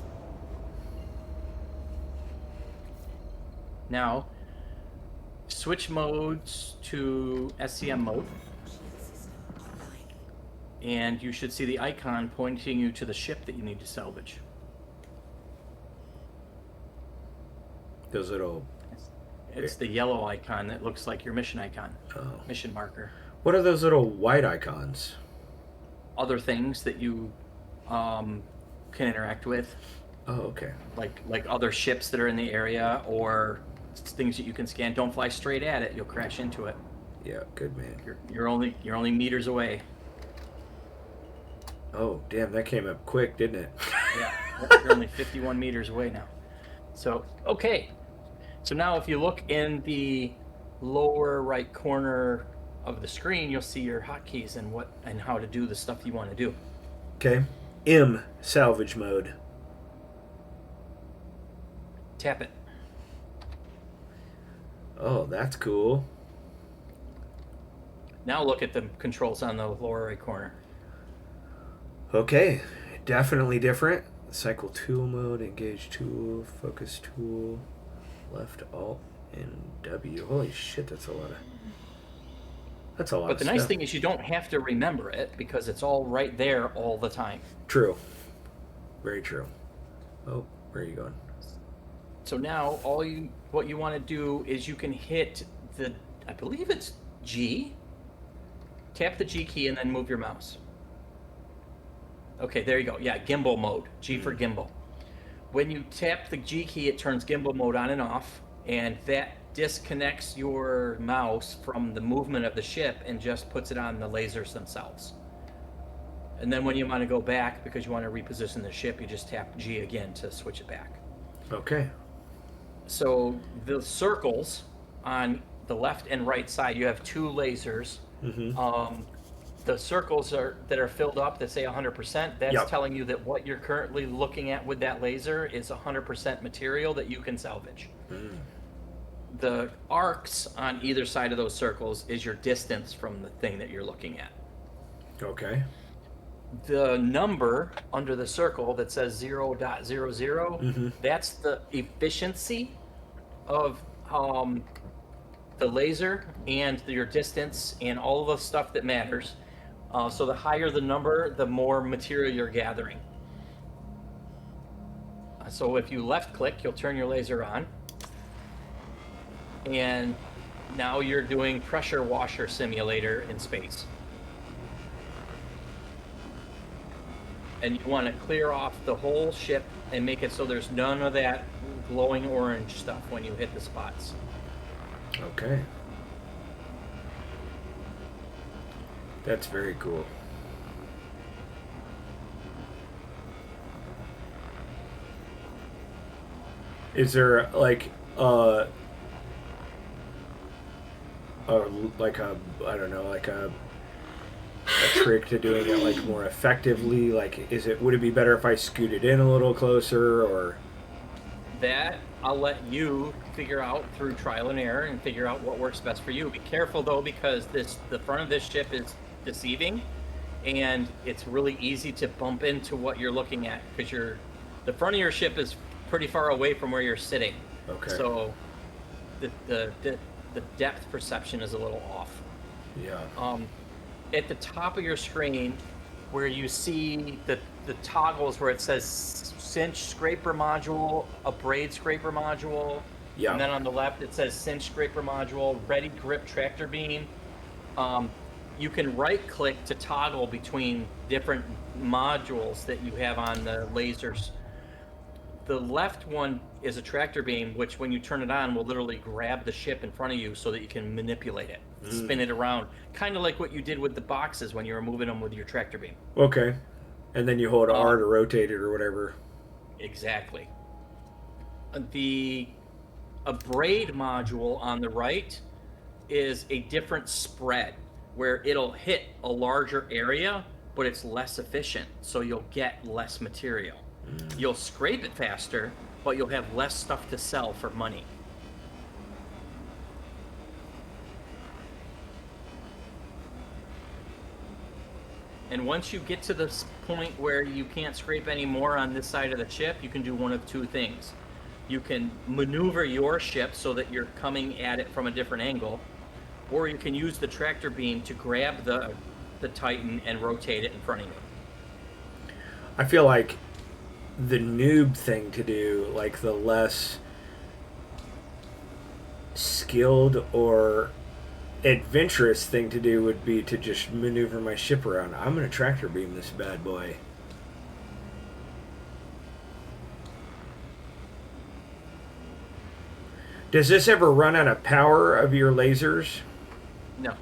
Now, switch modes to SCM mode, and you should see the icon pointing you to the ship that you need to salvage. Those little. It's the yellow icon that looks like your mission icon, Oh. mission marker. What are those little white icons? Other things that you can interact with, Oh, okay. like other ships that are in the area or things that you can scan. Don't fly straight at it; you'll crash into it. Yeah, good man. You're only meters away. Oh, damn, that came up quick, didn't it? Yeah, you're only 51 meters away now. So okay. So now if you look in the lower right corner of the screen, you'll see your hotkeys and how to do the stuff you want to do. Okay. M, salvage mode. Tap it. Oh, that's cool. Now look at the controls on the lower right corner. Okay, definitely different. Cycle tool mode, engage tool, focus tool, left alt and W. Holy shit, that's a lot of. That's a lot. But of the nice stuff. thing is you don't have to remember it because it's all right there all the time. True. Very true. Oh, where are you going? So now what you want to do is you can hit I believe it's G. Tap the G key and then move your mouse. Okay, there you go. Yeah, gimbal mode. G for gimbal. When you tap the G key, it turns gimbal mode on and off, and that disconnects your mouse from the movement of the ship and just puts it on the lasers themselves. And then when you want to go back, because you want to reposition the ship, you just tap G again to switch it back. Okay. So the circles on the left and right side, you have two lasers. Mm-hmm. The circles that are filled up that say 100%, that's Yep. telling you that what you're currently looking at with that laser is 100% material that you can salvage. The arcs on either side of those circles is your distance from the thing that you're looking at. Okay. The number under the circle that says 0.00, that's the efficiency of the laser and your distance and all of the stuff that matters. So the higher the number, the more material you're gathering. So if you left click, you'll turn your laser on. And now you're doing pressure washer simulator in space. And you want to clear off the whole ship and make it so there's none of that glowing orange stuff when you hit the spots. Okay. That's very cool. Is there like I don't know, like a trick to doing it like more effectively? Like, would it be better if I scooted in a little closer, or? That I'll let you figure out through trial and error and figure out what works best for you. Be careful though, because the front of this ship is deceiving, and it's really easy to bump into what you're looking at because the front of your ship is pretty far away from where you're sitting. Okay. So the depth perception is a little off. Yeah. At the top of your screen, where you see the toggles where it says cinch scraper module, a braid scraper module, Yeah. and then on the left it says cinch scraper module, ready grip tractor beam. You can right click to toggle between different modules that you have on the lasers. The left one is a tractor beam, which when you turn it on will literally grab the ship in front of you so that you can manipulate it, spin it around, kind of like what you did with the boxes when you were moving them with your tractor beam. Okay. And then you hold R to rotate it or whatever. Exactly. A braid module on the right is a different spread where it'll hit a larger area, but it's less efficient, so you'll get less material. You'll scrape it faster, but you'll have less stuff to sell for money. And once you get to this point where you can't scrape anymore on this side of the ship, you can do one of two things. You can maneuver your ship so that you're coming at it from a different angle, or you can use the tractor beam to grab the Titan and rotate it in front of you. I feel like the noob thing to do, like the less skilled or adventurous thing to do would be to just maneuver my ship around. I'm gonna tractor beam this bad boy. Does this ever run out of power of your lasers? No.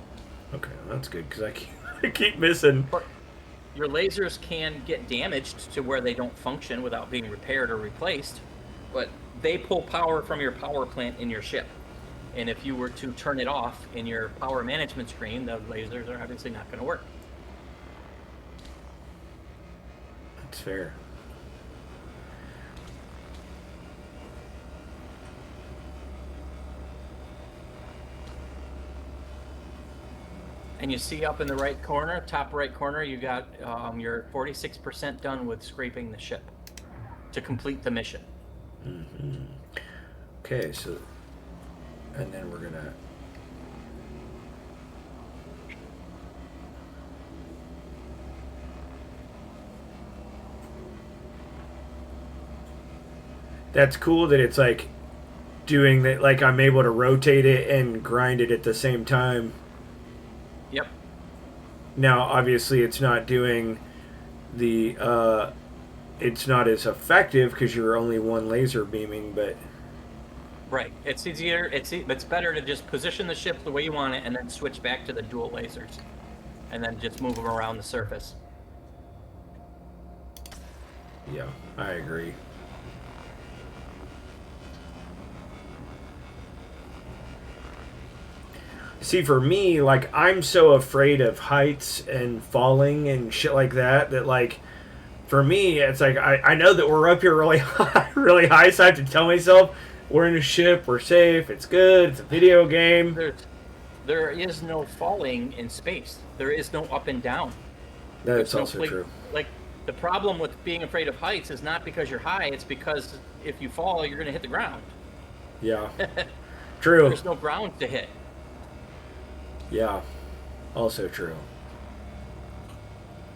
Okay, well, that's good because I keep missing. But your lasers can get damaged to where they don't function without being repaired or replaced, but they pull power from your power plant in your ship. And if you were to turn it off in your power management screen, the lasers are obviously not going to work. That's fair. And you see up in the right corner, top right corner, you got your 46% done with scraping the ship to complete the mission. Mm-hmm. Okay, so, and then we're gonna. That's cool that it's like doing that, like I'm able to rotate it and grind it at the same time. Yep. Now, obviously, it's not doing the. It's not as effective because you're only one laser beaming, but Right. It's easier. It's better to just position the ship the way you want it, and then switch back to the dual lasers, and then just move them around the surface. yeah, I agree. See, for me, like, I'm so afraid of heights and falling and shit like that, that, like, for me, it's like, I know that we're up here really high, really high, so I have to tell myself, we're in a ship, we're safe, it's good, it's a video game. There is no falling in space. There is no up and down. That's There's no also true. Like, the problem with being afraid of heights is not because you're high, it's because if you fall, you're going to hit the ground. Yeah. True. There's no ground to hit. Yeah. Also true.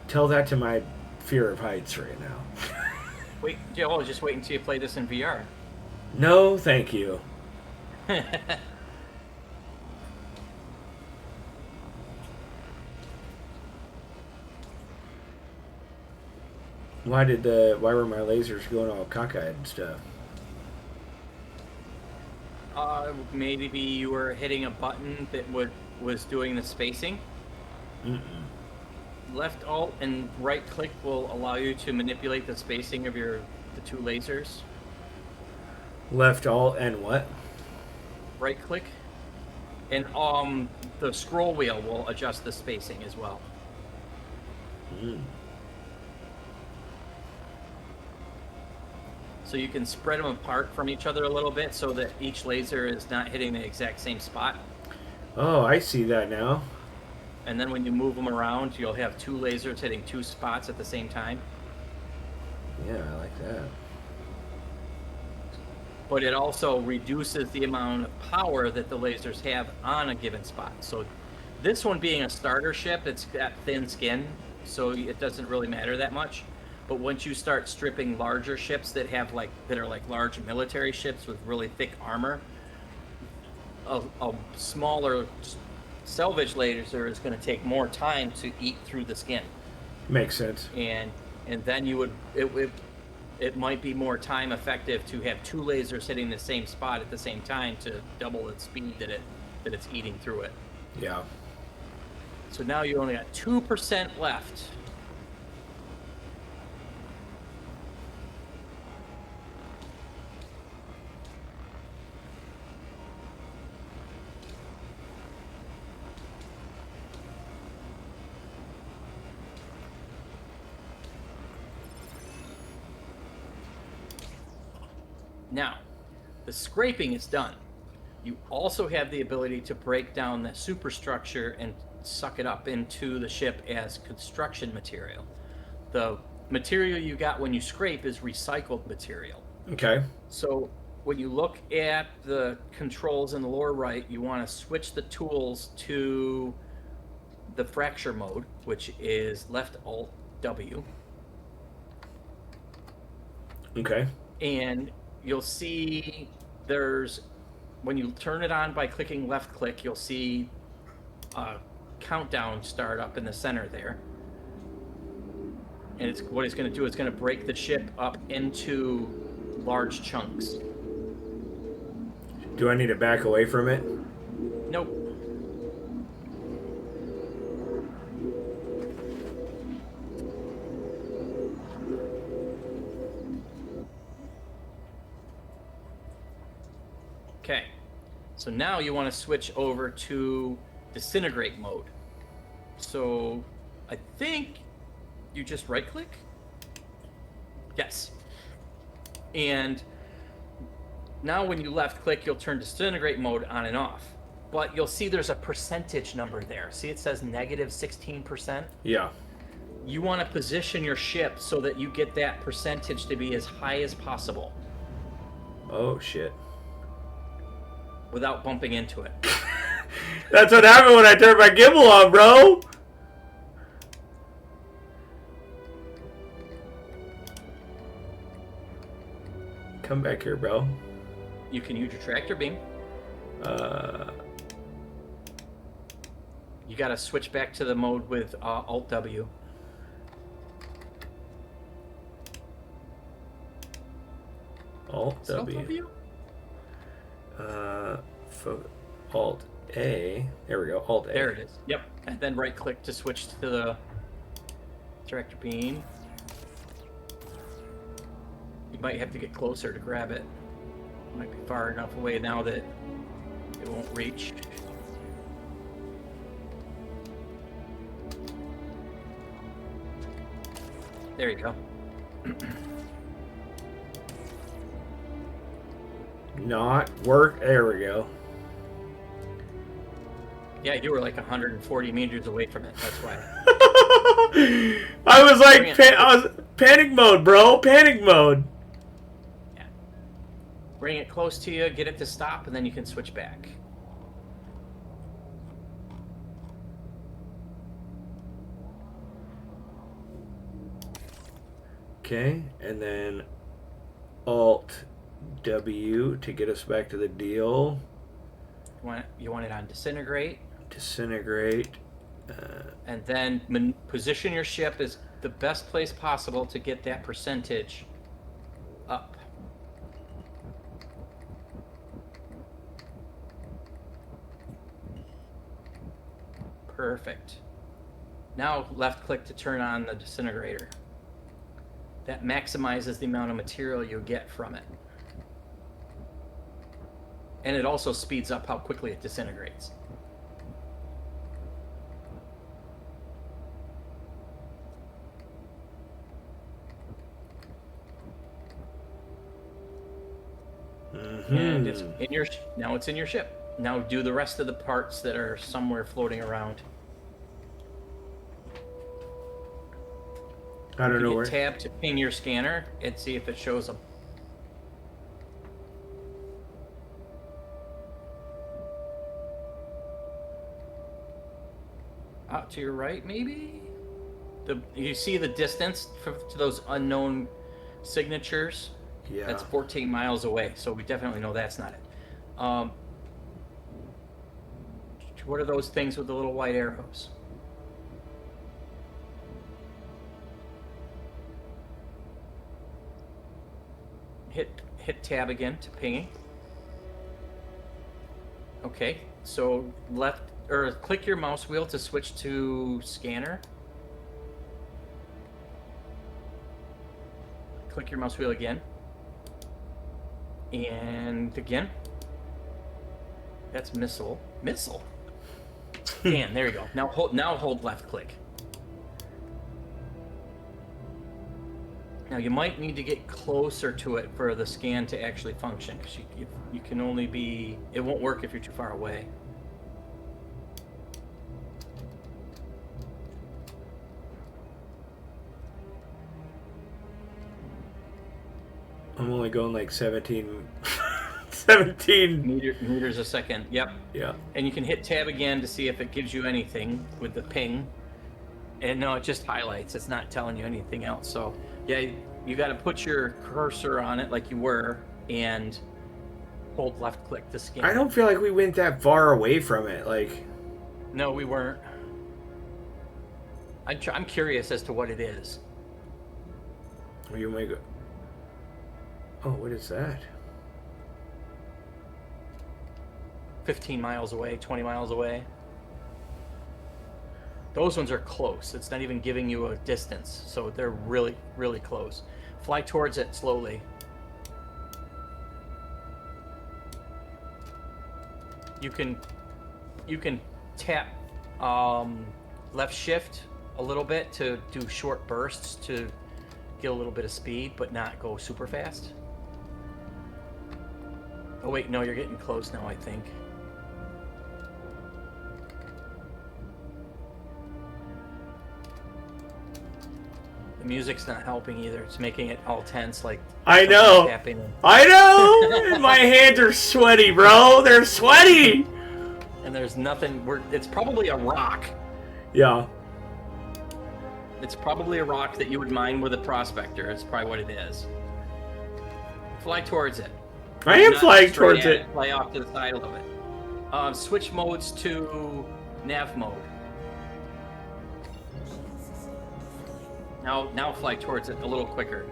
Tell that to my fear of heights right now. Wait, Joe, just wait until you play this in VR. No, thank you. Why were my lasers going all cockeyed and stuff? Maybe you were hitting a button that was doing the spacing. Mm-mm. Left Alt and right click will allow you to manipulate the spacing of the two lasers. Left alt and what? Right click, and the scroll wheel will adjust the spacing as well. Mm. So you can spread them apart from each other a little bit so that each laser is not hitting the exact same spot. Oh, I see that now. And then when you move them around, you'll have two lasers hitting two spots at the same time. Yeah, I like that. But it also reduces the amount of power that the lasers have on a given spot. So this one being a starter ship, it's got thin skin, so it doesn't really matter that much. But once you start stripping larger ships that are like large military ships with really thick armor, a smaller salvage laser is going to take more time to eat through the skin. Makes sense. And then it might be more time effective to have two lasers hitting the same spot at the same time to double the speed that it's eating through it. Yeah. So now you only got 2% left. Now, the scraping is done. You also have the ability to break down the superstructure and suck it up into the ship as construction material. The material you got when you scrape is recycled material. Okay. So when you look at the controls in the lower right, you want to switch the tools to the fracture mode, which is left Alt W. Okay. And you'll see there's when you turn it on by clicking left click, you'll see a countdown start up in the center there. And what it's going to do is going to break the ship up into large chunks. Do I need to back away from it? Nope. Okay, so now you want to switch over to disintegrate mode. So I think you just right click. Yes. And now when you left click, you'll turn disintegrate mode on and off. But you'll see there's a percentage number there. See, it says negative 16%. Yeah. You want to position your ship so that you get that percentage to be as high as possible Oh, shit. without bumping into it. That's what happened when I turned my gimbal on, bro. Come back here, bro. You can use your tractor beam. You got to switch back to the mode with Alt W. Alt Is it Alt W. W? Alt A. There we go. Alt A. There it is. Yep. And then right click to switch to the tractor beam. You might have to get closer to grab it. Might be far enough away now that it won't reach. There you go. Not work. There we go. Yeah, you were like 140 meters away from it. That's why. I was like, Bring it. I was panic mode, bro. Panic mode. Yeah. Bring it close to you, get it to stop, and then you can switch back. Okay, and then Alt W to get us back to the deal. You want it on disintegrate, Disintegrate. and then position your ship as the best place possible to get that percentage up. Perfect. Now left click to turn on the disintegrator. That maximizes the amount of material you get from it. And it also speeds up how quickly it disintegrates. And it's in your now it's in your ship. Now do the rest of the parts that are somewhere floating around. I don't know You where. hit tab to ping your scanner and see if it shows them. Out to your right, maybe? You see the distance to those unknown signatures? Yeah. That's 14 miles away, so we definitely know that's not it. What are those things with the little white arrows? Hit tab again to pinging. Okay, so click your mouse wheel to switch to scanner. Click your mouse wheel again. And again. That's missile. Missile. Scan, there you go. Now hold left click. Now you might need to get closer to it for the scan to actually function, because you can only be, it won't work if you're too far away. I'm only going like 17 meters a second. Yep. Yeah. And you can hit tab again to see if it gives you anything with the ping. And no, it just highlights. It's not telling you anything else. So yeah, you got to put your cursor on it like you were, and Hold left click to scan. I don't feel like we went that far away from it. Like, No, we weren't. I'm curious as to what it is. you may go. Oh, what is that? 15 miles away, 20 miles away. Those ones are close. It's not even giving you a distance, so they're really, really close. Fly towards it slowly. You can tap left shift a little bit to do short bursts to get a little bit of speed, but not go super fast. Oh wait, no, you're getting close now, I think. The music's not helping either. It's making it all tense, like I know. tapping. I know. My hands are sweaty, bro. They're sweaty. And there's nothing. It's probably a rock. Yeah. It's probably a rock that you would mine with a prospector. It's probably what it is. Fly towards it. I am Not flying straight towards at it. Fly off to the side of it. Switch modes to nav mode. Now fly towards it a little quicker.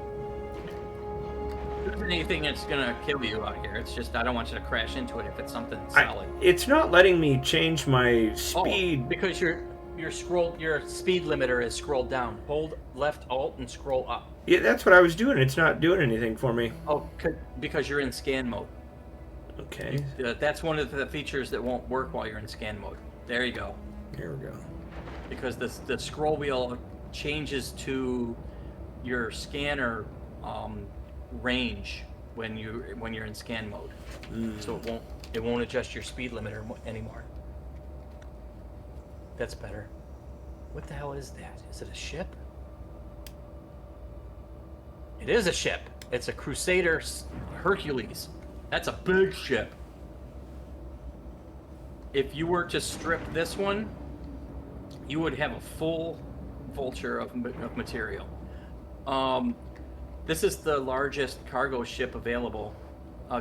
There isn't anything that's gonna kill you out here. It's just I don't want you to crash into it if it's something solid. It's not letting me change my speed. Oh, because your speed limiter is scrolled down. Hold left alt and scroll up. Yeah, that's what I was doing. It's not doing anything for me. Oh, because you're in scan mode. Okay. That's one of the features that won't work while you're in scan mode. There you go. Here we go. Because the scroll wheel changes to your scanner range when you're in scan mode. So it won't adjust your speed limiter anymore. That's better. What the hell is that? Is it a ship? It is a ship. It's a Crusader Hercules. That's a big ship. If you were to strip this one, you would have a full vulture of material. This is the largest cargo ship available.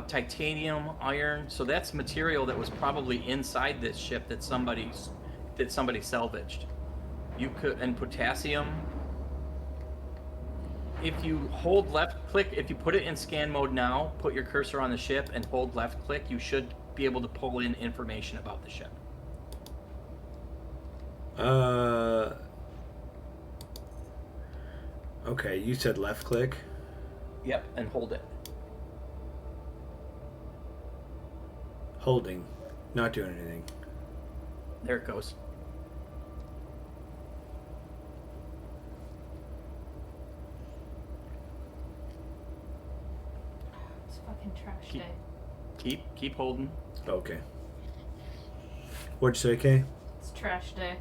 Titanium, iron. So that's material that was probably inside this ship that somebody salvaged. And potassium. If you hold left click, if you put it in scan mode now, put your cursor on the ship and hold left click, you should be able to pull in information about the ship. Okay, you said left click. Yep, and hold it. Holding. Not doing anything. There it goes. It's fucking trash day. Keep holding. Okay. What'd you say, Kay? It's trash day.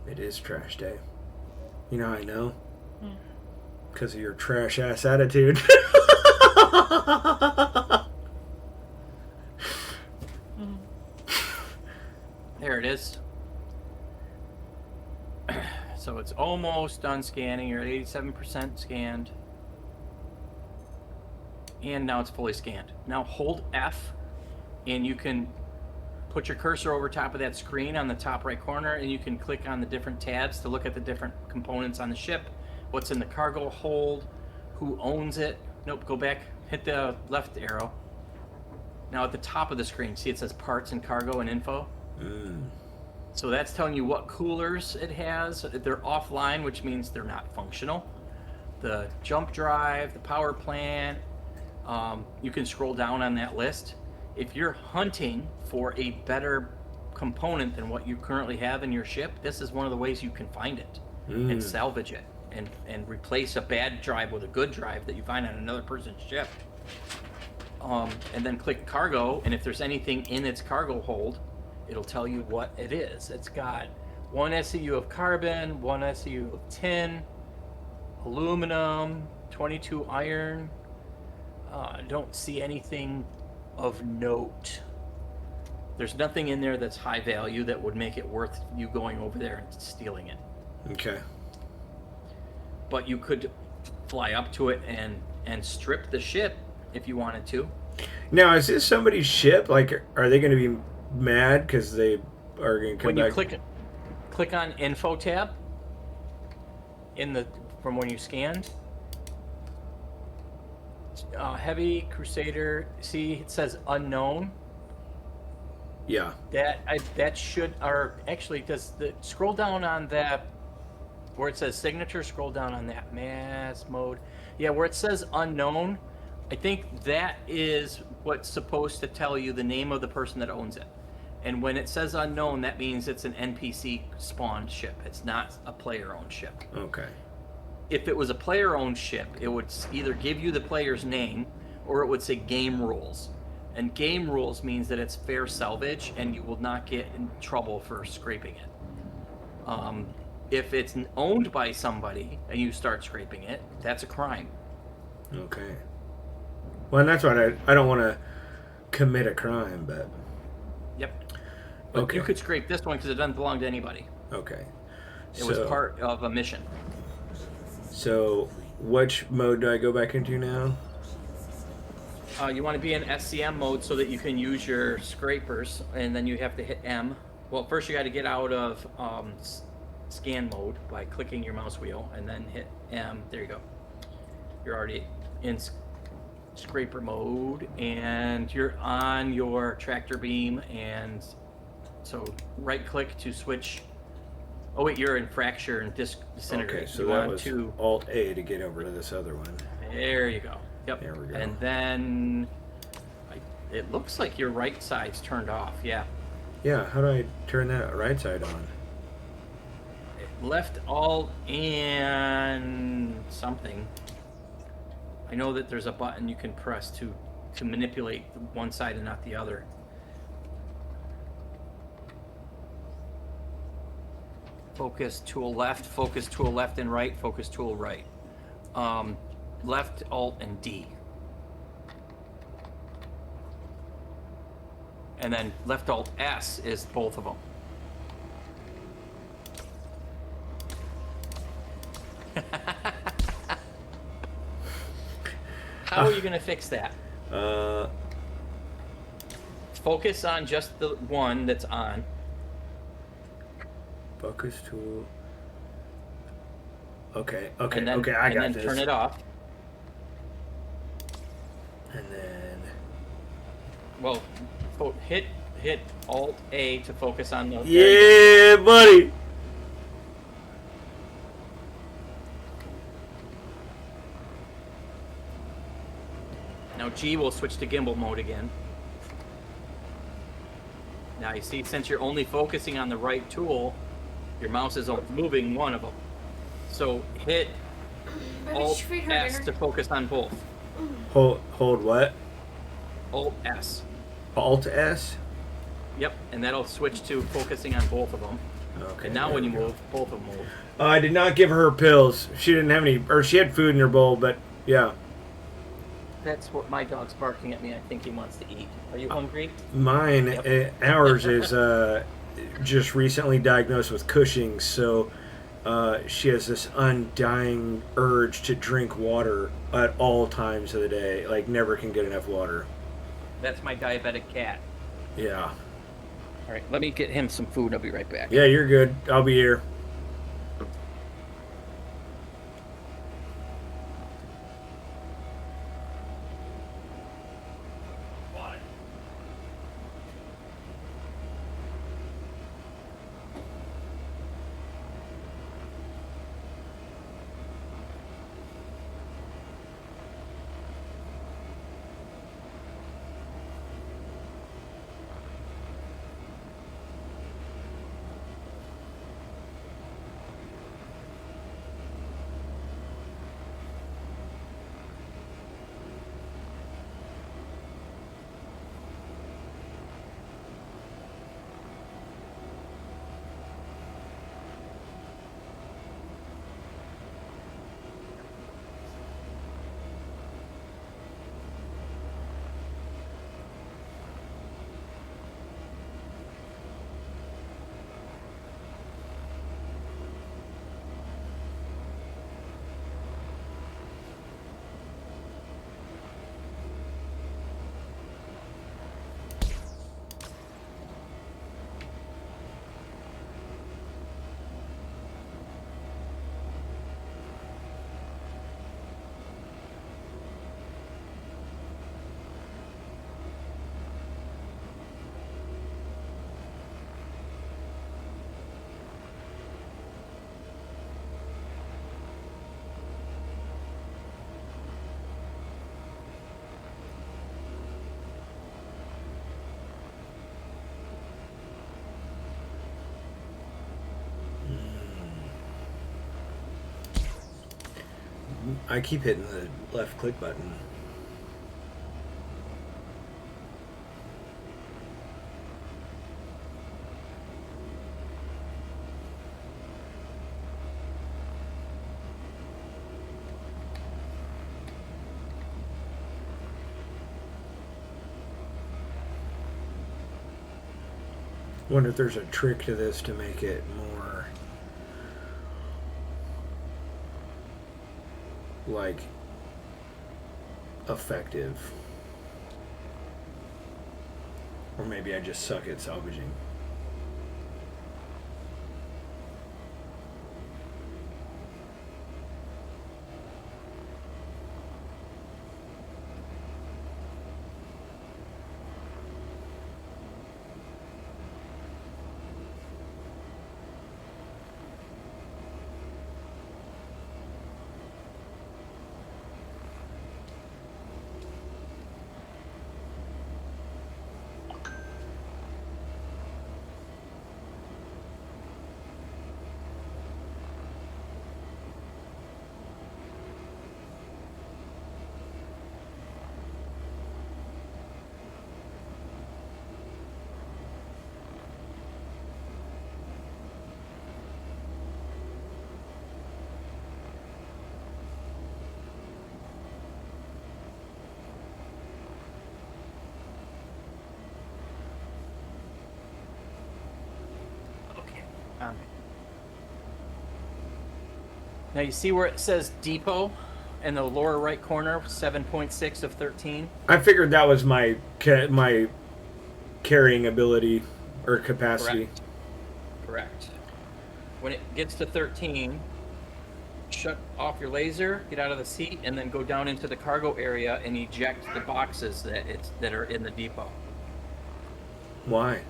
It is trash day. You know how I know? Because of your trash ass attitude. There it is. So it's almost done scanning. You're at 87% scanned. And now it's fully scanned. Now hold F, and you can put your cursor over top of that screen on the top right corner, and you can click on the different tabs to look at the different components on the ship. What's in the cargo hold, who owns it. Nope, go back, hit the left arrow. Now at the top of the screen, see it says parts and cargo and info? So that's telling you what coolers it has. They're offline, which means they're not functional. The jump drive, the power plant, you can scroll down on that list. If you're hunting for a better component than what you currently have in your ship, this is one of the ways you can find it and salvage it and replace a bad drive with a good drive that you find on another person's ship. And then click cargo, and if there's anything in its cargo hold, it'll tell you what it is. It's got 1 SEU of carbon, 1 SEU of tin, aluminum, 22 iron. I don't see anything of note. There's nothing in there that's high value that would make it worth you going over there and stealing it. Okay. But you could fly up to it and strip the ship if you wanted to. Now, is this somebody's ship? Like, are they going to be mad because they are going to come When you back? click on Info tab from when you scanned, Heavy Crusader. See, it says unknown. Yeah. That should, or actually, scroll down on that where it says signature. Scroll down on that mass mode. Yeah, where it says unknown. I think that is what's supposed to tell you the name of the person that owns it. And when it says unknown, that means it's an NPC spawned ship. It's not a player-owned ship. Okay. If it was a player-owned ship, it would either give you the player's name or it would say game rules. And game rules means that it's fair salvage and you will not get in trouble for scraping it. If it's owned by somebody and you start scraping it, that's a crime. Okay. Well, and that's what I don't want to commit a crime, but Yep. But okay. you could scrape this one because it doesn't belong to anybody. Okay. It was part of a mission. So, which mode do I go back into now? You want to be in SCM mode so that you can use your scrapers, and then you have to hit M. Well, first you got to get out of scan mode by clicking your mouse wheel, and then hit M. There you go. You're already in scraper mode, and you're on your tractor beam, and so right click to switch. Oh wait, you're in fracture and disintegrate. Okay, so you that want was to Alt A to get over to this other one. There you go. Yep. There we go. And then it looks like your right side's turned off. Yeah. Yeah, how do I turn that right side on? Left Alt and something. I know that there's a button you can press to manipulate one side and not the other. Focus tool left, focus tool left and right, focus tool right. Left, Alt, and D. And then left, Alt, S is both of them. How are you going to fix that? Focus on just the one that's on. Focus tool. Okay, And then, I got and then this. turn it off. And then Well, hit Alt A to focus on the. yeah, buddy. Now G will switch to gimbal mode again. Now you see, since you're only focusing on the right tool, your mouse is moving one of them. So hit Alt S to focus on both. Hold what? Alt S. Alt S. Yep, and that'll switch to focusing on both of them. Okay. And now when you move, both of them move. I did not give her pills. She didn't have any, or she had food in her bowl, but yeah. That's what my dog's barking at me. I think he wants to eat. Are you hungry? Mine, Yep. ours is just recently diagnosed with Cushing's, so she has this undying urge to drink water at all times of the day. Like, never can get enough water. That's my diabetic cat. Yeah. All right, let me get him some food. I'll be right back. Yeah, you're good. I'll be here. I keep hitting the left click button. Wonder if there's a trick to this to make it more like effective. Or maybe I just suck at salvaging. Now you see where it says depot in the lower right corner, 7.6 of 13. I figured that was my carrying ability or capacity. Correct. When it gets to 13, shut off your laser, get out of the seat, and then go down into the cargo area and eject the boxes that are in the depot, Why?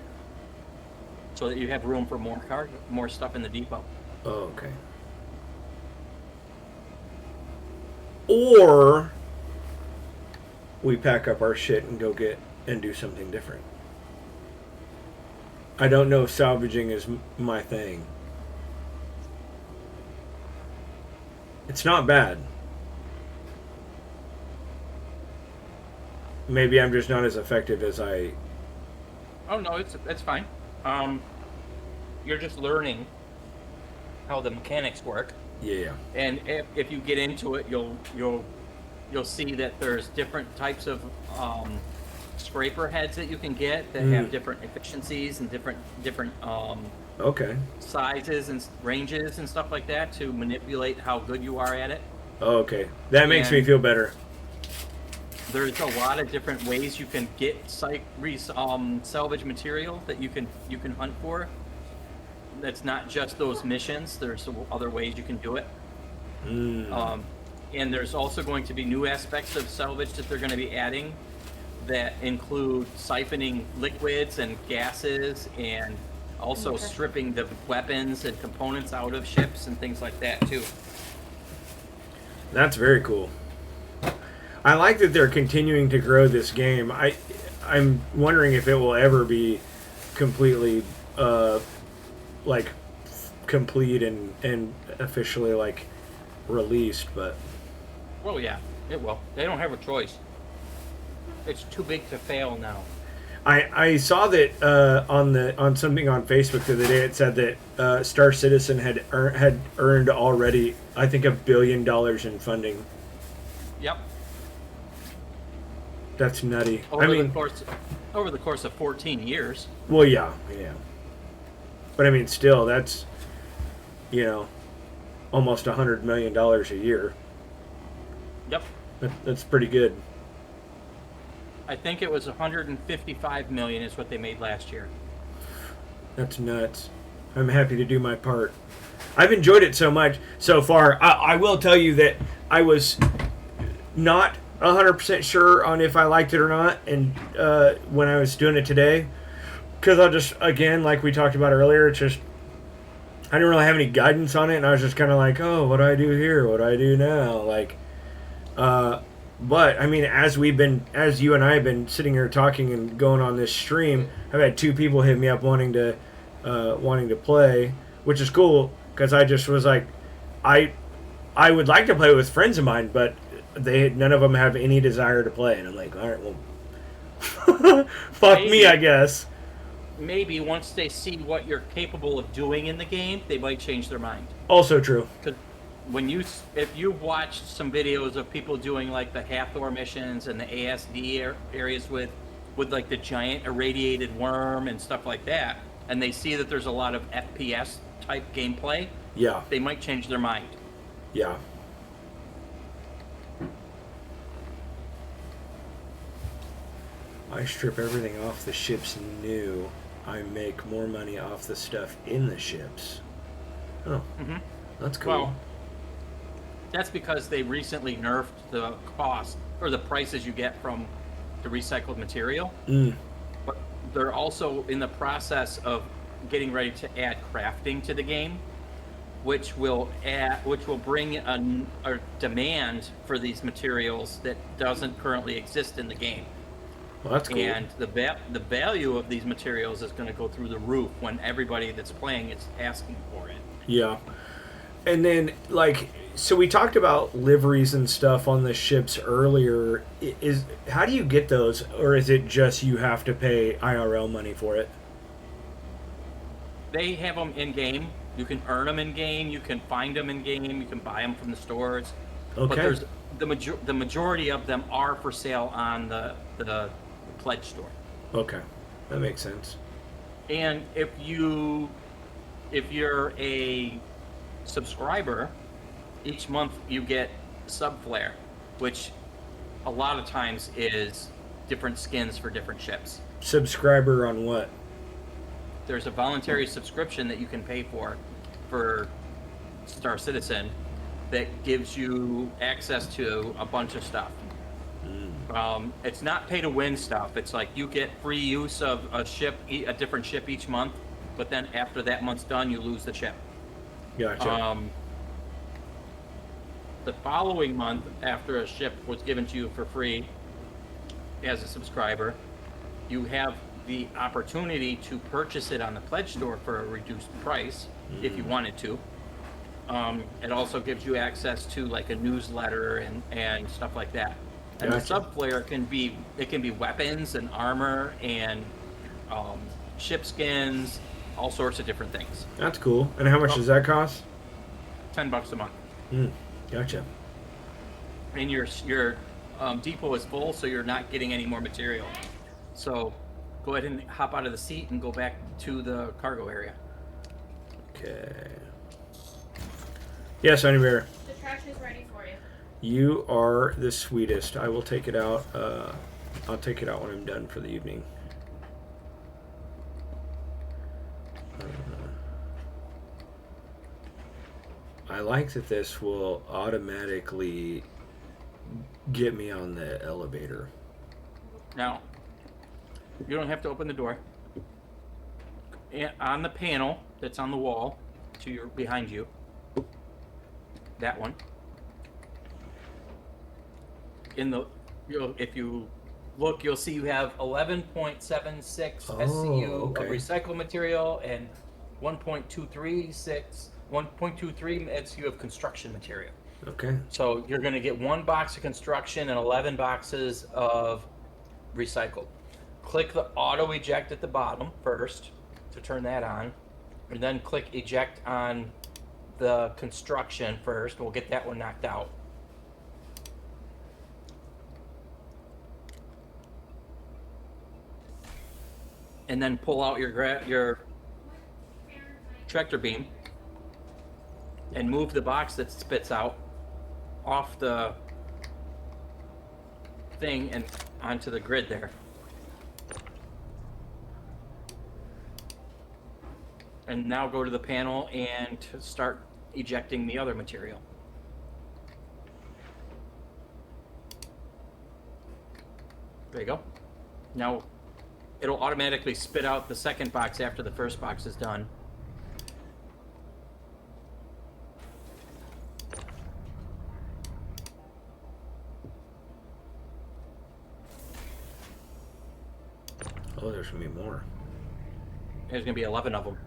so that you have room for more stuff in the depot. Oh, okay. Or we pack up our shit and go get and do something different. I don't know if salvaging is my thing. It's not bad. Maybe I'm just not as effective as I... Oh no, it's fine. You're just learning how the mechanics work. Yeah. And if you get into it, you'll see that there's different types of scraper heads that you can get that have different efficiencies and different Okay. sizes and ranges and stuff like that to manipulate how good you are at it. Oh, okay. That makes me feel better. There's a lot of different ways you can get salvage material that you can hunt for. That's not just those missions. There's other ways you can do it. And there's also going to be new aspects of salvage that they're going to be adding that include siphoning liquids and gases, and also stripping the weapons and components out of ships and things like that too. That's very cool. I like that they're continuing to grow this game. I'm wondering if it will ever be completely like complete and officially like released, but Well, yeah, it will. They don't have a choice. It's too big to fail now. I saw that on something on Facebook the other day. It said that Star Citizen had earned already, I think, $1 billion in funding. Yep. That's nutty. Over the course of 14 years. Well, yeah. But I mean, still, that's almost $100 million a year. Yep. That's pretty good. I think it was 155 million is what they made last year. That's nuts. I'm happy to do my part. I've enjoyed it so much so far. I will tell you that I was not 100% sure on if I liked it or not, and when I was doing it today, because I'll just, again, like we talked about earlier, it's just I didn't really have any guidance on it, and I was just kind of like, oh, what do I do here? What do I do now? Like, but I mean, as you and I have been sitting here talking and going on this stream, I've had 2 people hit me up wanting to play, which is cool because I just was like, I would like to play with friends of mine, but none of them have any desire to play, and I'm like, all right, well, fuck me, Maybe. I guess. Maybe once they see what you're capable of doing in the game, they might change their mind. Also true. Because if you've watched some videos of people doing like the Hathor missions and the ASD areas with like the giant irradiated worm and stuff like that, and they see that there's a lot of FPS type gameplay, Yeah, they might change their mind. yeah. I strip everything off the ships new. I make more money off the stuff in the ships. Oh, that's cool. Well, that's because they recently nerfed the cost or the prices you get from the recycled material. But they're also in the process of getting ready to add crafting to the game, which will bring a demand for these materials that doesn't currently exist in the game. Well, that's cool. And the value of these materials is going to go through the roof when everybody that's playing is asking for it. Yeah. And then, like, so we talked about liveries and stuff on the ships earlier. How do you get those, or is it just you have to pay IRL money for it? They have them in game. You can earn them in game. You can find them in game. You can buy them from the stores. Okay. But there's the majority of them are for sale on the pledge store. Okay, that makes sense. And if you're a subscriber, each month you get sub flare, which a lot of times is different skins for different ships. Subscriber on what? There's a voluntary subscription that you can pay for Star Citizen that gives you access to a bunch of stuff. It's not pay to win stuff. It's like you get free use of a different ship each month, but then after that month's done, you lose the ship. Gotcha. The following month, after a ship was given to you for free as a subscriber, you have the opportunity to purchase it on the pledge store for a reduced price if you wanted to. It also gives you access to like a newsletter and stuff like that. And Gotcha. the sub flare can be weapons and armor and ship skins, all sorts of different things. That's cool. And how much does that cost? $10 a month. Gotcha. And your depot is full, so you're not getting any more material. So go ahead and hop out of the seat and go back to the cargo area. Okay. Yes, Honeybear. The trash is ready for you. You are the sweetest. I will take it out. I'll take it out when I'm done for the evening. I like that this will automatically get me on the elevator. Now, you don't have to open the door. And on the panel that's on the wall behind you, that one. If you look, you'll see you have 11.76 SCU okay. of recycled material and 1.23 SCU of construction material. Okay. So you're going to get 1 box of construction and 11 boxes of recycled. Click the auto eject at the bottom first to turn that on, and then click eject on the construction first. We'll get that one knocked out. And then pull out your tractor beam and move the box that spits out off the thing and onto the grid there. And now go to the panel and start ejecting the other material. There you go. Now it'll automatically spit out the second box after the first box is done. Oh, there's gonna be more. There's gonna be 11 of them.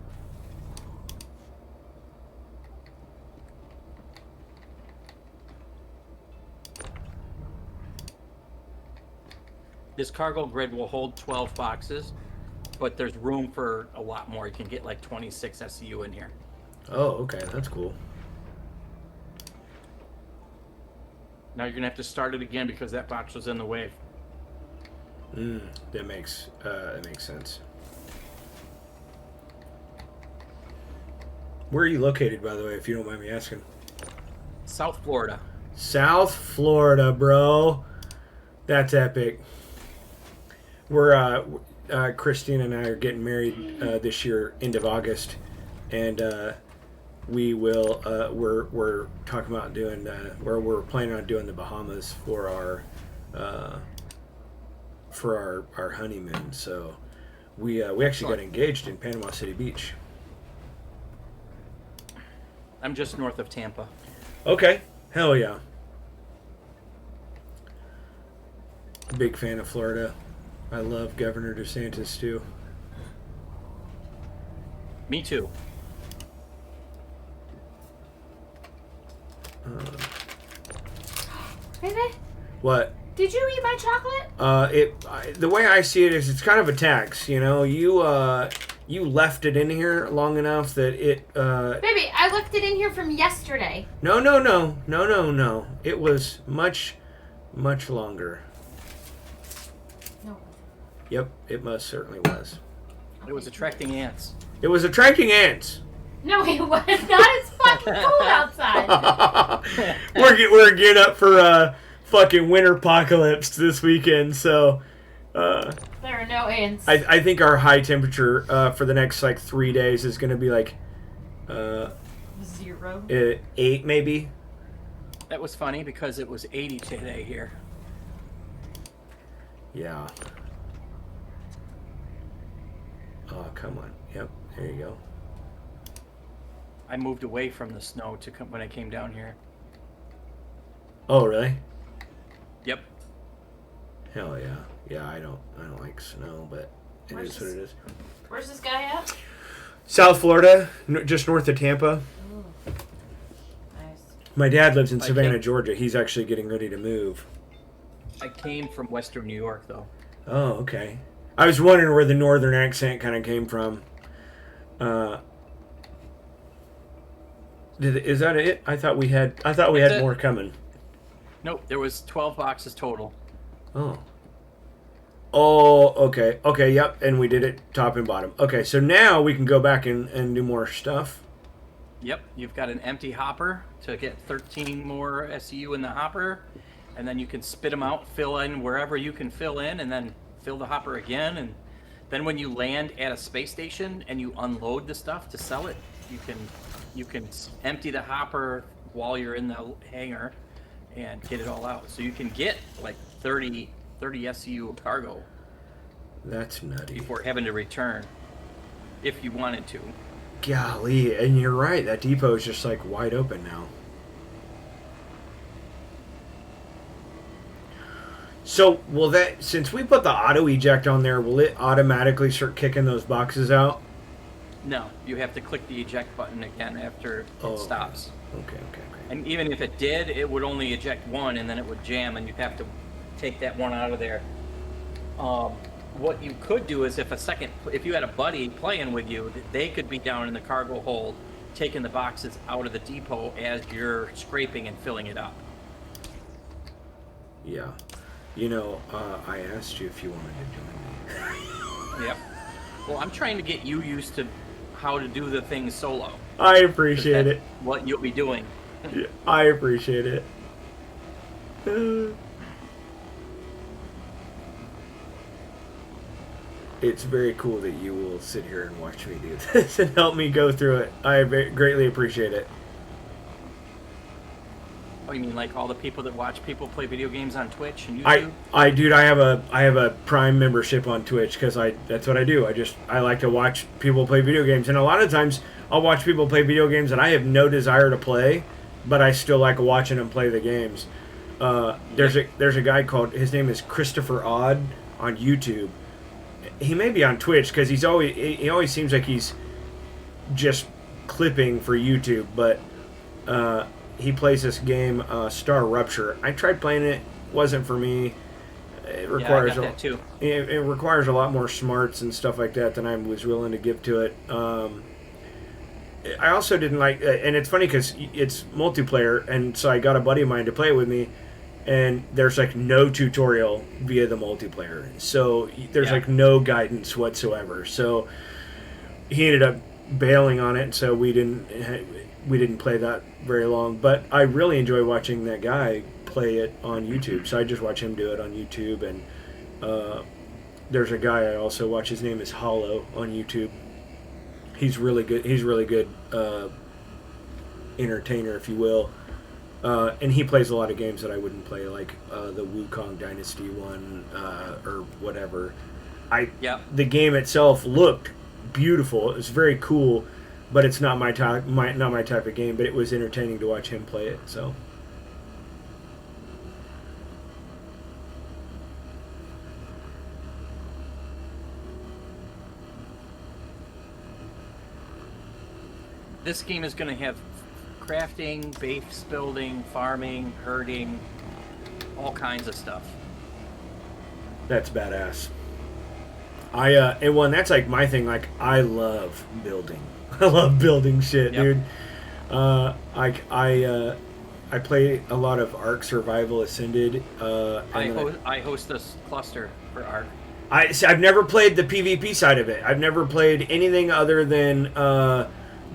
This cargo grid will hold 12 boxes, but there's room for a lot more. You can get like 26 SCU in here. Oh, okay, that's cool. Now you're gonna have to start it again because that box was in the way. That makes sense. Where are you located, by the way, if you don't mind me asking? South Florida. South Florida, bro. That's epic. We're Christine and I are getting married this year, end of August, and we will. We're talking about doing where we're planning on doing the Bahamas for our honeymoon. So we actually got engaged in Panama City Beach. I'm just north of Tampa. Okay, hell yeah. Big fan of Florida. I love Governor DeSantis too. Me too. Baby, What? did you eat my chocolate? The way I see it is, it's kind of a tax. You know, you left it in here long enough that it. Baby, I left it in here from yesterday. No. It was much longer. No. Yep, it most certainly was. It was attracting ants. It was attracting ants. No, it was not. It's fucking cold outside. We're gearing up for fucking winter apocalypse this weekend, so. There are no ants. I think our high temperature for the next like 3 days is going to be like 0. 8 maybe. That was funny because it was 80 today here. Yeah. Oh, come on. Yep, there you go. I moved away from the snow to come when I came down here. Oh, really? Yep. Hell yeah. Yeah, I don't like snow, but it is what it is. Where's this guy at? South Florida, just north of Tampa. Ooh. Nice. My dad lives in I Savannah, can't- Georgia. He's actually getting ready to move. I came from Western New York though. Oh, okay. I was wondering where the northern accent kind of came from. Is that it? I thought we had That's it. more coming. Nope, there was 12 boxes total. Oh. Oh, okay. Okay, yep. And we did it top and bottom. Okay, so now we can go back and do more stuff. Yep, you've got an empty hopper to get 13 more SCU in the hopper, and then you can spit them out, fill in wherever you can fill in, and then fill the hopper again. And then when you land at a space station and you unload the stuff to sell it, you can empty the hopper while you're in the hangar and get it all out. So you can get like 30 SCU of cargo That's nutty. before having to return, if you wanted to. Golly, and you're right. That depot is just like wide open now. So, will that, since we put the auto eject on there, will it automatically start kicking those boxes out? No, you have to click the eject button again after it stops. Okay. And even if it did, it would only eject one, and then it would jam, and you'd have to take that one out of there. What you could do is if you had a buddy playing with you, they could be down in the cargo hold, taking the boxes out of the depot as you're scraping and filling it up. Yeah. You know, I asked you if you wanted to join me. Yep. Well, I'm trying to get you used to how to do the things solo. I appreciate it. What you'll be doing. Yeah, I appreciate it. It's very cool that you will sit here and watch me do this and help me go through it. I greatly appreciate it. Oh, you mean like all the people that watch people play video games on Twitch and YouTube? I have a Prime membership on Twitch because that's what I do. I like to watch people play video games, and a lot of times I'll watch people play video games and I have no desire to play, but I still like watching them play the games. There's a guy called, his name is Christopher Odd on YouTube. He may be on Twitch because he always seems like he's just clipping for YouTube, but he plays this game Star Rupture. I tried playing it, wasn't for me. It Yeah, I requires got that too. it requires a lot more smarts and stuff like that than I was willing to give to it. I also didn't like, and it's funny because it's multiplayer, and so I got a buddy of mine to play it with me, and there's like no tutorial via the multiplayer, so there's Yeah. like no guidance whatsoever. So he ended up bailing on it, so we didn't play that very long. But I really enjoy watching that guy play it on YouTube, so I just watch him do it on YouTube. And there's a guy I also watch. His name is Hollow on YouTube. He's really good. He's really good entertainer, if you will. And he plays a lot of games that I wouldn't play, like the Wukong Dynasty one or whatever. Yeah. The game itself looked beautiful. It was very cool, but it's not my type. Not my type of game. But it was entertaining to watch him play it. So. This game is going to have crafting, base building, farming, herding, all kinds of stuff. That's badass. And that's like my thing. Like, I love building. I love building shit, Yep. dude. I play a lot of Ark Survival Ascended. I host this cluster for Ark. I've never played the PvP side of it. I've never played anything other than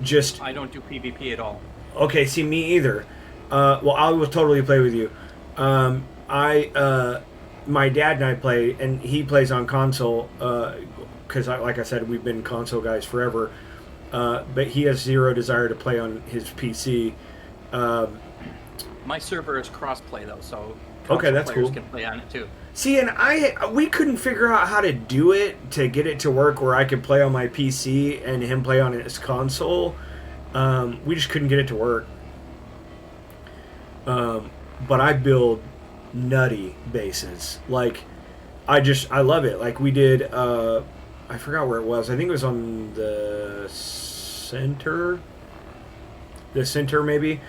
just. I don't do PvP at all. Okay, see, me either. Well, I will totally play with you. My dad and I play, and he plays on console because, like I said, we've been console guys forever. But he has zero desire to play on his PC. My server is crossplay though, so Okay, console that's players cool. can play on it too. See, and we couldn't figure out how to do it to get it to work where I could play on my PC and him play on his console. We just couldn't get it to work. But I build nutty bases. Like, I love it. Like, we did, I forgot where it was. I think it was on the center. The center, maybe.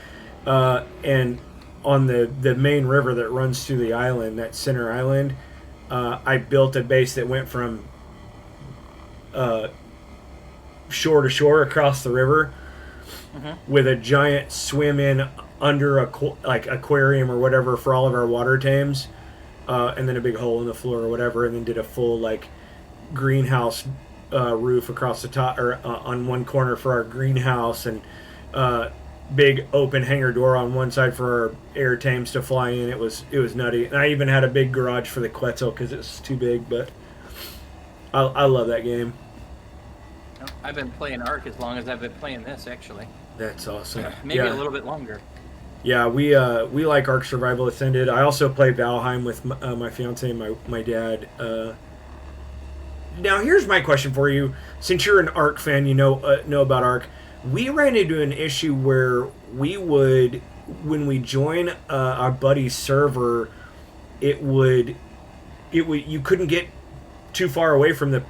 And on the main river that runs through the island, that center island, I built a base that went from shore to shore across the river with a giant swim in under like aquarium or whatever for all of our water tames, and then a big hole in the floor or whatever, and then did a full like greenhouse roof across the top or on one corner for our greenhouse, and big open hangar door on one side for our air tames to fly in. It was nutty. And I even had a big garage for the Quetzal because it's too big, but I love that game. I've been playing Ark as long as I've been playing this, actually. That's awesome. Maybe Yeah. a little bit longer. Yeah, we like Ark Survival Ascended. I also play Valheim with my fiance and my dad. Now, here's my question for you. Since you're an Ark fan, you know about Ark. We ran into an issue where we would, when we join our buddy's server, you couldn't get too far away from the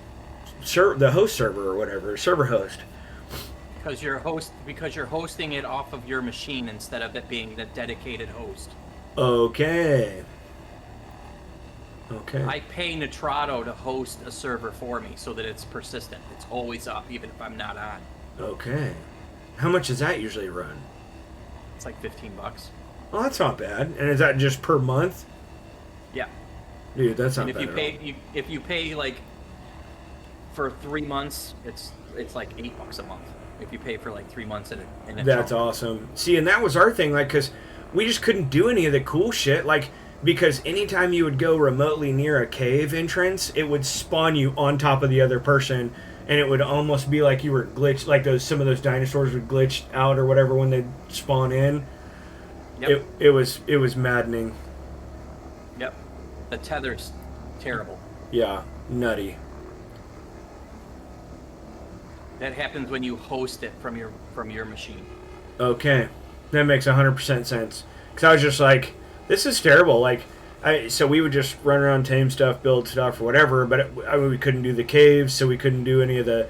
host server or whatever, server host. Because you're hosting it off of your machine instead of it being the dedicated host. Okay. I pay Nitrado to host a server for me so that it's persistent. It's always up, even if I'm not on. Okay. How much does that usually run? It's like $15. Well, that's not bad. And is that just per month? Yeah. Dude, that's not And if bad you at pay, all. if you pay like for 3 months, it's like $8 a month. If you pay for like 3 months in a That's chunk. awesome. See, and that was our thing, like, because we just couldn't do any of the cool shit, like, because anytime you would go remotely near a cave entrance, it would spawn you on top of the other person, and it would almost be like you were glitched, like some of those dinosaurs would glitch out or whatever when they spawn in. Yep. It was maddening. Yep. The tether's terrible. Yeah, nutty. That happens when you host it from your machine. Okay, that makes 100% sense. Because I was just like, this is terrible. Like, so we would just run around, tame stuff, build stuff, or whatever. But we couldn't do the caves, so we couldn't do any of the,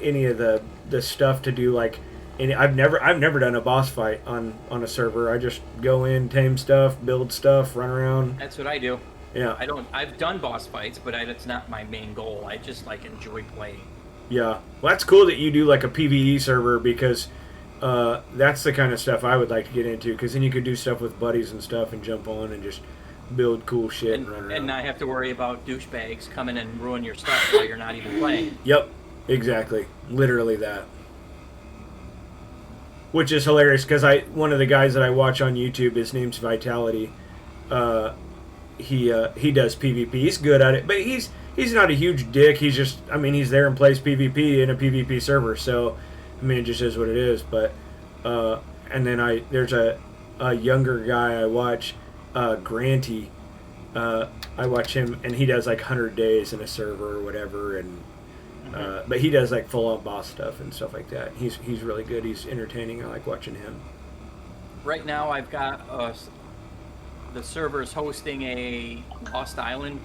any of the stuff to do like And I've never done a boss fight on a server. I just go in, tame stuff, build stuff, run around. That's what I do. Yeah. I've done boss fights, but it's not my main goal. I just like enjoy playing. Yeah. Well, that's cool that you do like a PvE server because that's the kind of stuff I would like to get into because then you could do stuff with buddies and stuff and jump on and just build cool shit and run around. And not have to worry about douchebags coming and ruin your stuff while you're not even playing. Yep. Exactly. Literally that. Which is hilarious because one of the guys that I watch on YouTube, his name's Vitality. He does PvP. He's good at it, but he's not a huge dick. He's just, I mean, he's there and plays PvP in a PvP server. So, I mean, it just is what it is. But and then there's a younger guy I watch, Granty. I watch him, and he does like 100 days in a server or whatever, and but he does like full on boss stuff and stuff like that. He's really good. He's entertaining. I like watching him. Right now, I've got the server's hosting a Lost Island,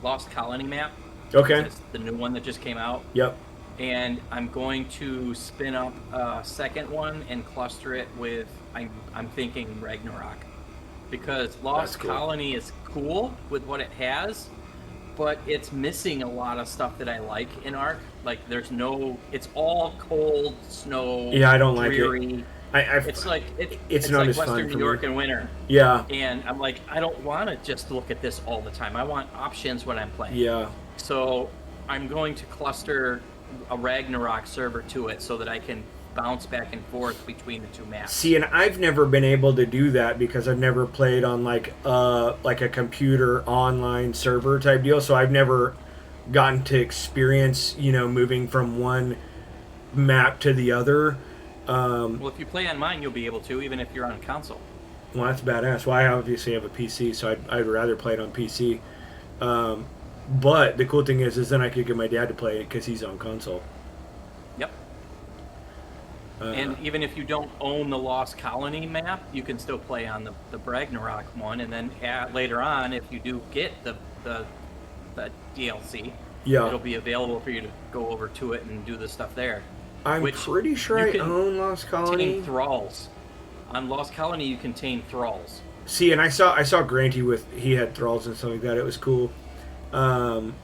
Lost Colony map. Okay. It's the new one that just came out. Yep. And I'm going to spin up a second one and cluster it with, I'm thinking Ragnarok. Because Lost Colony is cool with what it has, but it's missing a lot of stuff that I like in Ark. Like, it's all cold, snow, yeah, I don't dreary. like it. It's like it's not like as Western fun for New York me. in winter. Yeah. And I'm like, I don't want to just look at this all the time. I want options when I'm playing. Yeah. So I'm going to cluster a Ragnarok server to it so that I can bounce back and forth between the two maps. See, and I've never been able to do that because I've never played on like a computer online server type deal. So I've never gotten to experience, moving from one map to the other. Well, if you play on mine, you'll be able to, even if you're on a console. Well, that's badass. Well, I obviously have a PC, so I'd rather play it on PC. But the cool thing is then I could get my dad to play it because he's on console. Yep. And even if you don't own the Lost Colony map, you can still play on the Ragnarok one, and then later on, if you do get the DLC, it'll be available for you to go over to it and do the stuff there. I'm pretty sure I own Lost Colony. Thralls. On Lost Colony, you contain thralls. See, and I saw Granty he had thralls and stuff like that. It was cool. What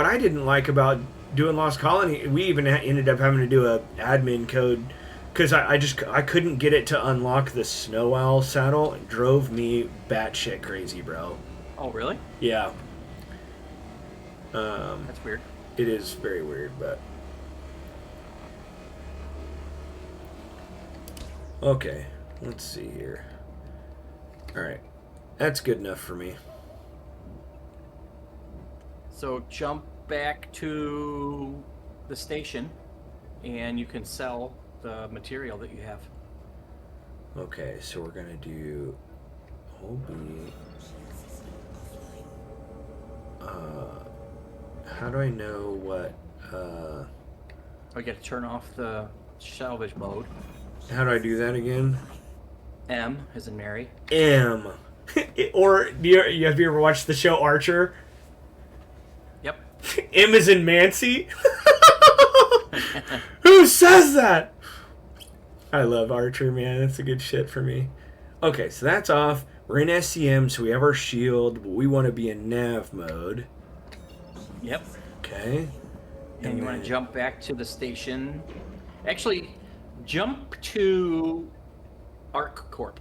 I didn't like about doing Lost Colony, we even ended up having to do a admin code because I couldn't get it to unlock the Snow Owl saddle. It drove me batshit crazy, bro. Oh, really? Yeah. That's weird. It is very weird, but. Okay, let's see here. Alright, that's good enough for me. So jump back to the station, and you can sell the material that you have. Okay, so we're gonna do Hobie. How do I know what, You gotta turn off the salvage mode. How do I do that again? M as in Mary. M. Or have you ever watched the show Archer? Yep. M as in Mancy? Who says that? I love Archer, man. That's a good shit for me. Okay, so that's off. We're in SCM, so we have our shield, but we want to be in nav mode. Yep. Okay. And you want to jump back to the station. Actually, jump to Arc Corp.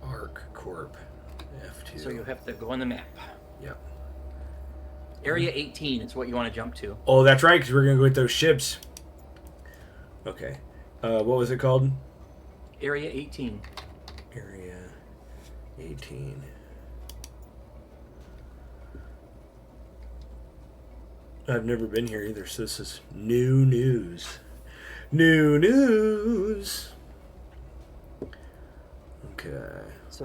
Arc Corp. F2. So you'll have to go on the map. Yep. Area 18 is what you want to jump to. Oh, that's right, because we're going to go with those ships. Okay. What was it called? Area 18. Area 18. I've never been here either, so this is new news. New news! Okay. So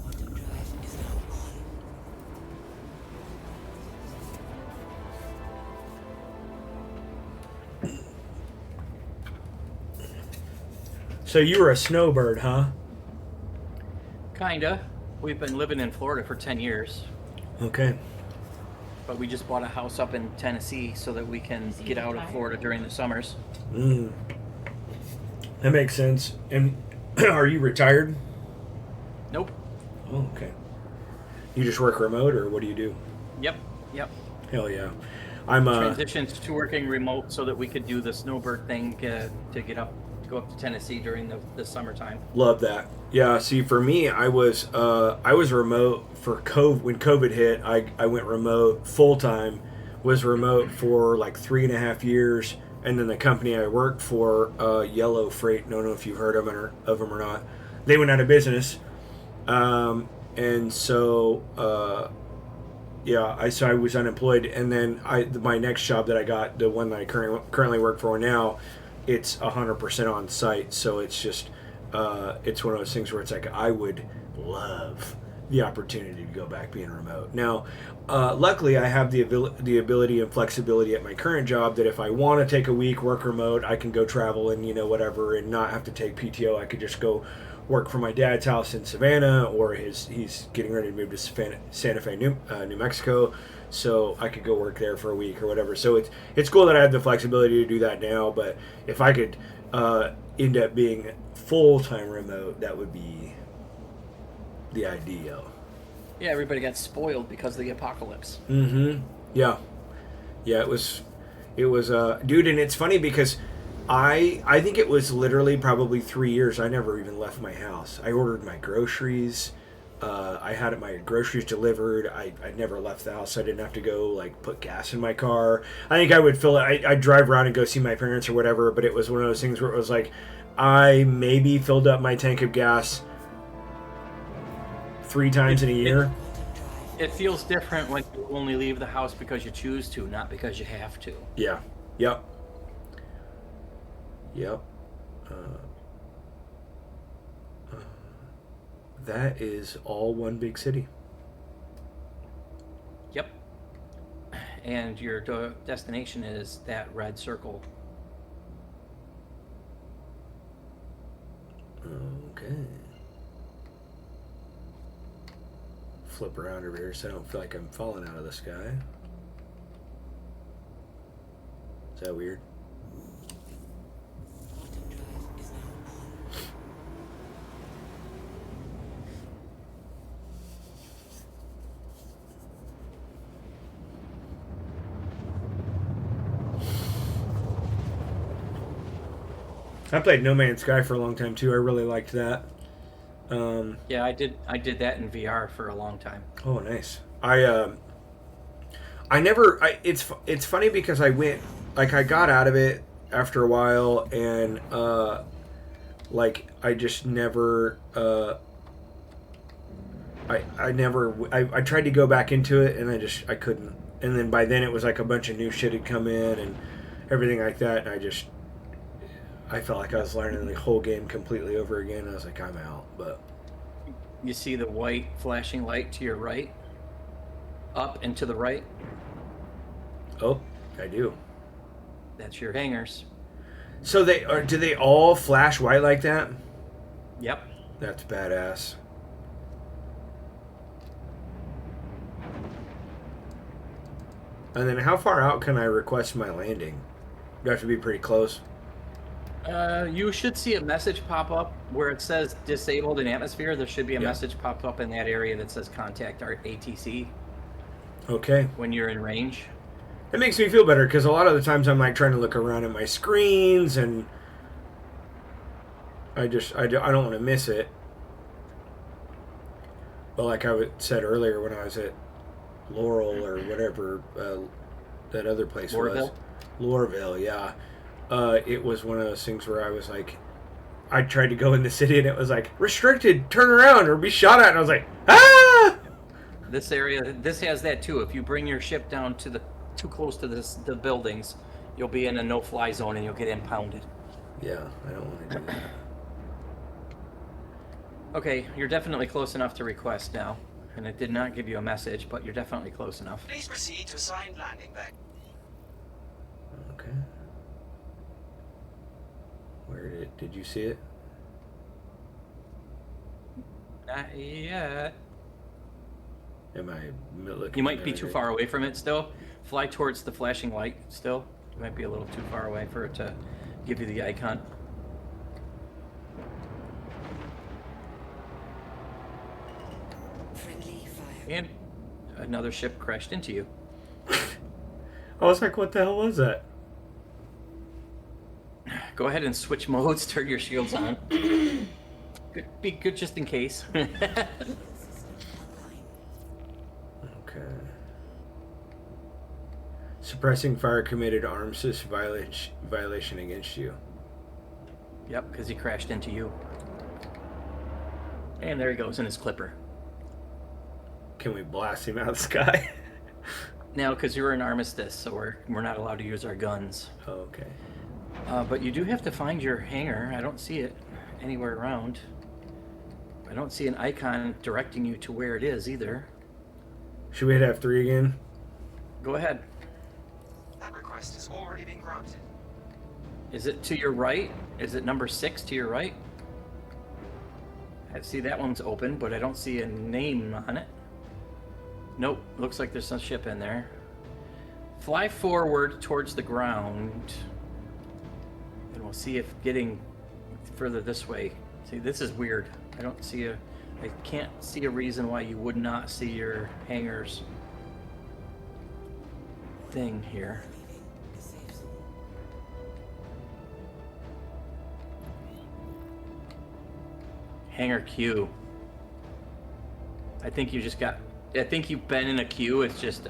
Quantum drive is now on. So you were a snowbird, huh? Kinda. We've been living in Florida for 10 years, Okay. but we just bought a house up in Tennessee so that we can get out of Florida during the summers. Mm. That makes sense. And are you retired? Nope. Oh, okay. You just work remote, or what do you do? Yep. Hell yeah. I'm Transitioned to working remote so that we could do the snowbird thing to go up to Tennessee during the summertime. love that. Yeah. See, for me, I was remote for COVID. When COVID hit, I went remote full time. Was remote for like 3.5 years, and then the company I worked for, Yellow Freight. Don't know if you've heard of them or not. They went out of business, and so yeah, I was unemployed, and then my next job that I got, the one that I currently work for now, it's 100% on site. So it's just it's one of those things where it's like I would love the opportunity to go back being remote. Now, luckily, I have the ability and flexibility at my current job that if I want to take a week work remote, I can go travel and whatever, and not have to take PTO. I could just go work from my dad's house in Savannah, or he's getting ready to move to Santa Fe, New Mexico, so I could go work there for a week or whatever. So it's cool that I have the flexibility to do that now. But if I could end up being full-time remote, that would be the ideal. Yeah, everybody got spoiled because of the apocalypse. Mm-hmm. Yeah. It was dude, and it's funny because I think it was literally probably 3 years I never even left my house. I ordered my groceries. I had my groceries delivered. I never left the house. I didn't have to go like put gas in my car. I think I would fill it. I'd drive around and go see my parents or whatever. But it was one of those things where it was like I maybe filled up my tank of gas 3 times in a year. It feels different when you only leave the house because you choose to, not because you have to. Yeah. Yep. That is all one big city. Yep. And your destination is that red circle. Okay. Flip around over here so I don't feel like I'm falling out of the sky. Is that weird? Quantum drive is now on. I played No Man's Sky for a long time too. I really liked that. Yeah, I did that in VR for a long time. Oh, nice. It's funny because I went, like, I got out of it after a while, and like I just never I tried to go back into it, and I couldn't. And then by then it was like a bunch of new shit had come in and everything like that, and I felt like I was learning the whole game completely over again. I was like, I'm out. But You see the white flashing light to your right? Up and to the right? oh, I do. That's your hangars. So do they all flash white like that? Yep. That's badass. And then how far out can I request my landing? Do I have to be pretty close? You should see a message pop up where it says disabled in atmosphere. There should be a Yeah. message pop up in that area that says contact our ATC Okay. when you're in range. It makes me feel better because a lot of the times I'm like trying to look around at my screens and I don't want to miss it. But like I said earlier when I was at Laurel or whatever that other place was. Lorville, yeah. It was one of those things where I was like, I tried to go in the city and it was like, restricted, turn around or be shot at. And I was like, ah! This has that too. If you bring your ship down to too close to the buildings, you'll be in a no-fly zone and you'll get impounded. Yeah, I don't want to do that. Okay, you're definitely close enough to request now. And it did not give you a message, but you're definitely close enough. Please proceed to assigned landing bay. Okay. Where did you see it? Not yet. Am I looking? You might be too far away from it still. Fly towards the flashing light still. You might be a little too far away for it to give you the icon. Friendly fire. And another ship crashed into you. I was like, what the hell was that? Go ahead and switch modes, turn your shields on. Be good just in case. System online. Okay. Suppressing fire committed arms system violation against you. Yep, because he crashed into you. And there he goes in his clipper. Can we blast him out of the sky? Now, because you're an armistice, so we're not allowed to use our guns. Oh, okay. But you do have to find your hangar. I don't see it anywhere around. I don't see an icon directing you to where it is either. Should we hit F3 again? Go ahead. That request has already been granted. Is it to your right? Is it number 6 to your right? I see that one's open, but I don't see a name on it. Nope, looks like there's some ship in there. Fly forward towards the ground. And we'll see if getting further this way. See, this is weird. I can't see a reason why you would not see your hangars thing here. Leaving the safe zone. Hangar queue. I think you've been in a queue. It's just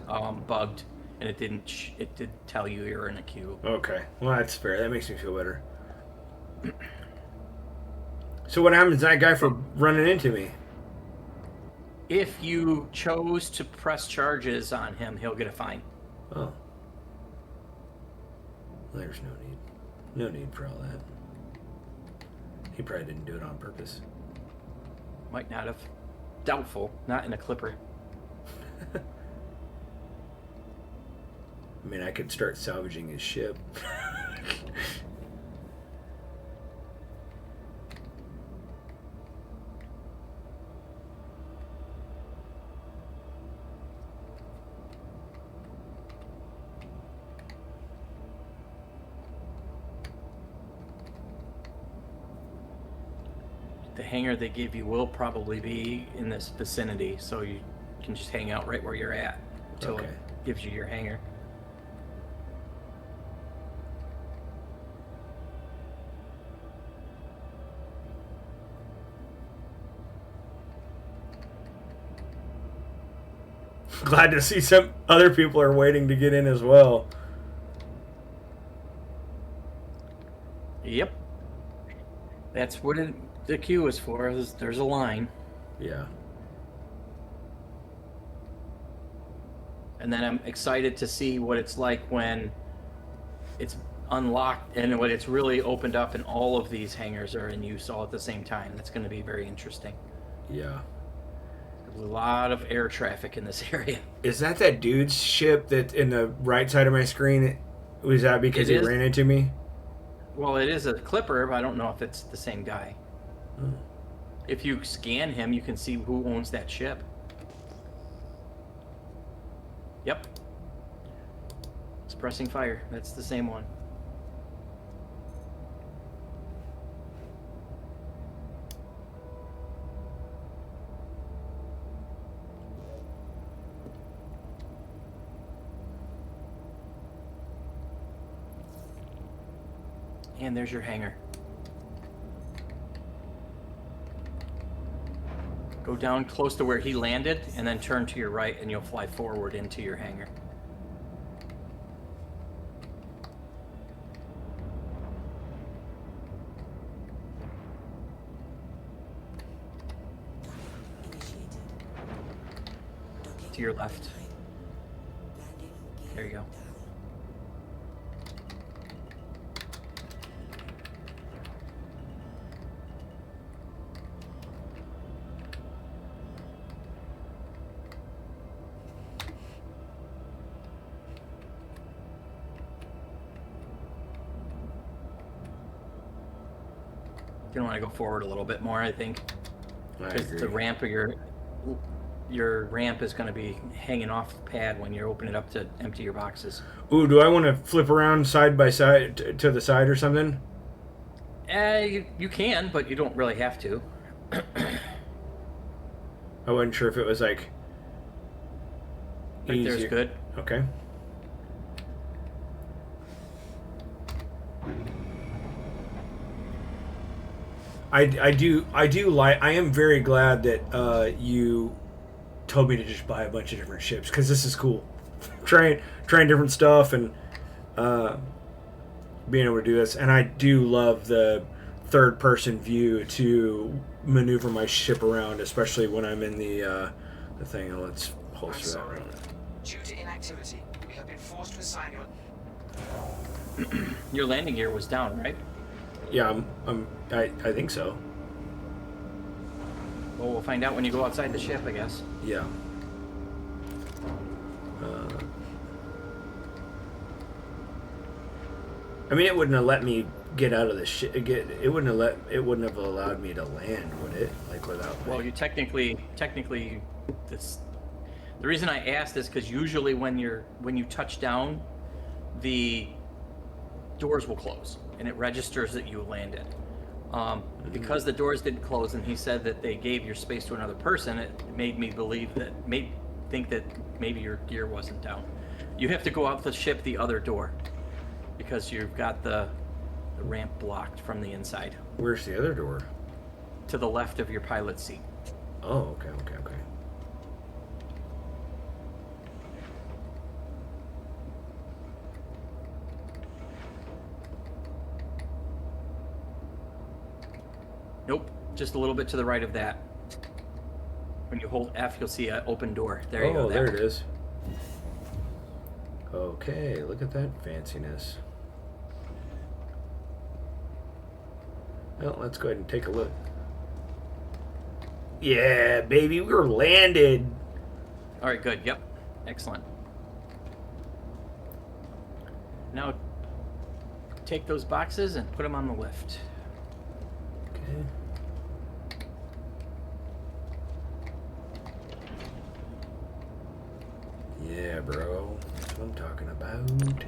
bugged, and it did tell you you're in a queue. Okay. Well, that's fair. That makes me feel better. So what happens to that guy for running into me? If you chose to press charges on him, he'll get a fine. Oh. There's no need. No need for all that. He probably didn't do it on purpose. Might not have. Doubtful. Not in a clipper. I mean, I could start salvaging his ship. The hangar they gave you will probably be in this vicinity, so you can just hang out right where you're at until Okay. it gives you your hangar. Glad to see some other people are waiting to get in as well. Yep. That's what the queue is for. There's a line. Yeah. And then I'm excited to see what it's like when it's unlocked and when it's really opened up and all of these hangars are in use all at the same time. That's going to be very interesting. Yeah. There's a lot of air traffic in this area. Is that dude's ship that's in the right side of my screen? Was that because It he is. ran into me? Well, it is a clipper, but I don't know if it's the same guy. Oh. If you scan him, you can see who owns that ship. Yep. Suppressing fire. That's the same one. And there's your hangar. Go down close to where he landed and then turn to your right and you'll fly forward into your hangar. Initiated. Docking To your left. online. Landing gear There you go. down. You're gonna want to go forward a little bit more, I think. I Because agree. the ramp of your ramp is going to be hanging off the pad when you open it up to empty your boxes. Ooh, do I want to flip around side by side to the side or something? You can, but you don't really have to. I wasn't sure if it was like Right there's easier. good. Okay. I do like. I am very glad that you told me to just buy a bunch of different ships because this is cool. Trying different stuff and uh, being able to do this, and I do love the third person view to maneuver my ship around, especially when I'm in the thing. Let's I'm holster sorry. that. Due to inactivity, we have been forced to assign your... Your landing gear was down, right? Yeah, I think so. Well, we'll find out when you go outside the ship, I guess. Yeah. I mean, it wouldn't have let me get out of the ship. It wouldn't have allowed me to land, would it? Like without. Well, you technically, this. The reason I asked is because usually when you touch down, the doors will close and it registers that you landed. Because the doors didn't close and he said that they gave your space to another person, it made me think that maybe your gear wasn't down. You have to go out the ship the other door because you've got the ramp blocked from the inside Where's the other door? to the left of your pilot seat. Oh, okay. Nope, just a little bit to the right of that. When you hold F, you'll see an open door. There you go. Oh, there it is. Okay, look at that fanciness. Well, let's go ahead and take a look. Yeah, baby, we're landed. All right, good. Yep, excellent. Now, take those boxes and put them on the lift. Okay. Yeah, bro. That's what I'm talking about.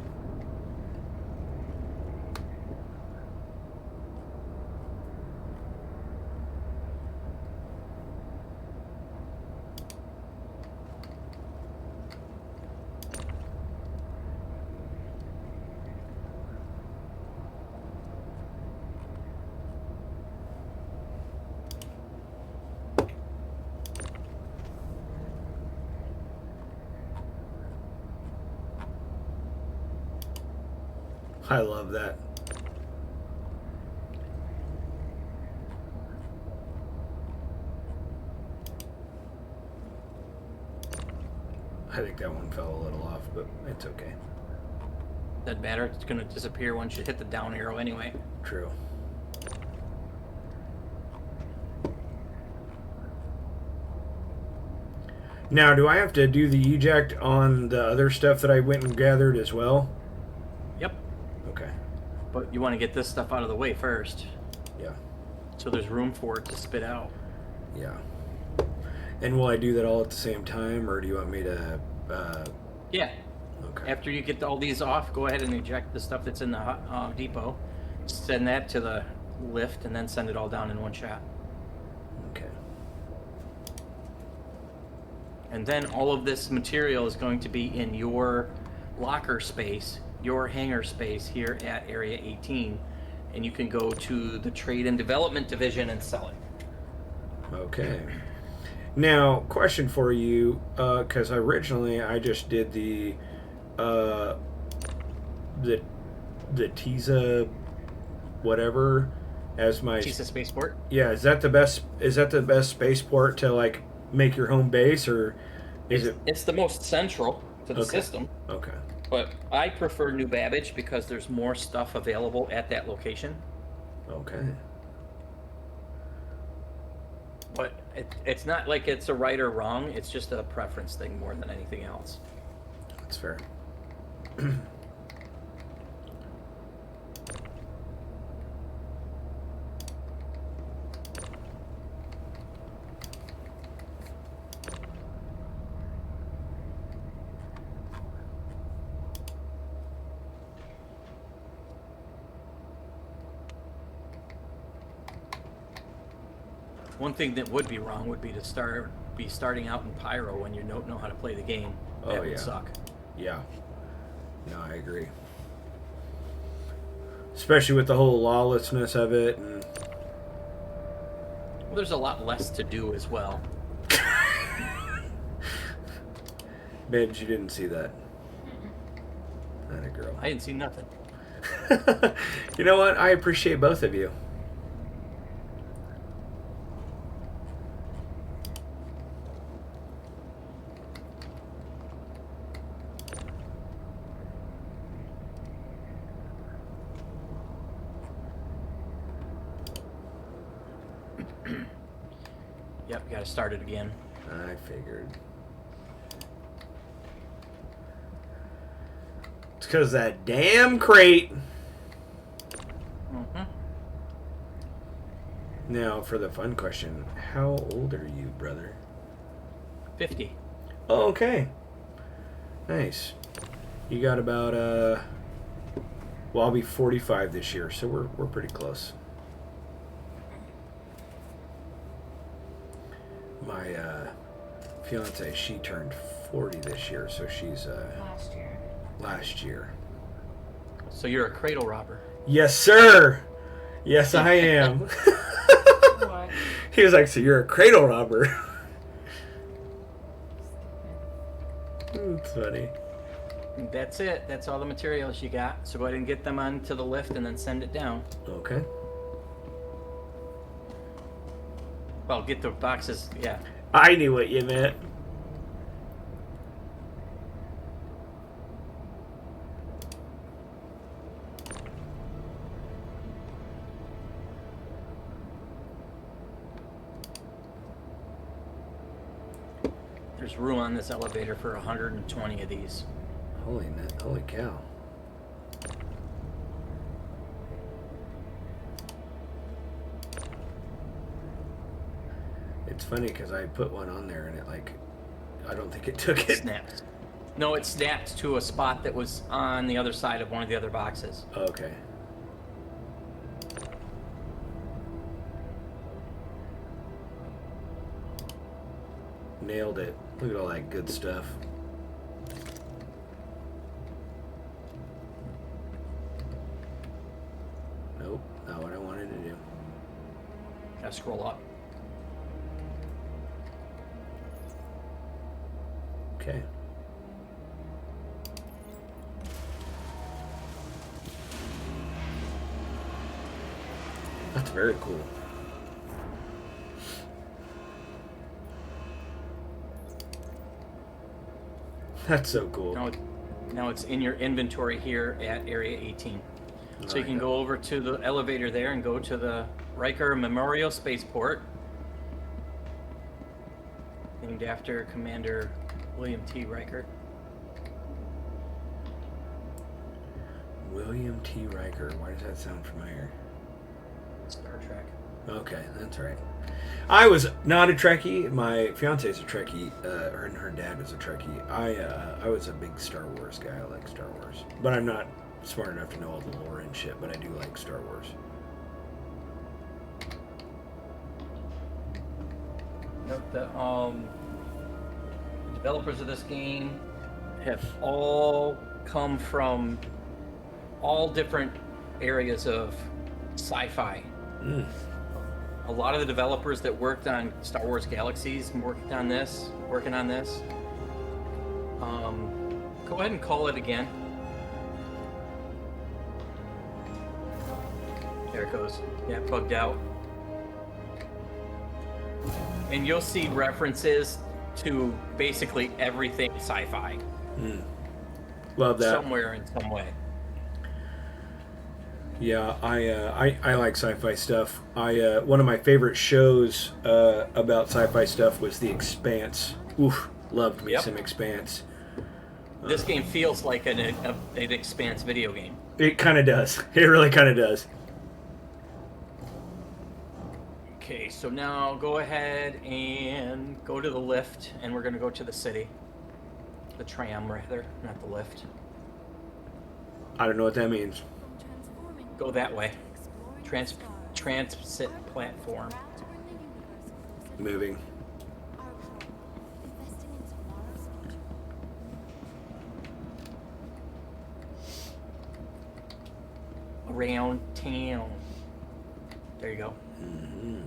I love that. I think that one fell a little off, but it's okay. Doesn't matter. It's going to disappear once you hit the down arrow anyway. True. Now, do I have to do the eject on the other stuff that I went and gathered as well? Yep. Okay. But you want to get this stuff out of the way first, Yeah. so there's room for it to spit out. Yeah. And will I do that all at the same time, or do you want me to... Yeah. Okay. After you get all these off, go ahead and eject the stuff that's in the depot. Send that to the lift, and then send it all down in one shot. Okay. And then all of this material is going to be in your locker space, your hangar space here at Area 18. And you can go to the Trade and Development Division and sell it. Okay. Now, question for you, because originally I just did the Tisa whatever as my Tisa Spaceport. Yeah, is that the best spaceport to like make your home base, or is it It's the most central to the Okay. system. okay? But I prefer New Babbage because there's more stuff available at that location. Okay. But it's not like it's a right or wrong. It's just a preference thing more than anything else. That's fair. One thing that would be wrong would be to starting out in Pyro when you don't know how to play the game. That would suck. Yeah. No, I agree. Especially with the whole lawlessness of it. And Well, there's a lot less to do as well. Babes, you didn't see that. Not a girl. I didn't see nothing. You know what? I appreciate both of you. Yep, gotta start it again. I figured. It's because that damn crate. Mm-hmm. Now, for the fun question, how old are you, brother? 50. Oh, okay. Nice. You got about, well, I'll be 45 this year, so we're pretty close. My, fiance, she turned 40 this year, so she's, last year. So you're a cradle robber. Yes, sir! Yes, I am. What? He was like, so you're a cradle robber. That's funny. That's it. That's all the materials you got. So go ahead and get them onto the lift and then send it down. Okay. Well, get the boxes, yeah. I knew what you meant. There's room on this elevator for 120 of these. Holy cow. It's funny because I put one on there and it I don't think it took it. Snaps. No, it snapped to a spot that was on the other side of one of the other boxes. Okay. Nailed it. Look at all that good stuff. Nope, not what I wanted to do. Gotta scroll up. Okay. That's very cool. That's so cool. Now it's in your inventory here at Area 18. So you can Right. go over to the elevator there and go to the Riker Memorial Spaceport, named after Commander William T. Riker. William T. Riker. Why does that sound familiar? Star Trek. Okay, that's right. I was not a Trekkie. My fiance's a Trekkie, and her dad was a Trekkie. I was a big Star Wars guy. I like Star Wars, but I'm not smart enough to know all the lore and shit. But I do like Star Wars. Note that developers of this game have all come from all different areas of sci-fi. Mm. A lot of the developers that worked on Star Wars Galaxies working on this. Go ahead and call it again. There it goes. Yeah, bugged out. And you'll see references to basically everything sci-fi. Mm. Love that. Somewhere in some way. Yeah, I like sci-fi stuff. One of my favorite shows about sci-fi stuff was The Expanse. Oof, loved me some Expanse. This game feels like an Expanse video game. It kind of does. It really kind of does. Okay, so now go ahead and go to the lift, and we're going to go to the city. The tram, rather, not the lift. I don't know what that means. Go that way. Transit platform. moving. Our goal, investing in tomorrow's future. Around town. There you go. Mm-hmm.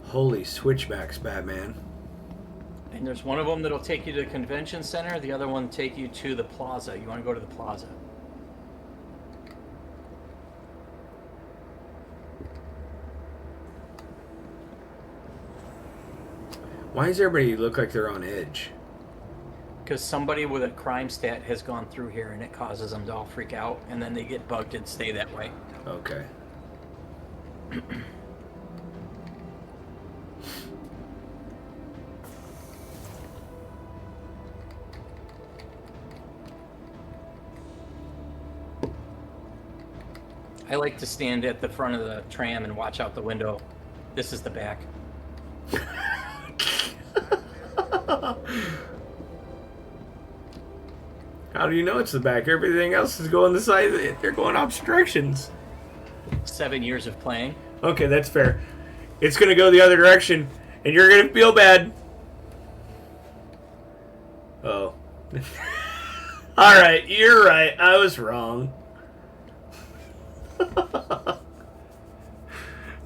Holy switchbacks, Batman. And there's one of them that'll take you to the convention center. The other one will take you to the plaza. You want to go to the plaza. Why does everybody look like they're on edge? Because somebody with a crime stat has gone through here and it causes them to all freak out. And then they get bugged and stay that way. Okay. I like to stand at the front of the tram and watch out the window. This is the back. How do you know it's the back? Everything else is going the side of it. They're going obstructions. 7 years of playing. Okay, that's fair. It's going to go the other direction, and you're going to feel bad. Oh. Alright, you're right. I was wrong.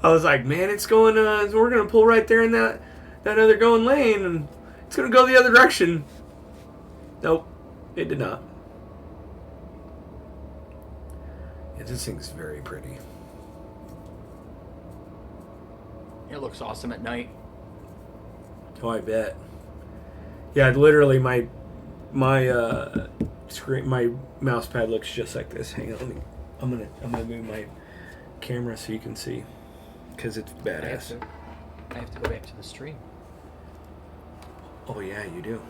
I was like, man, it's going, we're going to pull right there in that other going lane, and it's going to go the other direction. Nope, it did not. Yeah, this thing's very pretty. It looks awesome at night. Oh, I bet. Yeah, literally, my screen, my mouse pad looks just like this. Hang on, I'm gonna move my camera so you can see, because it's badass. I have to go back to the stream. Oh yeah, you do.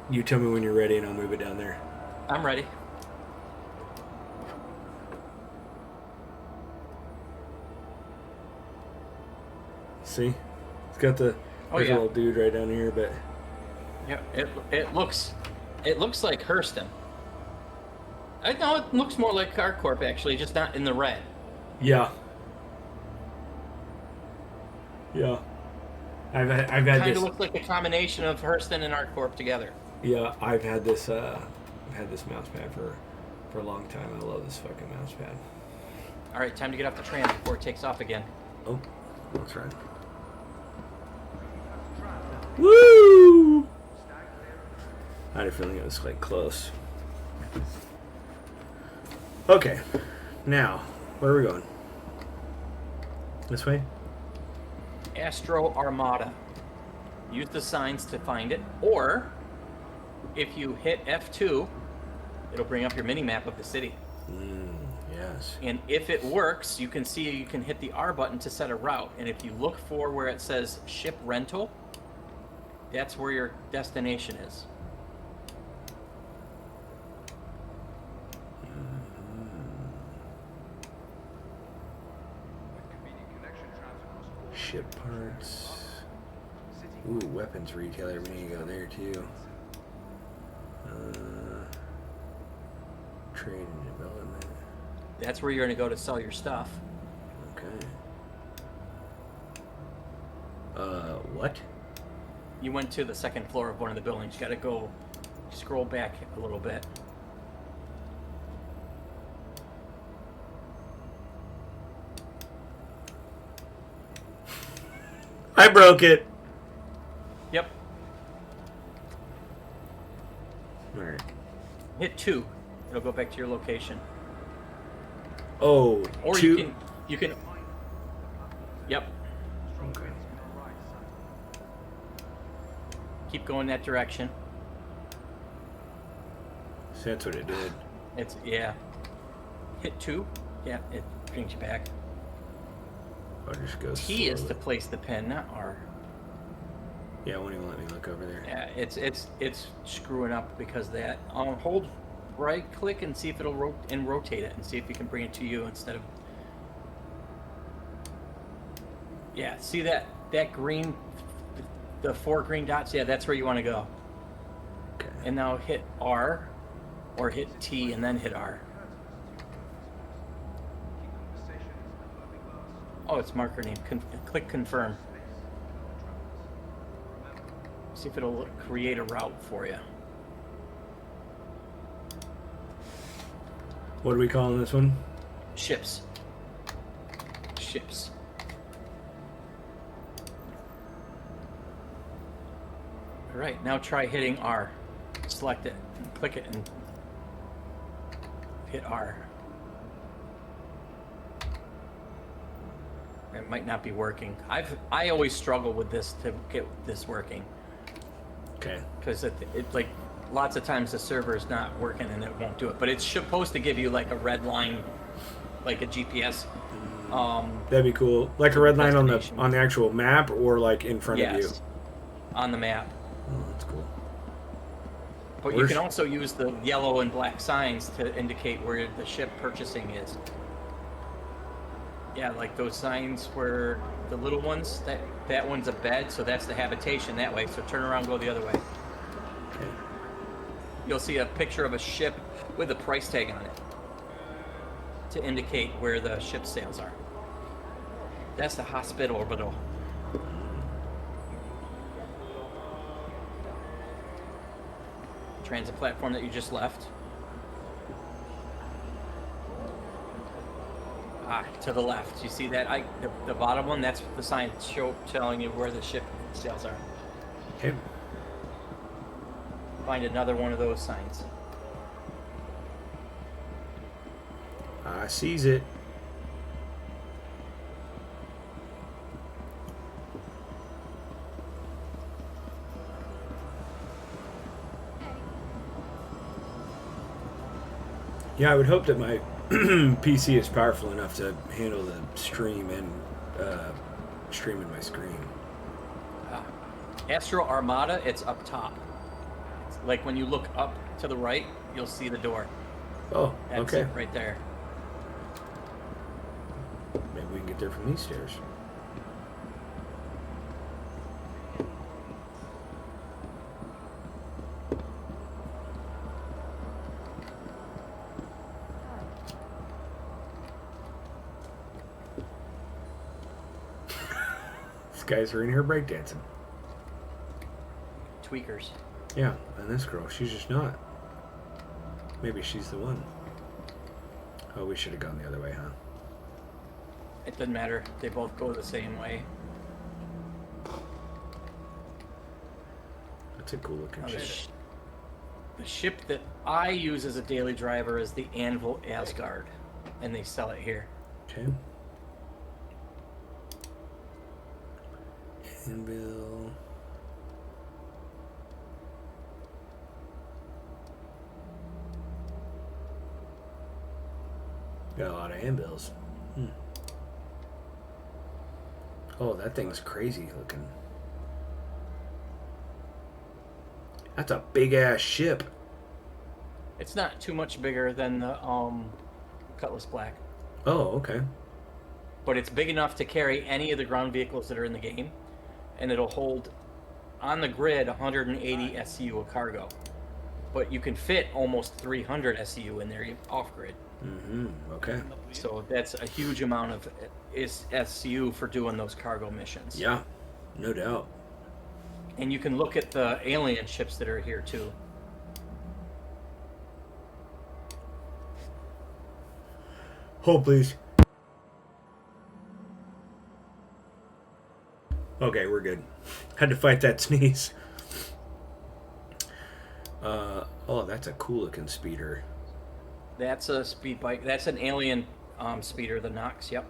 You tell me when you're ready, and I'll move it down there. I'm ready. See, it's got the there's a little dude right down here, but Yeah, it looks like Hurston. I know it looks more like CarCorp actually, just not in the red. yeah, yeah. I've had Kind this. of looks like a combination of Hurston and ArtCorp together. Yeah, I've had this mouse pad for a long time. I love this fucking mouse pad. All right, time to get off the tram before it takes off again. Oh, that's right. Woo! I had a feeling it was like close. Okay, now where are we going? This way? Astro Armada. Use the signs to find it, or if you hit F2, it'll bring up your mini map of the city. Yes. And if it works, you can see you can hit the R button to set a route. And if you look for where it says ship rental, that's where your destination is. Ship parts. Ooh, weapons retailer. We need to go there too. Trade and development. That's where you're going to go to sell your stuff. Okay. What? You went to the second floor of one of the buildings. You got to go scroll back a little bit. I broke it. Yep. Alright. Hit 2. It'll go back to your location. Oh, Or two. you can. Yep. Okay. Keep going that direction. So that's what it did. It's yeah. Hit 2. Yeah, it brings you back. I'll just go T is to slowly. place the pin, not R. Yeah, won't even let me look over there. Yeah, it's screwing up because of that. Hold right click and see if it'll rotate it and see if you can bring it to you instead of. Yeah, see that green, the 4 green dots? Yeah, that's where you want to go. Okay. And now hit R, or hit T and then hit R. Oh, it's marker name. Click confirm. See if it'll create a route for you. What are we calling this one? Ships. Ships. All right, now try hitting R. Select it, and click it, and hit R. It might not be working. I always struggle with this to get this working Okay. because it like lots of times the server is not working and it won't do it. But it's supposed to give you like a red line, like a GPS. That'd be cool. Like a red line on the Destination. actual map, or like in front of you. Yes, on the map. Oh, that's cool. But you can also use the yellow and black signs to indicate where the ship purchasing is. Yeah, like those signs where the little ones, that one's a bed, so that's the habitation that way. So turn around, go the other way. Okay. You'll see a picture of a ship with a price tag on it to indicate where the ship sales are. That's the hospital. Transit platform that you just left. To the left. You see that? The bottom one, that's the sign telling you where the ship sales are. Okay. Find another one of those signs. I sees it. Yeah, I would hope that my PC is powerful enough to handle the stream and streaming my screen. Astro Armada, it's up top. It's like when you look up to the right, you'll see the door. Oh, That's okay. it right there. Maybe we can get there from these stairs. These guys are in here breakdancing. Tweakers. Yeah, and this girl, she's just not. Maybe she's the one. Oh, we should have gone the other way, huh? It doesn't matter. They both go the same way. That's a cool looking Now, ship. the ship that I use as a daily driver is the Anvil Asgard, and they sell it here. Okay. Anvil. Got a lot of anvils. Oh, that thing's crazy looking. That's a big ass ship. It's not too much bigger than the Cutlass Black, Oh, okay. but it's big enough to carry any of the ground vehicles that are in the game, and it'll hold on the grid 180 SCU of cargo. But you can fit almost 300 SCU in there off grid. Mm-hmm. Okay. So that's a huge amount of SCU for doing those cargo missions. Yeah, no doubt. And you can look at the alien ships that are here too. Hold, please. Okay, we're good. Had to fight that sneeze. Oh, that's a cool looking speeder. That's a speed bike. That's an alien speeder, the Nox. Yep.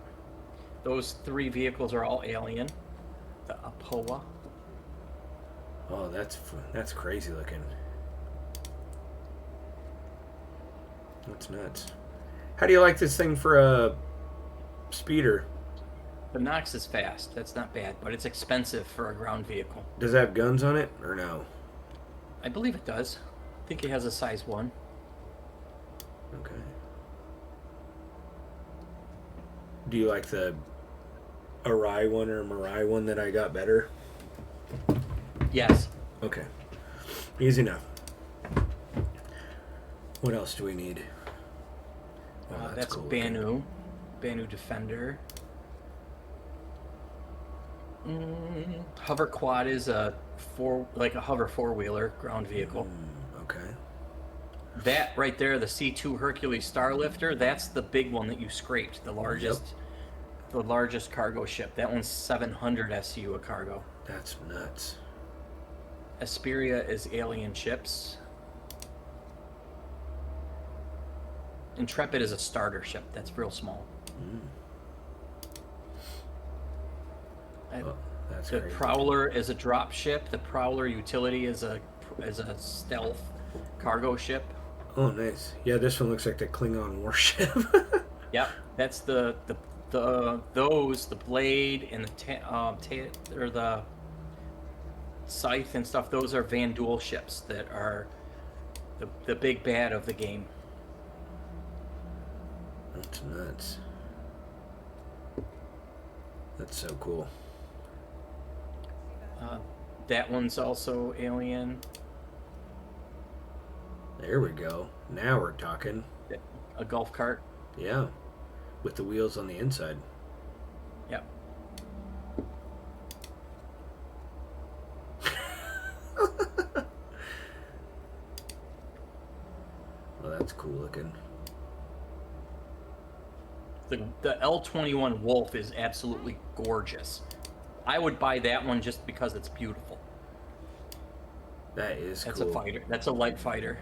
Those 3 vehicles are all alien. The Apoa. Oh, that's crazy looking. That's nuts. How do you like this thing for a speeder? The Nox is fast. That's not bad, but it's expensive for a ground vehicle. Does it have guns on it or no? I believe it does. I think it has a size 1. Okay. Do you like the Arai one or Mirai one that I got better? Yes. Okay. Easy enough. What else do we need? Oh, That's cool looking. Banu. Banu Defender. Hover quad is a hover four-wheeler ground vehicle. Okay. That right there, the C2 Hercules Starlifter, that's the big one that you scraped, the largest cargo ship. That one's 700 SU a cargo. That's nuts. Asperia is alien ships. Intrepid is a starter ship. That's real small. Oh, that's The crazy. Prowler is a drop ship. The Prowler utility is a stealth cargo ship. Oh, nice. Yeah, this one looks like the Klingon warship. Yep, that's the blade and the scythe and stuff. Those are Van Duel ships that are the big bad of the game. That's nuts. That's so cool. That one's also alien. There we go. Now we're talking. A golf cart. Yeah. With the wheels on the inside. Yep. Well, that's cool looking. The L-21 Wolf is absolutely gorgeous. I would buy that one just because it's beautiful. That is That's cool. a fighter. That's a light fighter.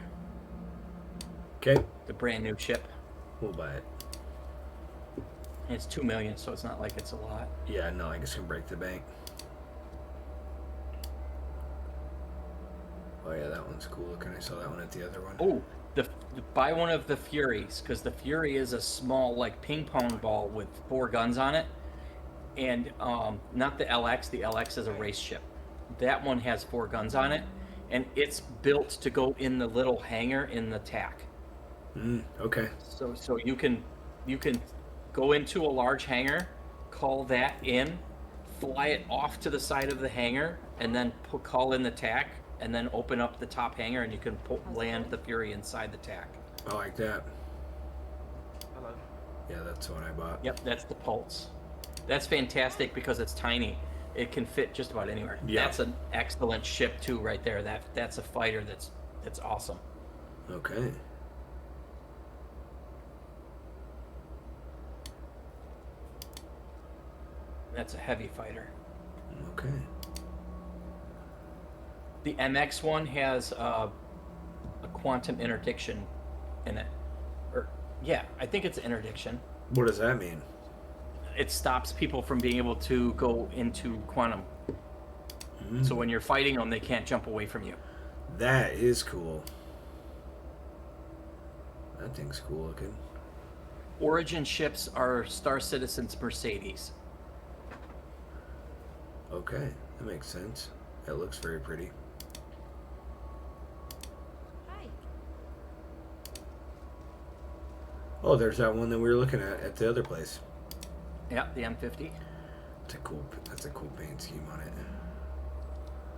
Okay. The brand new ship. We'll buy it. And it's $2 million, so it's not like it's a lot. Yeah, no, I guess can break the bank. Oh yeah, that one's cool looking. I saw that one at the other one. Oh, buy one of the Furies, because the Fury is a small, like, ping pong ball with 4 guns on it. And not the LX. The LX is a race ship. That one has 4 guns on it, and it's built to go in the little hangar in the TAC. Okay. So you can go into a large hangar, call that in, fly it off to the side of the hangar, and then call in the TAC, and then open up the top hangar, and you can land the Fury inside the TAC. I like that. Hello. Yeah, that's the one I bought. Yep, that's the Pulse. That's fantastic because it's tiny. It can fit just about anywhere. Yeah. That's an excellent ship too, right there. That's a fighter that's awesome. Okay. That's a heavy fighter. Okay. The MX one has a quantum interdiction in it. Yeah, I think it's interdiction. What does that mean? It stops people from being able to go into quantum. So when you're fighting them, they can't jump away from you. That is cool. That thing's cool looking. Origin ships are Star Citizen's Mercedes. Okay, that makes sense. That looks very pretty. Hi. Oh, there's that one that we were looking at the other place. Yeah, the M50. That's a cool paint scheme on it.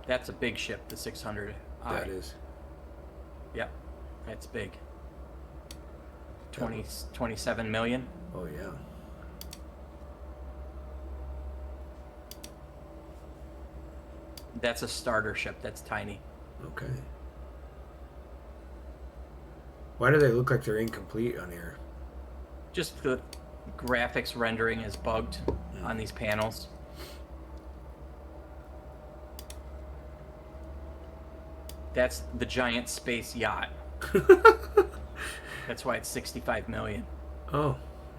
That's a big ship, the 600. That is. Yep, that's big. 27 million. Oh yeah. That's a starter ship. That's tiny. Okay. Why do they look like they're incomplete on here? Just the graphics rendering is bugged on these panels. That's the giant space yacht. That's why it's 65 million. Oh,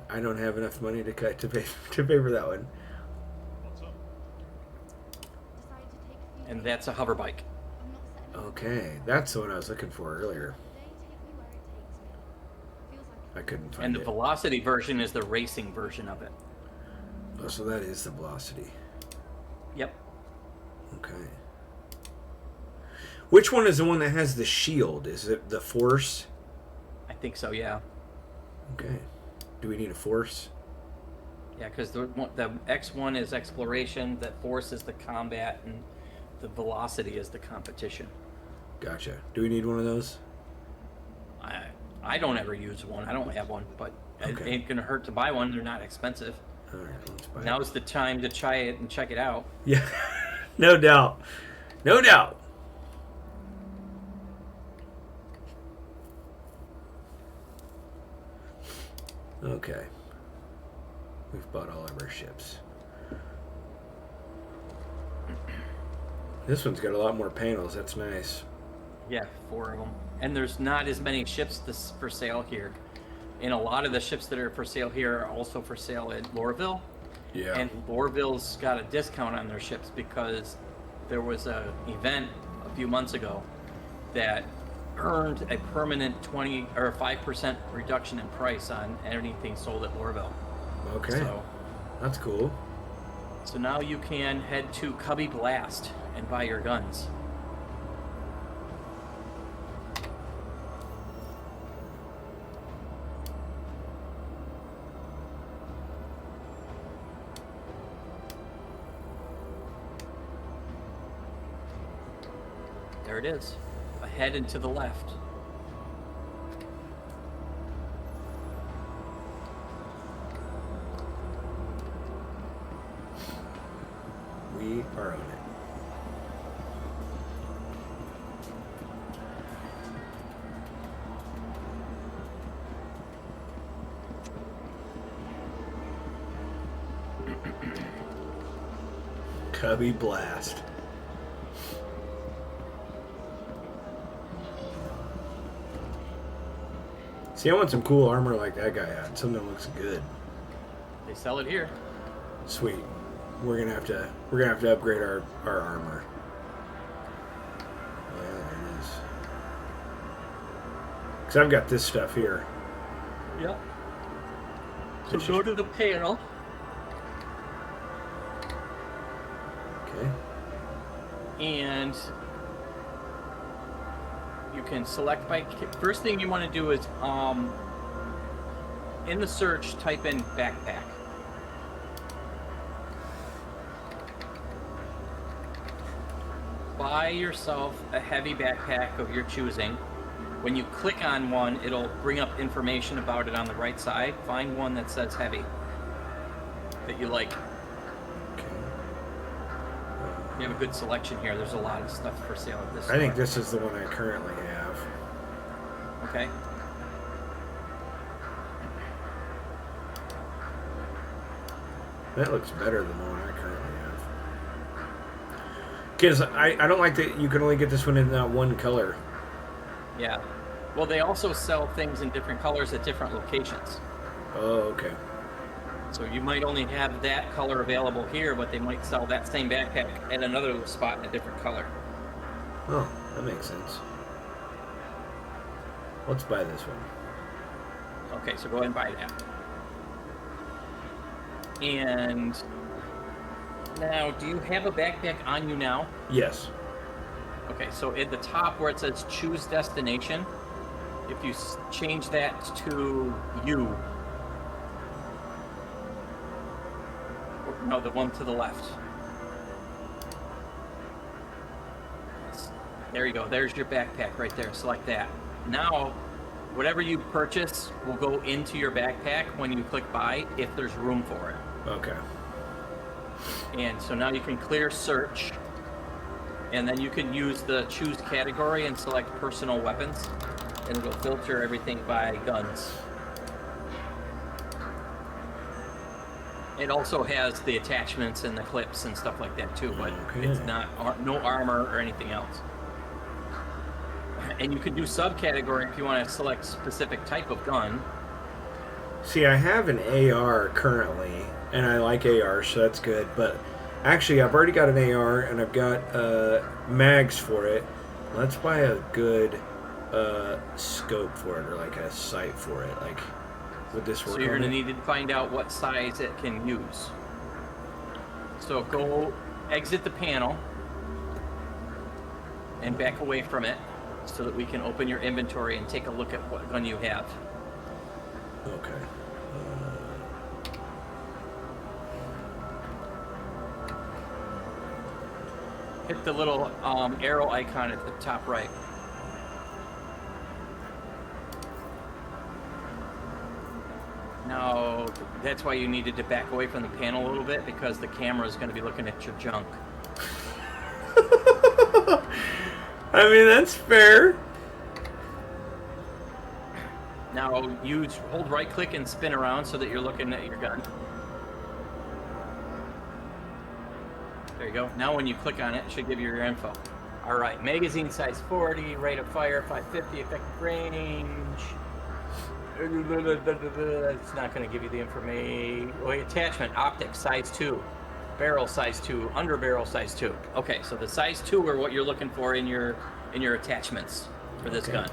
I don't have enough money to pay for that one. Decided to take a few And days. that's a hover bike. I'm not setting up Okay, that's the one I was looking for earlier. today. Take me where it takes me. Feels like I couldn't find And the it. Velocity version is the racing version of it. Oh, so that is the velocity. Yep. Okay. Which one is the one that has the shield? Is it the Force? I think so, yeah. Okay. Do we need a Force? Yeah, because the X1 is exploration, the Force is the combat, and the Velocity is the competition. Gotcha. Do we need one of those? I don't ever use one. I don't have one, but it Okay. ain't gonna hurt to buy one. They're not expensive. All right, let's buy it. Now's the time to try it and check it out. Yeah, no doubt. No doubt. Okay. We've bought all of our ships. This one's got a lot more panels. That's nice. Yeah, 4 of them. And there's not as many ships for sale here. And a lot of the ships that are for sale here are also for sale in Lorville. Yeah. And Lorville's got a discount on their ships because there was an event a few months ago that earned a permanent 20 or 5% reduction in price on anything sold at Lorville. Okay. That's cool. So now you can head to Cubby Blast and buy your guns. There it is. Ahead and to the left. We are on it. Cubby Blast. See, I want some cool armor like that guy had. Something that looks good. They sell it here. Sweet. We're gonna have to upgrade our armor. Oh, yeah, there it is. Cause I've got this stuff here. Yep. So go to the panel. Okay. And you can select by first thing you want to do is in the search type in backpack. Buy yourself a heavy backpack of your choosing. When you click on one, it'll bring up information about it on the right side. Find one that says heavy that you like. Okay. You have a good selection here. There's a lot of stuff for sale at this I think store. this is the one I currently have. Okay. That looks better than the one I currently have. Because I don't like that you can only get this one in that one color. Yeah. Well, they also sell things in different colors at different locations. Oh, okay. So you might only have that color available here, but they might sell that same backpack at another spot in a different color. Oh, that makes sense. Let's buy this one. Okay, so go ahead and buy that. And now, do you have a backpack on you now? Yes. Okay, so at the top where it says choose destination, if you change that to you, no, the one to the left. There you go. There's your backpack right there. Select that. Now, whatever you purchase will go into your backpack when you click buy, if there's room for it. Okay. And so now you can clear search, and then you can use the choose category and select personal weapons, and it'll filter everything by guns. It also has the attachments and the clips and stuff like that too, but Okay. it's not no armor or anything else. And you can do subcategory if you want to select specific type of gun. See, I have an AR currently, and I like AR, so that's good. But actually, I've already got an AR, and I've got mags for it. Let's buy a good scope for it, or like a sight for it. Like, would this work? So you're on going to it? need to find out what size it can use. So go exit the panel and back away from it so that we can open your inventory and take a look at what gun you have. Okay. Hit the little arrow icon at the top right. Now, that's why you needed to back away from the panel a little bit, because the camera is going to be looking at your junk. I mean, that's fair. Now, you hold right click and spin around so that you're looking at your gun. There you go. Now when you click on it, it should give you your info. All right, magazine size 40, rate of fire 550, effective range. It's not going to give you the information. Wait, attachment, optic, size 2. Barrel, size 2. Under barrel, size 2. Okay, so the size 2 are what you're looking for in your attachments for this gun.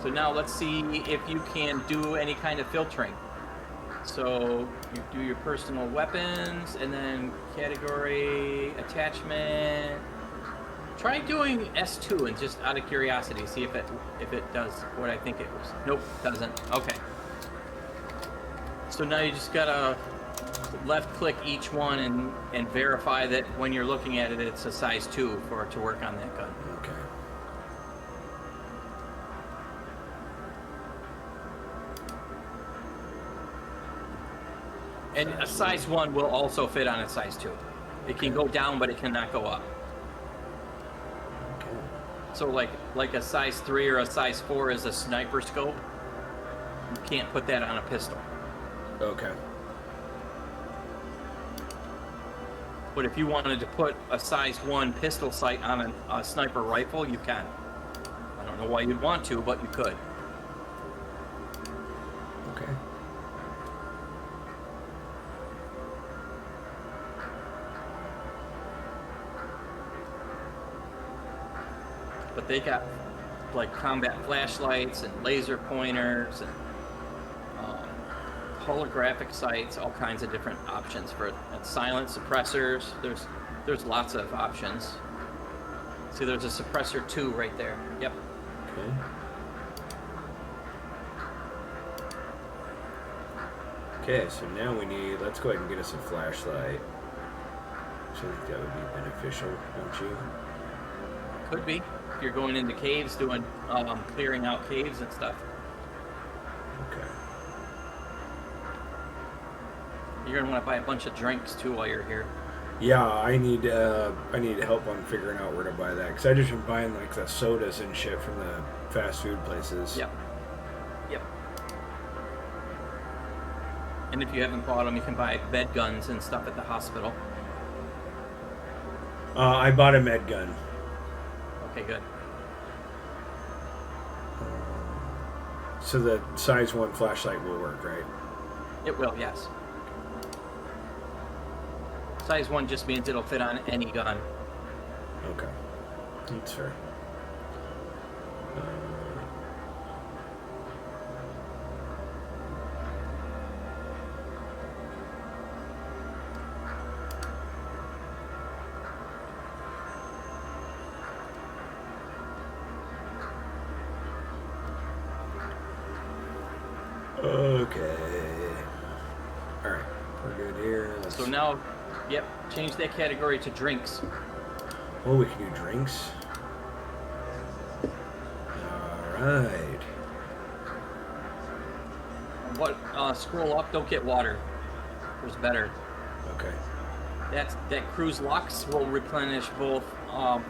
So now let's see if you can do any kind of filtering. So you do your personal weapons, and then category, attachment. Try doing S2 and just out of curiosity, see if it does what I think it was. Nope, doesn't. Okay. So now you just gotta left click each one and verify that when you're looking at it, it's a size 2 for it to work on that gun. Okay. And a size 1 will also fit on a size 2. It can go down, but it cannot go up. Okay. So like a size 3 or a size 4 is a sniper scope. You can't put that on a pistol. Okay. But if you wanted to put a size 1 pistol sight on a sniper rifle, you can. I don't know why you'd want to, but you could. Okay. But they got like combat flashlights and laser pointers and holographic sights, all kinds of different options for it. And silent suppressors. There's lots of options. See, there's a suppressor 2 right there. Yep. Okay. Okay, so now let's go ahead and get us a flashlight. So I think that would be beneficial, don't you? Could be. If you're going into caves, doing clearing out caves and stuff. Okay. You're gonna want to buy a bunch of drinks too while you're here. Yeah, I need help on figuring out where to buy that, because I just been buying like the sodas and shit from the fast food places. Yep. Yep. And if you haven't bought them, you can buy bed guns and stuff at the hospital. I bought a med gun. Okay, good. So the size 1 flashlight will work, right? It will, yes. Size 1 just means it'll fit on any gun. Okay. That's fair. Okay. Alright. We're good here. So now, yep, change that category to drinks. Oh, we can do drinks. Alright. What? Scroll up, don't get water. There's better. Okay. That cruise lux will replenish both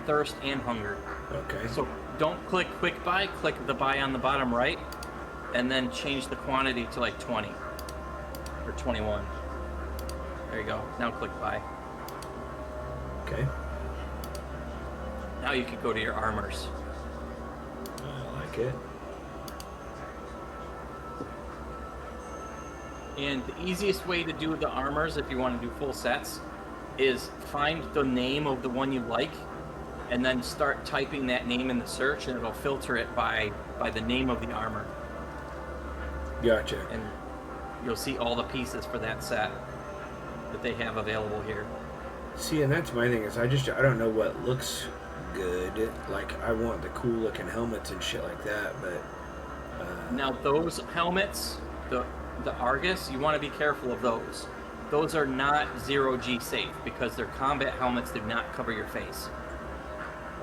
thirst and hunger. Okay. So don't click quick buy, click the buy on the bottom right, and then change the quantity to like 20 or 21. There you go. Now click buy. Okay. Now you can go to your armors. I like it. And the easiest way to do the armors, if you want to do full sets, is find the name of the one you like, and then start typing that name in the search, and it'll filter it by the name of the armor. Gotcha. And you'll see all the pieces for that set that they have available here. See, and that's my thing, is I don't know what looks good. Like, I want the cool looking helmets and shit like that, but Now those helmets, the Argus, you want to be careful of those. those are not 0G safe because their combat helmets do not cover your face.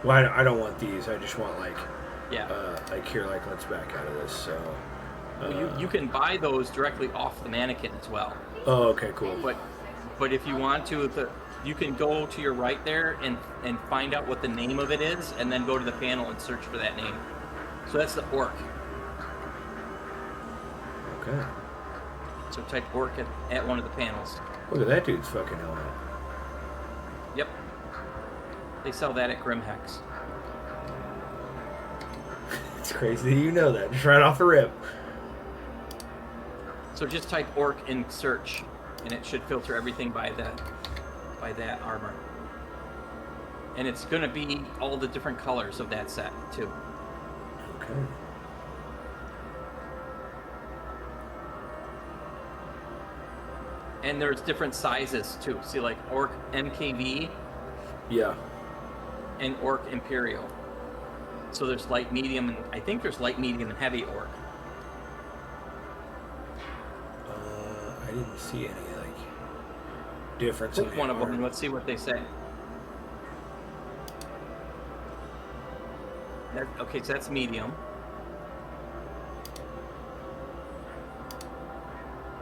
Well, I don't want these. I just want like Yeah. here, like let's back out of this. So. You can buy those directly off the mannequin as well. Oh, okay, cool. But if you want to, you can go to your right there and find out what the name of it is, and then go to the panel and search for that name. So that's the orc. Okay. So type orc at one of the panels. Look at that dude's fucking helmet. Yep. They sell that at Grimhex. It's crazy that you know that. Just right off the rip. So just type orc in search, and it should filter everything by that armor. And it's going to be all the different colors of that set too. Okay. And there's different sizes too. See, like orc MKV Yeah. and orc Imperial. So there's light, medium, and I think there's light, medium, and heavy orc. I didn't see any like difference. Click in one of them armor. and let's see what they say. Okay, so that's medium.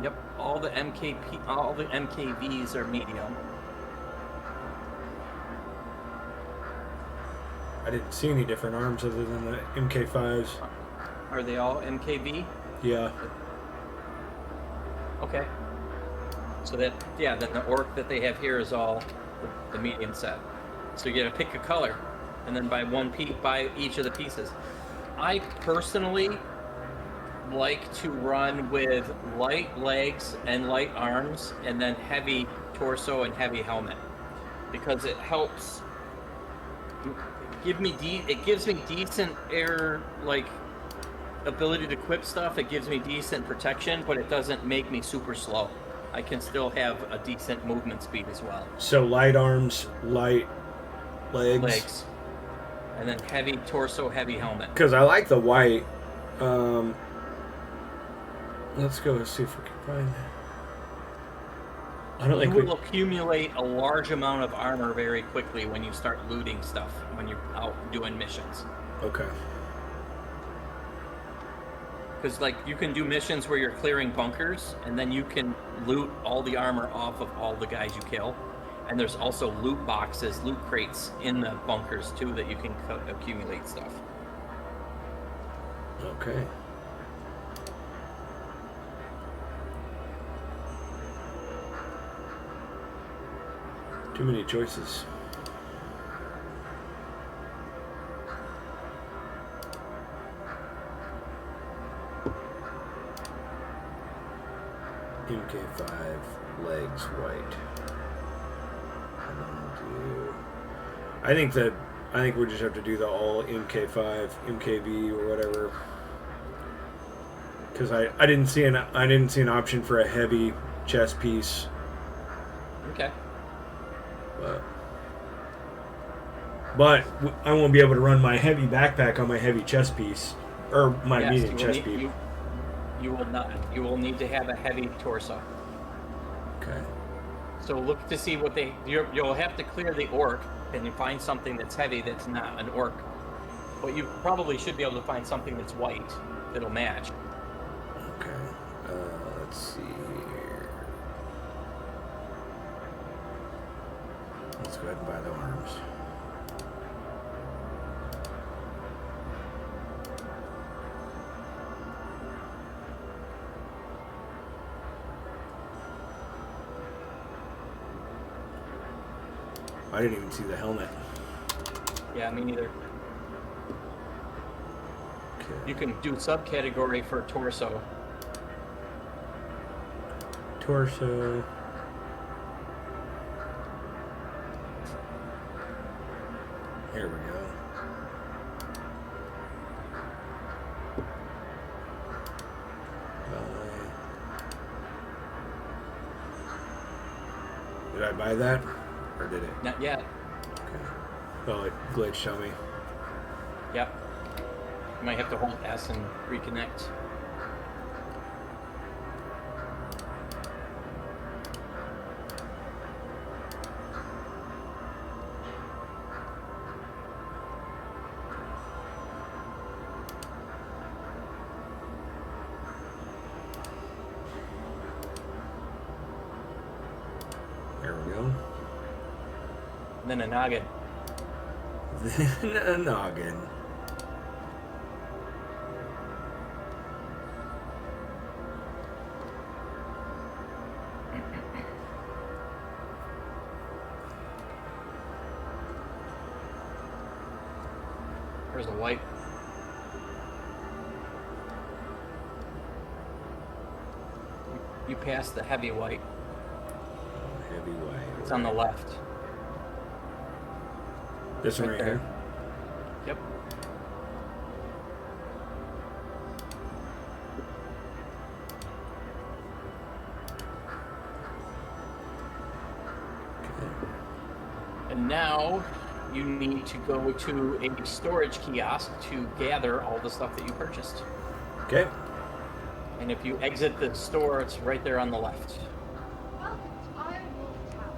Yep, all the MKVs are medium. I didn't see any different arms other than the MK5s. Are they all MKV? Yeah. Okay. So then the orc that they have here is all the medium set. So you gotta pick a color, and then buy buy each of the pieces. I personally like to run with light legs and light arms, and then heavy torso and heavy helmet, because it helps it gives me decent air ability to equip stuff. It gives me decent protection, but it doesn't make me super slow. I can still have a decent movement speed as well. So light arms, light legs. And then heavy torso, heavy helmet. Because I like the white. Let's go see if we can find. I don't think You will accumulate a large amount of armor very quickly when you start looting stuff when you're out doing missions. Okay. Because you can do missions where you're clearing bunkers, and then you can loot all the armor off of all the guys you kill. And there's also loot boxes, loot crates in the bunkers too that you can accumulate stuff. Okay. Too many choices. MK5 legs white. I think we just have to do the all MK5, MKV or whatever. Because I didn't see an option for a heavy chest piece. Okay. But I won't be able to run my heavy backpack on my heavy chest piece or my medium chest piece. You will not. You will need to have a heavy torso. Okay. So look to see what you'll have to clear the orc, and you find something that's heavy that's not an orc. But you probably should be able to find something that's white that'll match. Okay. Let's see here. Let's go ahead and buy the arms. I didn't even see the helmet. Yeah, me neither. Okay. You can do subcategory for torso. Torso. Here we go. Did I buy that? Or did it? Not yet. Okay. Oh, it glitched on me. Yep. You might have to hold S and reconnect. There we go. And then a noggin. A noggin. There's a white. You passed the heavy white. Heavy white. It's on the left. This one right there. here. Yep. And now you need to go to a storage kiosk to gather all the stuff that you purchased. Okay. And if you exit the store, it's right there on the left. Welcome to Iron Wolf Tower.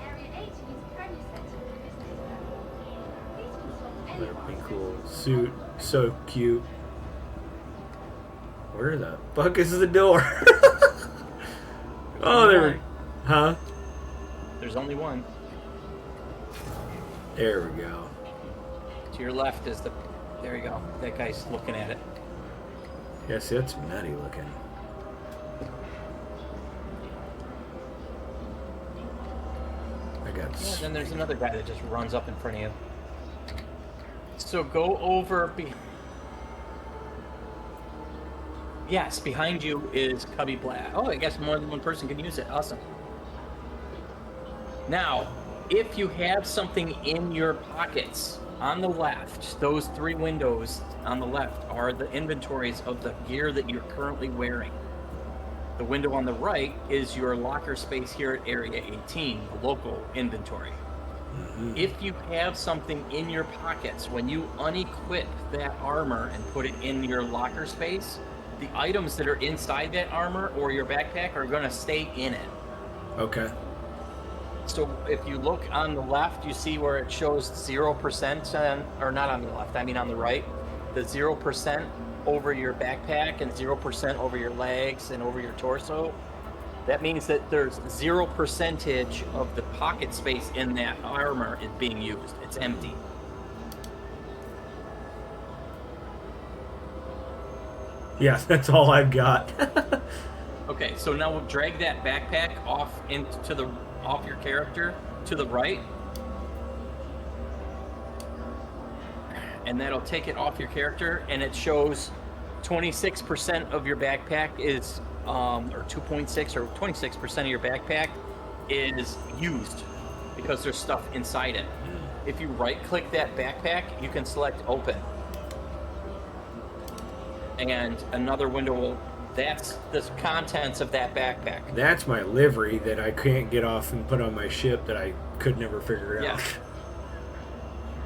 Area 80 is currently set to the business area. Please consult any That'd be cool. Suit. So cute. Where the fuck is the door? Oh, there we... Huh? There's only one. There we go. To your left is the... There you go. That guy's looking at it. Yes, it's nutty looking. I got... Yeah, then there's another guy that just runs up in front of you. So go over... Yes, behind you is Cubby Black. Oh, I guess more than one person can use it. Awesome. Now, if you have something in your pockets on the left, those three windows on the left are the inventories of the gear that you're currently wearing. The window on the right is your locker space here at Area 18, the local inventory. If you have something in your pockets, when you unequip that armor and put it in your locker space, the items that are inside that armor or your backpack are going to stay in it. Okay. So if you look on the left, you see where it shows 0% or not on the left, I mean on the right, the 0% over your backpack and 0% over your legs and over your torso. That means that there's 0% of the pocket space in that armor is being used. It's empty. Yeah, that's all I've got. Okay, so now we'll drag that backpack off off your character to the right. And that'll take it off your character, and it shows 26% of your backpack is, or 2.6 or 26% of your backpack is used because there's stuff inside it. If you right-click that backpack, you can select open. And another window will, that's the contents of that backpack. That's my livery that I can't get off and put on my ship that I could never figure out. Yeah.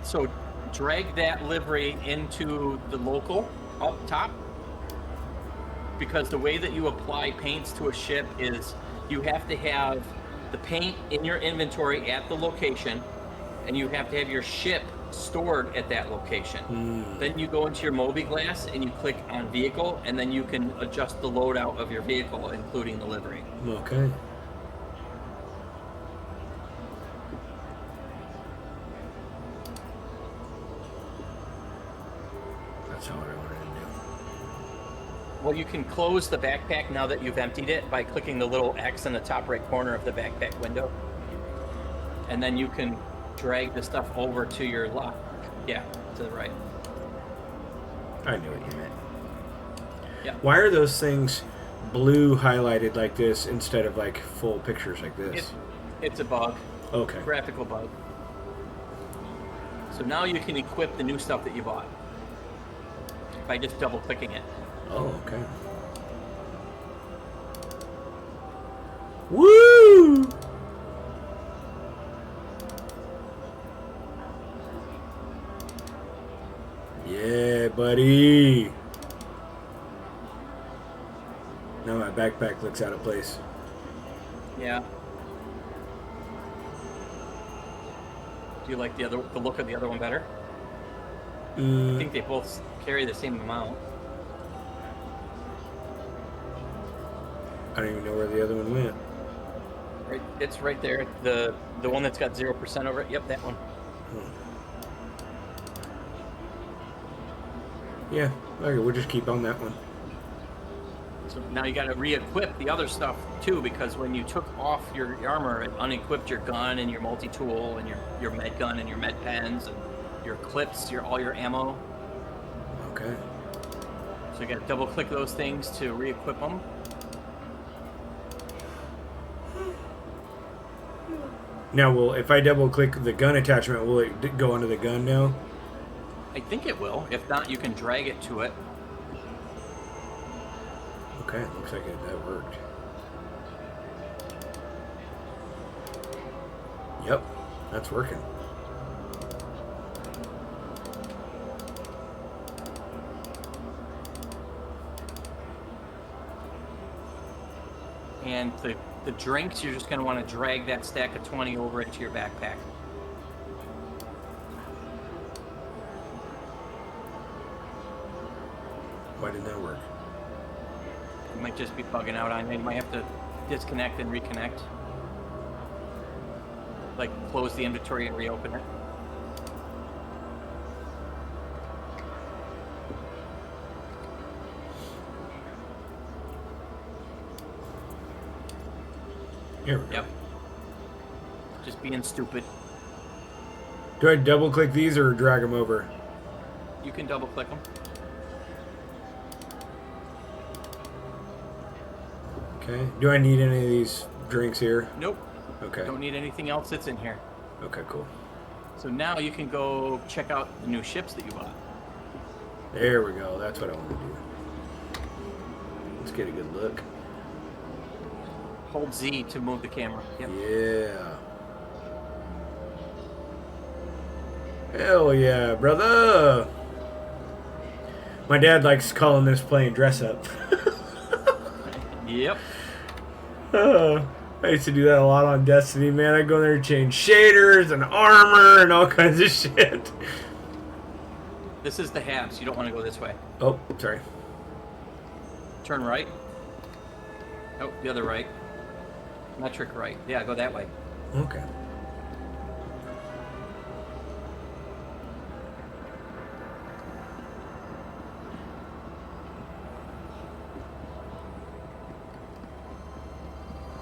So drag that livery into the local up top, because the way that you apply paints to a ship is you have to have the paint in your inventory at the location, and you have to have your ship stored at that location. Then you go into your Moby Glass and you click on vehicle, and then you can adjust the loadout of your vehicle, including the livery. Okay. That's all I wanted to do. Well, you can close the backpack now that you've emptied it by clicking the little X in the top right corner of the backpack window. And then you can drag the stuff over to your lock. Yeah, to the right. I knew what you meant. Yeah. Why are those things blue highlighted like this instead of like full pictures like this? It's a bug. Okay. Graphical bug. So now you can equip the new stuff that you bought by just double clicking it. Oh, okay. Woo! Yeah, buddy. Now my backpack looks out of place. Yeah. Do you like the look of the other one better? I think they both carry the same amount. I don't even know where the other one went. Right, it's right there. The one that's got 0% over it. Yep, that one. Yeah. Okay, we'll just keep on that one. So now you got to re-equip the other stuff too, because when you took off your armor, it unequipped your gun and your multi-tool and your med gun and your med pens and your clips, all your ammo. Okay. So you got to double-click those things to re-equip them. Now, if I double click the gun attachment, will it go onto the gun now? I think it will. If not, you can drag it to it. Okay, looks like that worked. Yep, that's working. And the drinks, you're just going to want to drag that stack of 20 over into your backpack. Why didn't that work? It might just be bugging out on you. You might have to disconnect and reconnect. Like close the inventory and reopen it. Here we go. Yep. Just being stupid. Do I double click these or drag them over? You can double click them. Okay. Do I need any of these drinks here? Nope. Okay. Don't need anything else that's in here. Okay, cool. So now you can go check out the new ships that you bought. There we go. That's what I want to do. Let's get a good look. Hold Z to move the camera. Yep. Yeah. Hell yeah, brother. My dad likes calling this playing dress up. Yep. I used to do that a lot on Destiny, man. I'd go there and change shaders and armor and all kinds of shit. This is the halves. You don't want to go this way. Oh, sorry. Turn right. Oh, the other right. Metric right. Yeah, go that way. Okay.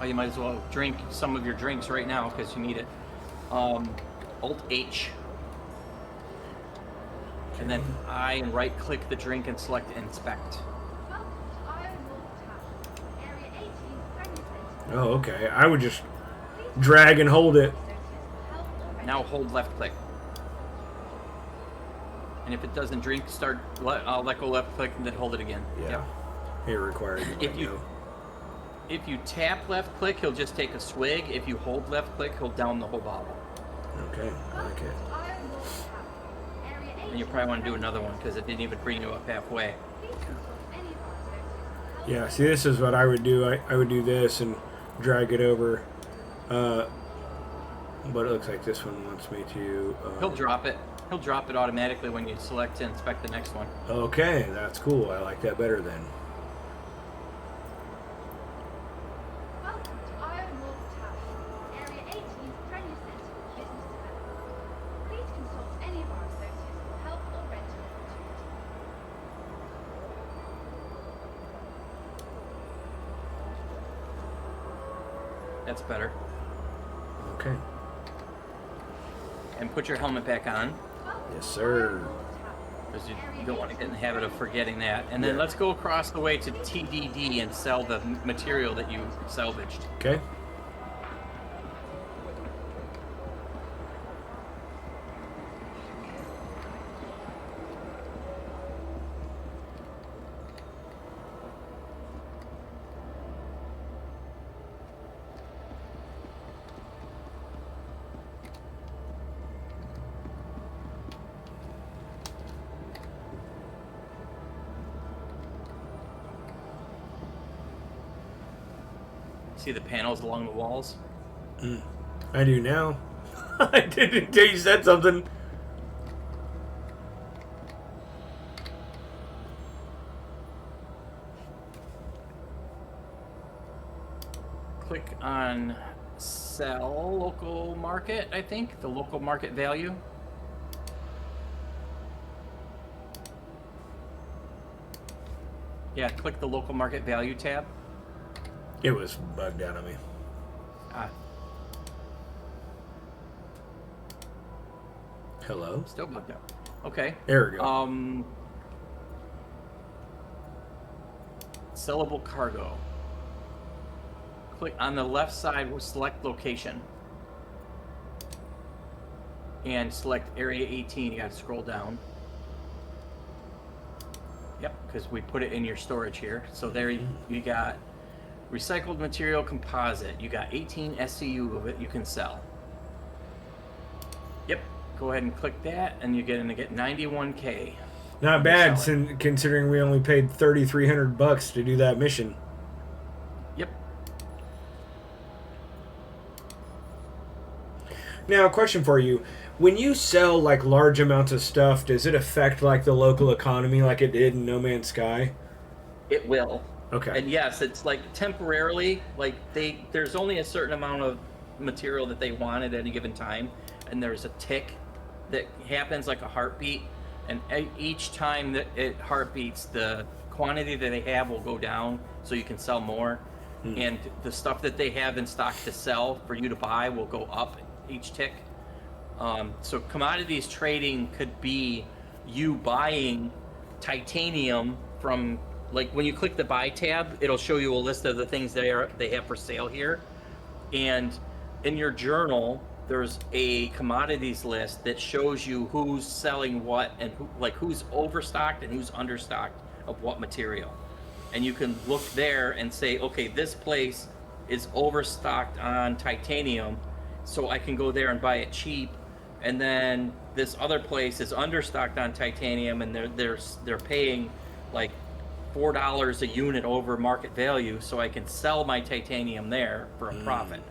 Oh, you might as well drink some of your drinks right now because you need it. Alt H. And then I and right click the drink and select inspect. Welcome to Iron Wolf Tower. Area 18 Premier Center. Oh, okay. I would just drag and hold it. Now hold left click. And if it doesn't drink, let go left click and then hold it again. Yeah. Yep. It requires If you tap left click, he'll just take a swig. If you hold left click, he'll down the whole bottle. Okay, I like it. Iron Wolf Tower. Area 18 And you probably want to do another one because it didn't even bring you up halfway. Please consult any of our associates. Yeah, see, this is what I would do. I would do this and drag it over. But it looks like this one wants me to... He'll drop it. He'll drop it automatically when you select to inspect the next one. Okay, that's cool. I like that better then. Welcome to Iron Wolf Tower. Area 18 Premier Center for Business Development. Please consult any of our associates for help or rental opportunities. That's better. Okay. And put your helmet back on Yes, sir. because you don't want to get in the habit of forgetting that. And then Yeah. let's go across the way to TDD and sell the material that you salvaged. Okay. See the panels along the walls? I do now. I didn't until you said something. Click on sell local market, I think. The local market value. Yeah, click the local market value tab. It was bugged out on me. Ah, Hello? still bugged out. Okay. There we go. Sellable cargo. Click on the left side, we'll select location. And select area 18. You gotta scroll down. Yep, because we put it in your storage here. So there you got recycled material composite. You got 18 SCU of it you can sell. Yep, go ahead and click that, and you're going to get 91K. Not bad, considering we only paid $3,300 to do that mission. Yep. Now, a question for you. When you sell, like, large amounts of stuff, does it affect, like, the local economy like it did in No Man's Sky? It will. Okay. And yes, it's like temporarily, like there's only a certain amount of material that they want at any given time, and there's a tick that happens like a heartbeat, and each time that it heartbeats, the quantity that they have will go down, so you can sell more, and the stuff that they have in stock to sell for you to buy will go up each tick. So commodities trading could be you buying titanium from, like, when you click the buy tab, it'll show you a list of the things they have for sale here, and in your journal there's a commodities list that shows you who's selling what and who's overstocked and who's understocked of what material, and you can look there and say, okay, this place is overstocked on titanium, so I can go there and buy it cheap, and then this other place is understocked on titanium and they're paying like $4 a unit over market value, so I can sell my titanium there for a profit.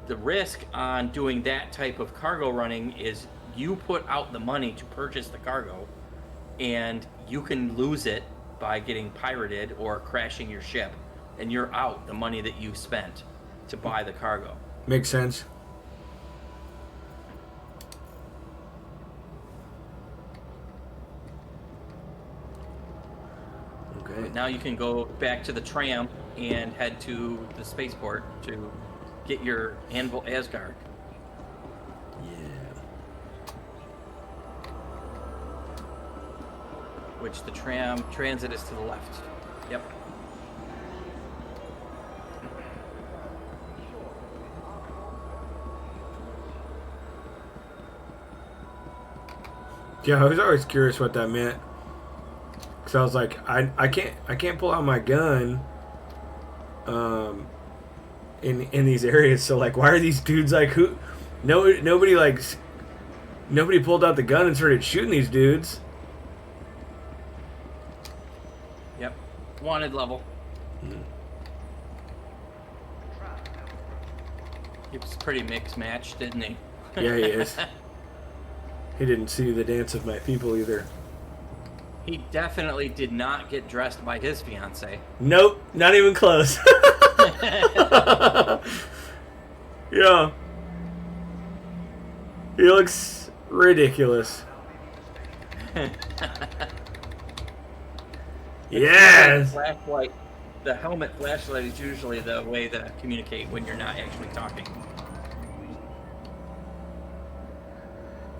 The risk on doing that type of cargo running is you put out the money to purchase the cargo, and you can lose it by getting pirated or crashing your ship, and you're out the money that you spent to buy the cargo. Makes sense. Okay. Now you can go back to the tram and head to the spaceport to get your Anvil Asgard. Yeah. Which the tram transit is to the left. Yep. Yeah, I was always curious what that meant. Cause I was like, I can't pull out my gun in these areas, so like, why are these dudes like, nobody pulled out the gun and started shooting these dudes. Yep. Wanted level. He was pretty mixed match, didn't he? Yeah, he is. He didn't see the dance of my people either. He definitely did not get dressed by his fiance. Nope, not even close. Yeah. He looks ridiculous. Yes. The helmet flashlight is usually the way to communicate when you're not actually talking.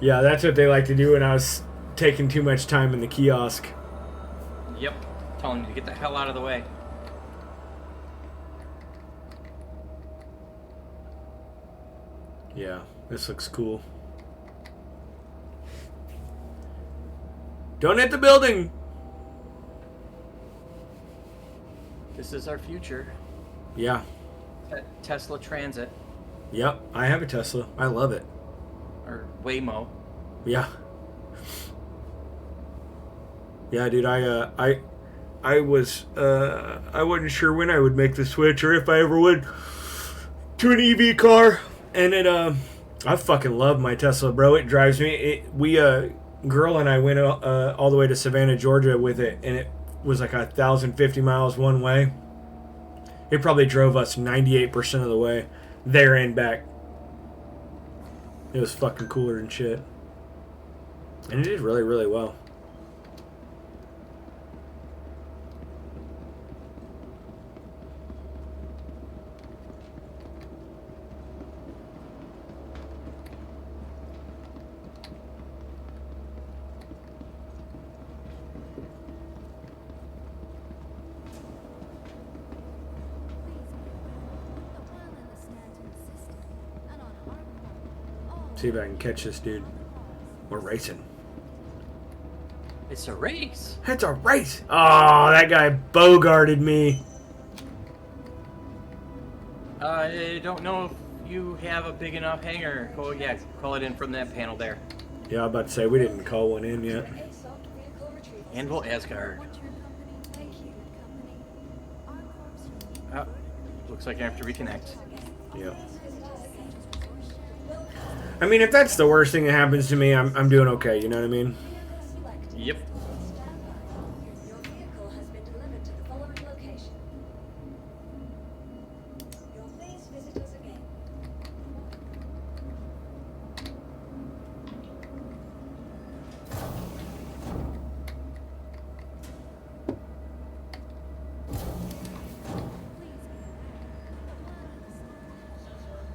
Yeah, that's what they like to do when I was taking too much time in the kiosk. Yep. Telling you to get the hell out of the way. Yeah, this looks cool. Don't hit the building! This is our future. Yeah. Tesla Transit. Yep, I have a Tesla. I love it. Or Waymo. Yeah. Yeah, dude, I wasn't sure when I would make the switch or if I ever would to an EV car. And I fucking love my Tesla, bro. It drives me. Girl and I went all the way to Savannah, Georgia with it, and it was like 1,050 miles one way. It probably drove us 98% of the way. there and back. It was fucking cooler than shit. And it did really, really well. See if I can catch this dude. We're racing. It's a race. It's a race! Oh, that guy bogarted me. I don't know if you have a big enough hangar. Oh yeah, call it in from that panel there. Yeah, I'm about to say, we didn't call one in yet. Assault vehicle retrieval. Anvil Asgard. Thank you, company. Our corps Looks like I have to reconnect. Yep. I mean, if that's the worst thing that happens to me, I'm doing okay, you know what I mean? Yep. Stand by. Your vehicle has been delivered to the following location. You'll please visit us again.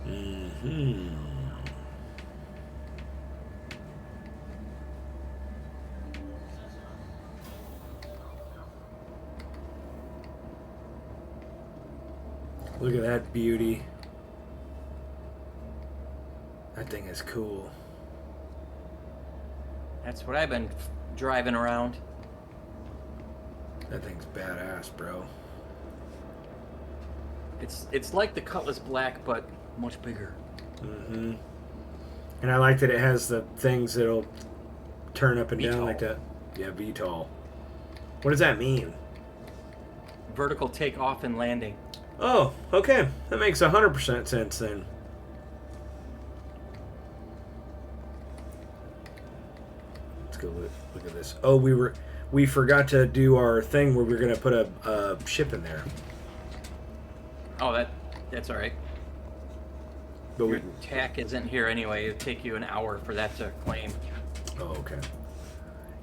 Mm-hmm. Look at that beauty. That thing is cool. That's what I've been driving around. That thing's badass, bro. It's like the Cutlass Black, but much bigger. Mm-hmm. And I like that it has the things that'll turn up and down VTOL. like that. Yeah, VTOL. What does that mean? Vertical takeoff and landing. Oh, okay. That makes 100% sense then. Let's go look at this. Oh, we forgot to do our thing where we were gonna put a ship in there. Oh, that's all right. But Your TAC isn't here anyway. It'd take you an hour for that to claim. Oh, okay.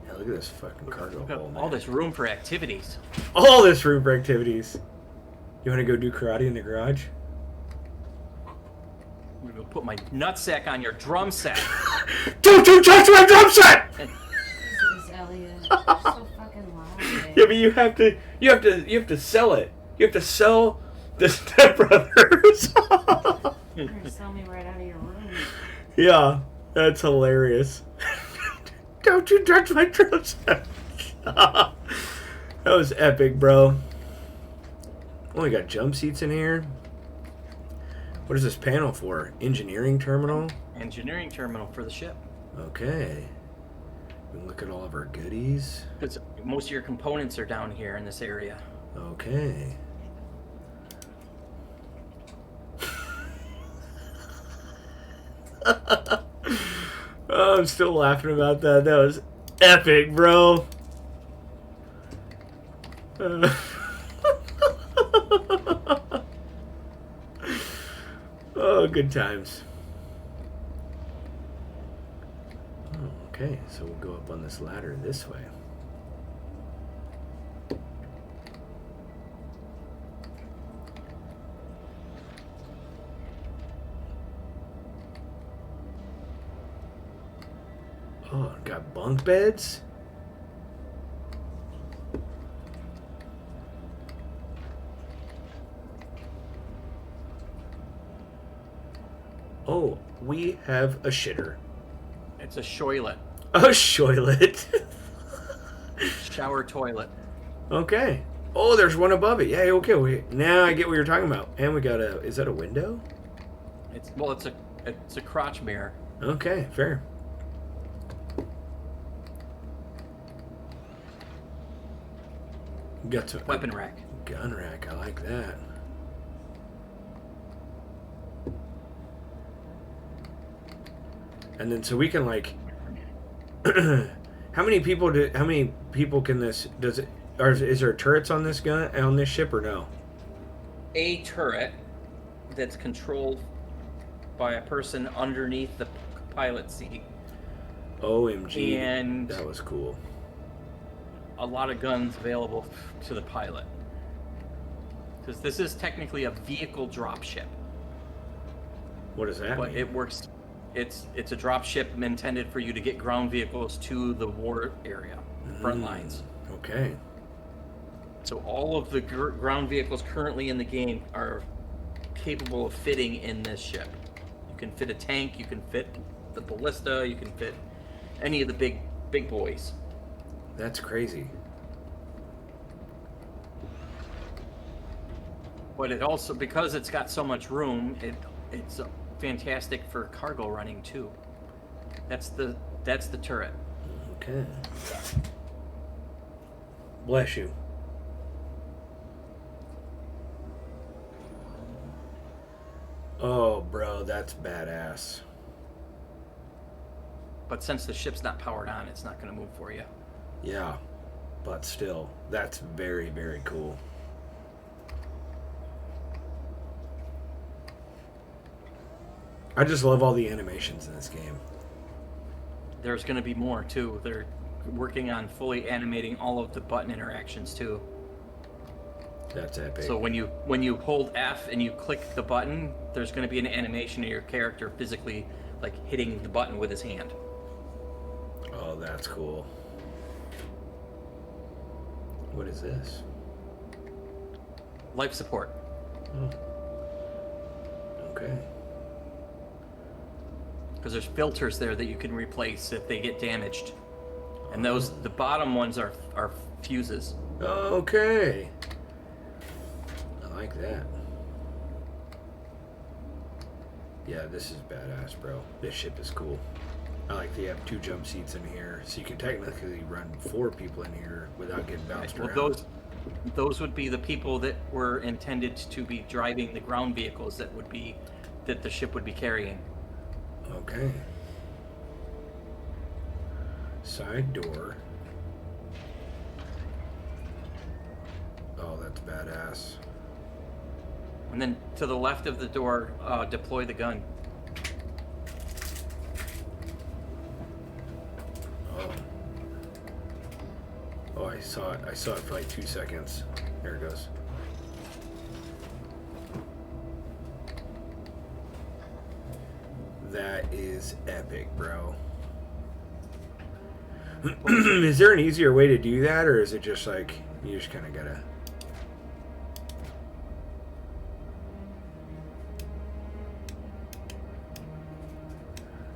Yeah, look at this fucking cargo Look at hole, all man. this room for activities. All this room for activities. You want to go do karate in the garage? I'm gonna go put my nutsack on your drum set. Don't you touch my drum set! Jesus, Elliot. You're so fucking loud. Yeah, but you have to sell it. You have to sell the Step Brothers. You're gonna sell me right out of your room. Yeah, that's hilarious. Don't you touch my drum set. That was epic, bro. Oh, we got jump seats in here. What is this panel for? Engineering terminal? Engineering terminal for the ship. Okay. We can look at all of our goodies. Because most of your components are down here in this area. Okay. Oh, I'm still laughing about that. That was epic, bro. Oh, good times. Oh, okay, so we'll go up on this ladder this way. Oh, got bunk beds? Oh, we have a shitter. It's a shoilet. A shoilet. Shower toilet. Okay. Oh, there's one above it. Yeah, okay. Now I get what you're talking about. And we got a... Is that a window? It's a crotch mirror. Okay, fair. Got to Weapon rack. gun rack. I like that. And then so we can like how many people can this does it or is there turrets on this gun on this ship or no? A turret that's controlled by a person underneath the pilot seat. OMG, And that was cool. a lot of guns available to the pilot. Because this is technically a vehicle dropship. What does that But mean? it works. It's a dropship intended for you to get ground vehicles to the war area, front lines. Okay. So all of the ground vehicles currently in the game are capable of fitting in this ship. You can fit a tank, you can fit the ballista, you can fit any of the big boys. That's crazy. But it also, because it's got so much room, it's fantastic for cargo running too. That's the turret. Okay. Bless you. Oh, bro, that's badass. But since the ship's not powered on, it's not going to move for you. Yeah, but still, that's very, very cool. I just love all the animations in this game. There's going to be more too. They're working on fully animating all of the button interactions too. That's epic. So when you hold F and you click the button, there's going to be an animation of your character physically like hitting the button with his hand. Oh, that's cool. What is this? Life support. Oh. Okay. Because there's filters there that you can replace if they get damaged. And those, the bottom ones are fuses. Okay. I like that. Yeah, this is badass, bro. This ship is cool. I like that you have 2 jump seats in here, so you can technically run 4 people in here without getting bounced Well, around. those would be the people that were intended to be driving the ground vehicles that the ship would be carrying. Okay. Side door. Oh, that's badass. And then to the left of the door, deploy the gun. Oh. Oh, I saw it. I saw it for like 2 seconds. There it goes. That is epic, bro. Is there an easier way to do that, or is it just like you just kind of gotta?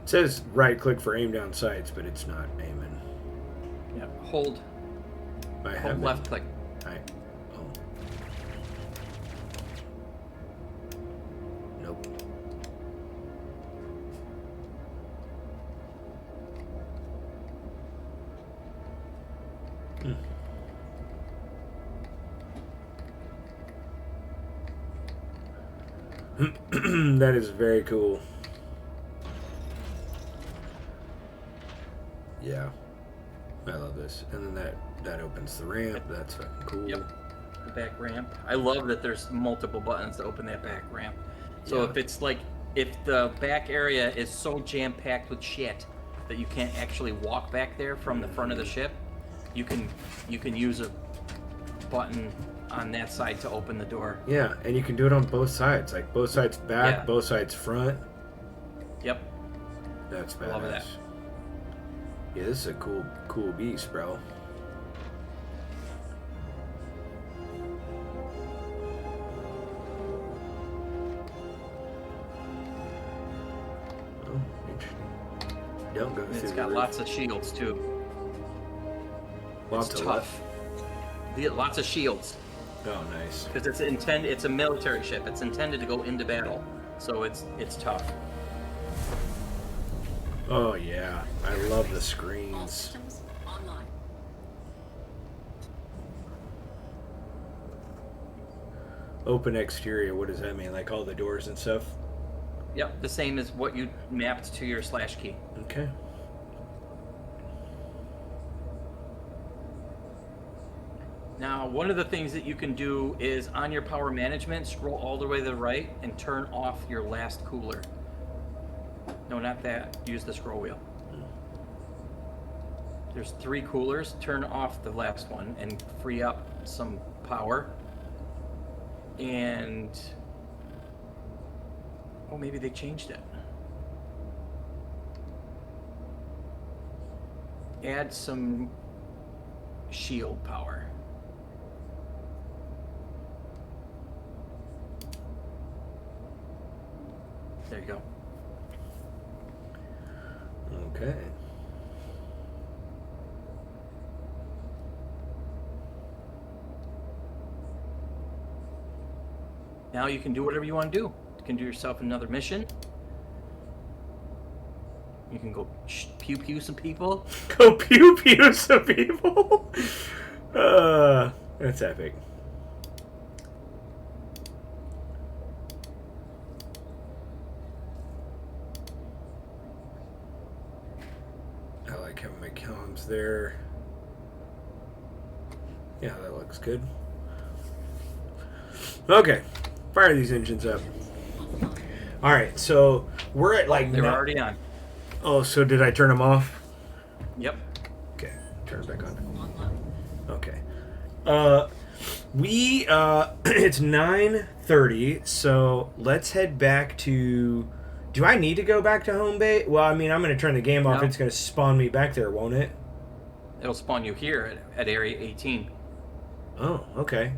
It says right click for aim down sights, but it's not aiming. Yeah. Hold I have left click. I. Oh. Nope. That is very cool. Yeah, I love this. And then that opens the ramp. That's fucking cool. Yep. The back ramp. I love that there's multiple buttons to open that back ramp. So Yeah. if it's like, if the back area is so jam-packed with shit that you can't actually walk back there from the front of the ship, you can use a button on that side to open the door. Yeah, and you can do it on both sides, like both sides back, Yeah. both sides front. Yep. That's badass. Love that. Yeah, this is a cool beast, bro. Oh, interesting. Don't go And through it's the got roof. lots of shields too. Lots It's of tough. Lots of shields. what? Oh, nice. Because it's a military ship. It's intended to go into battle. So it's tough. Oh yeah, I love the All screens. systems online. Open exterior. What does that mean? Like all the doors and stuff? Yep, the same as what you mapped to your slash key. Okay. Now, one of the things that you can do is on your power management, scroll all the way to the right and turn off your last cooler. No, not that. Use the scroll wheel. There's 3 coolers. Turn off the last one and free up some power. And... oh, maybe they changed it. Add some shield power. There you go. Okay. Now you can do whatever you want to do. You can do yourself another mission. You can go pew pew some people. Go pew pew some people. That's epic. I like having my columns there. Yeah, that looks good. Okay, fire these engines up. All right, so we're at like They're already on. Oh, so did I turn them off? Yep. Okay, turn it back on. Okay. It's 9:30, so let's head back to. Do I need to go back to home base? Well, I mean, I'm going to turn the game off. No. It's going to spawn me back there, won't it? It'll spawn you here at Area 18. Oh, okay.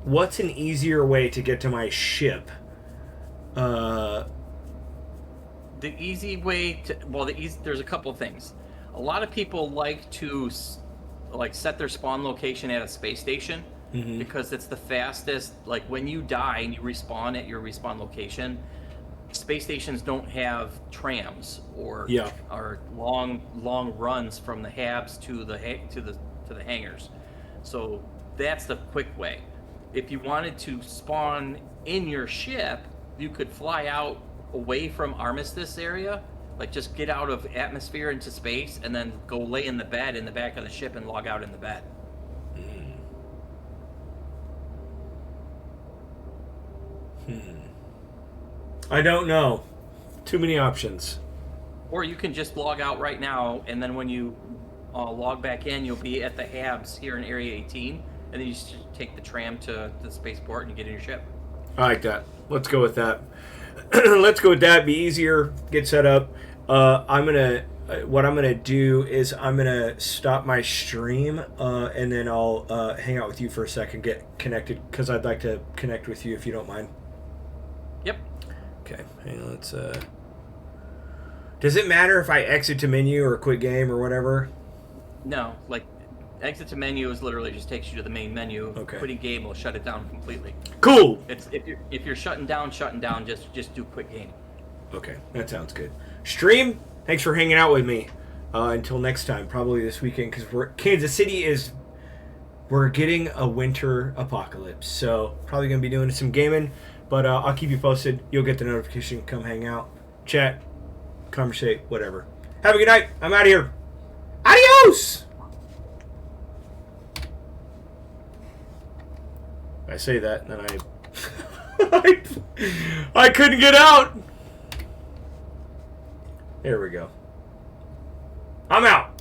What's an easier way to get to my ship? The easy way to there's a couple of things. A lot of people like to set their spawn location at a space station because it's the fastest. Like when you die and you respawn at your respawn location, space stations don't have trams or long runs from the habs to the hangars. So that's the quick way. If you wanted to spawn in your ship, you could fly out away from Armistice area, like just get out of atmosphere into space and then go lay in the bed in the back of the ship and log out in the bed. I don't know. Too many options. Or you can just log out right now, and then when you log back in, you'll be at the habs here in Area 18, and then you just take the tram to the spaceport and you get in your ship. I like that. Let's go with that. Let's go with that. Be easier. Get set up. What I'm gonna do is I'm gonna stop my stream, and then I'll hang out with you for a second, get connected, because I'd like to connect with you if you don't mind. Yep. Okay. Hang on. Let's. Does it matter if I exit to menu or quit game or whatever? No, like exit to menu is literally just takes you to the main menu. Okay. Quitting game will shut it down completely. Cool. It's if you're shutting down, just do quit game. Okay, that sounds good. Stream, thanks for hanging out with me. Until next time, probably this weekend, because Kansas City we're getting a winter apocalypse, so probably gonna be doing some gaming. But I'll keep you posted. You'll get the notification. Come hang out, chat, conversate, whatever. Have a good night. I'm out of here. Adios. I say that, and then I couldn't get out. There we go. I'm out.